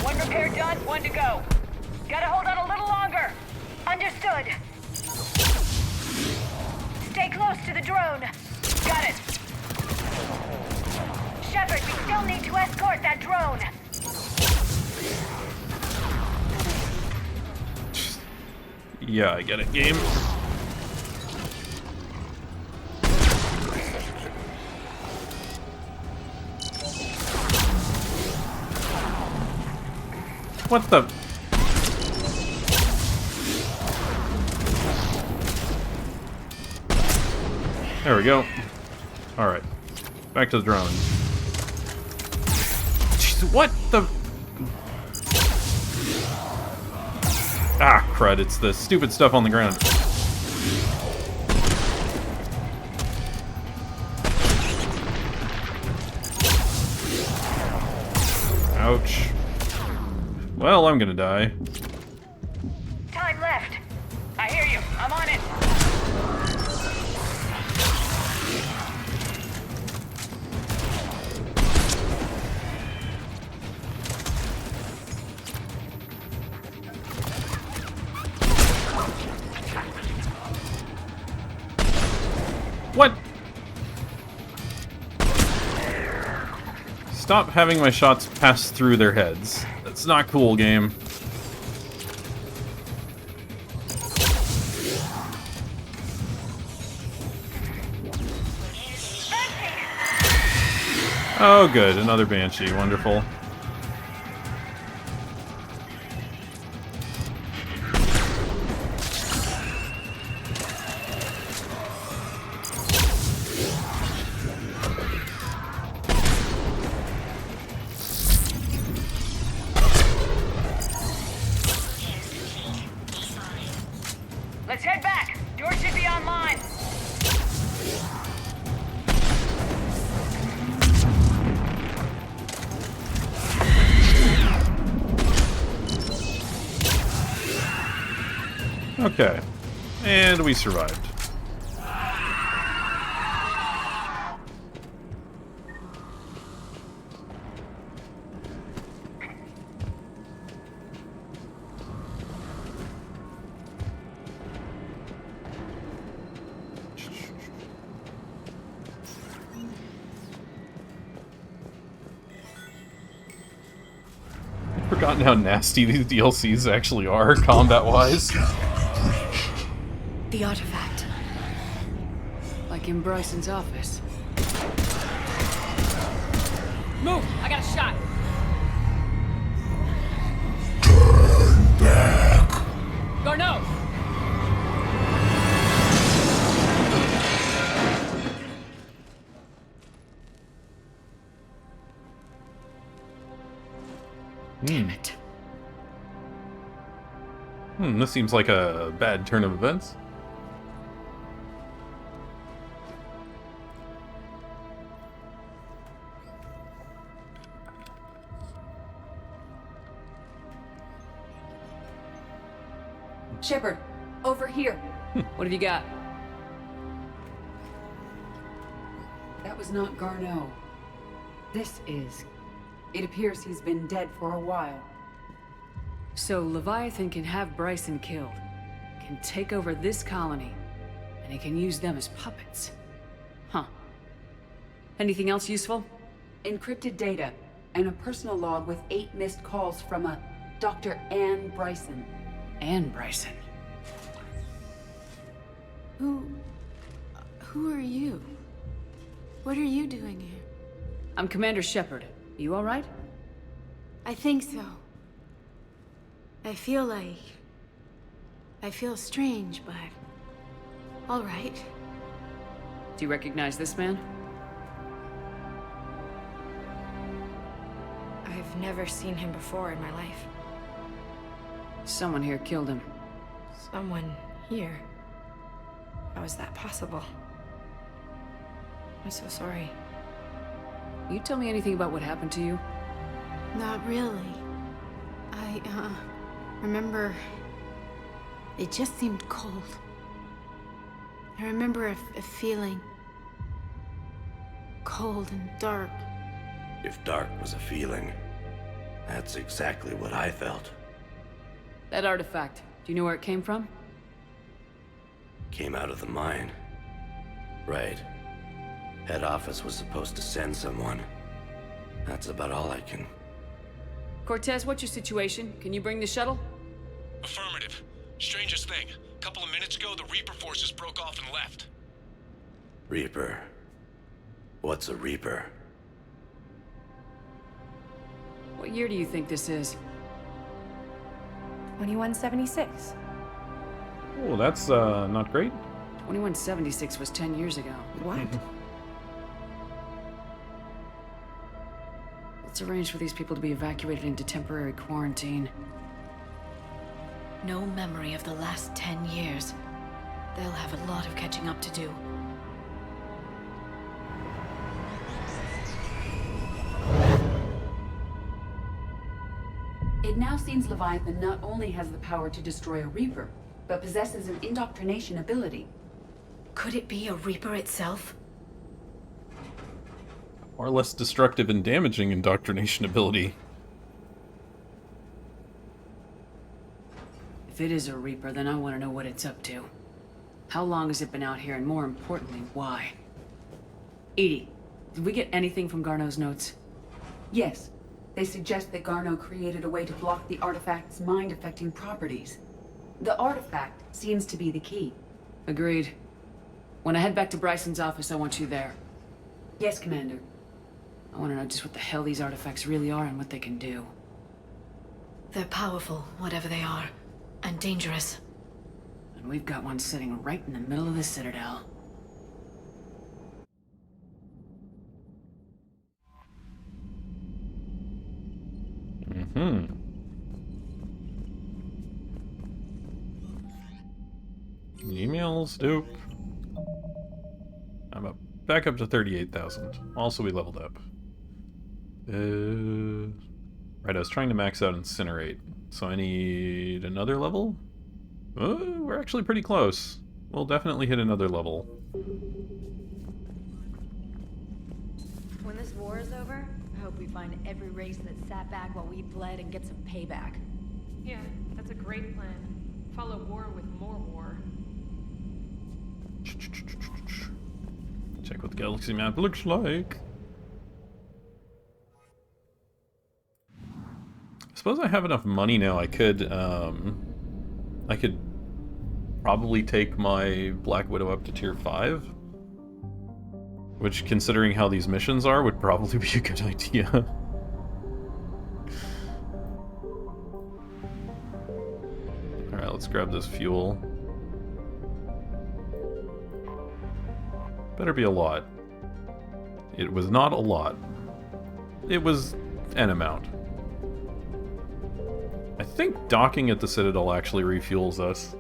S2: One repair done, one to go. Gotta hold on a little longer. Understood. Stay close to the drone. Got it. Shepard, we still need to escort that drone.
S1: Yeah, I get it, game. What the? There we go. Alright. Back to the drone. Jeez, what the? Ah, crud. It's the stupid stuff on the ground. Ouch. Well, I'm gonna die.
S2: Time left. I hear you. I'm on it.
S1: What? Stop having my shots pass through their heads. That's not cool, game. Oh, good. Another Banshee. Wonderful.
S2: Let's head back. Door should be online.
S1: Okay. And we survived. I've forgotten how nasty these DLCs actually are, combat-wise.
S5: The artifact.
S8: Like in Bryson's office.
S10: Move! I got a shot!
S11: Turn back!
S10: Garneau!
S1: Damn it. This seems like a bad turn of events.
S6: Shepard, over here.
S8: What have you got?
S6: That was not Garneau. This is. It appears he's been dead for a while.
S8: So Leviathan can have Bryson killed, can take over this colony, and he can use them as puppets. Huh. Anything else useful?
S6: Encrypted data, and a personal log with 8 missed calls from a Dr. Anne Bryson.
S8: Anne Bryson.
S5: Who are you? What are you doing here?
S8: I'm Commander Shepard. You all right?
S5: I think so. I feel strange, but all right.
S8: Do you recognize this man?
S3: I've never seen him before in my life.
S8: Someone here killed him.
S3: Someone here? How is that possible? I'm so sorry.
S8: You tell me anything about what happened to you?
S5: Not really. I, remember... It just seemed cold. I remember a feeling... cold and dark.
S14: If dark was a feeling, that's exactly what I felt.
S8: That artifact, do you know where it came from?
S14: Came out of the mine. Right. Head office was supposed to send someone. That's about all I can...
S8: Cortez, what's your situation? Can you bring the shuttle?
S19: Affirmative. Strangest thing. A couple of minutes ago, the Reaper forces broke off and left.
S14: Reaper. What's a Reaper?
S8: What year do you think this is?
S3: 2176.
S1: Oh, that's not great.
S8: 2176 was 10 years ago. What? Let's arrange for these people to be evacuated into temporary quarantine.
S5: No memory of the last 10 years. They'll have a lot of catching up to do.
S6: It now seems Leviathan not only has the power to destroy a Reaper, but possesses an indoctrination ability.
S5: Could it be a Reaper itself?
S1: Or less destructive and damaging indoctrination ability.
S8: If it is a Reaper, then I want to know what it's up to. How long has it been out here, and more importantly, why? Edie, did we get anything from Garneau's notes?
S6: Yes. They suggest that Garneau created a way to block the artifact's mind-affecting properties. The artifact seems to be the key.
S8: Agreed. When I head back to Bryson's office, I want you there.
S6: Yes, Commander.
S8: I want to know just what the hell these artifacts really are and what they can do.
S5: They're powerful, whatever they are, and dangerous.
S8: And we've got one sitting right in the middle of the Citadel.
S1: Emails, dope. I'm up, back up to 38,000. Also, we leveled up. Right, I was trying to max out Incinerate, so I need another level? Oh, we're actually pretty close. We'll definitely hit another level.
S10: When this war is over, I hope we find every race that sat back while we bled and get some payback.
S23: Yeah, that's a great plan. Follow war with more war.
S1: Check what the galaxy map looks like. I suppose I have enough money now. I could probably take my Black Widow up to tier 5. Which, considering how these missions are, would probably be a good idea. Alright, let's grab this fuel. Better be a lot. It was not a lot. It was an amount. I think docking at the Citadel actually refuels us.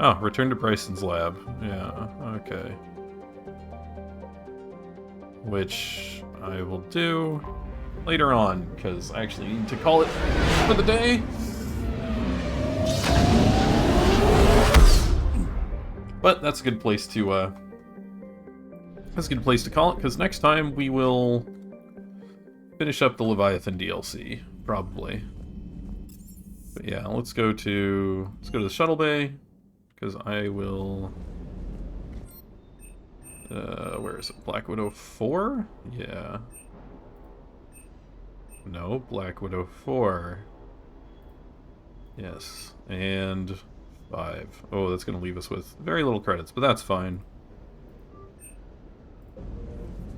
S1: Oh, return to Bryson's lab. Yeah, okay. Which I will do later on, because I actually need to call it for the day. But that's a good place to call it, because next time we will finish up the Leviathan DLC, probably. But yeah, let's go to the shuttle bay, because I will. Where is it? Black Widow 4? Yeah. No, Black Widow 4. Yes, and 5. Oh, that's going to leave us with very little credits, but that's fine.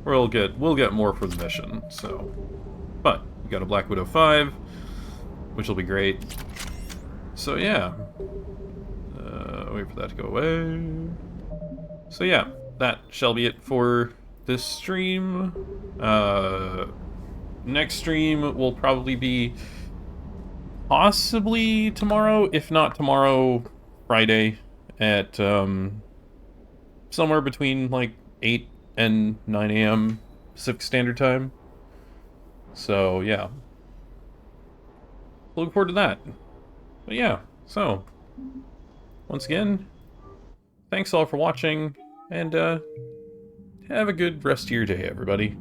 S1: We'll get more for the mission, so. But we got a Black Widow 5, which will be great. So yeah. Wait for that to go away. So yeah, that shall be it for this stream. Next stream will probably be possibly tomorrow, if not tomorrow, Friday at 7 somewhere between like 8 and 9 a.m. Pacific Standard Time. So yeah, looking forward to that. But yeah, so once again, thanks all for watching, and have a good rest of your day, everybody.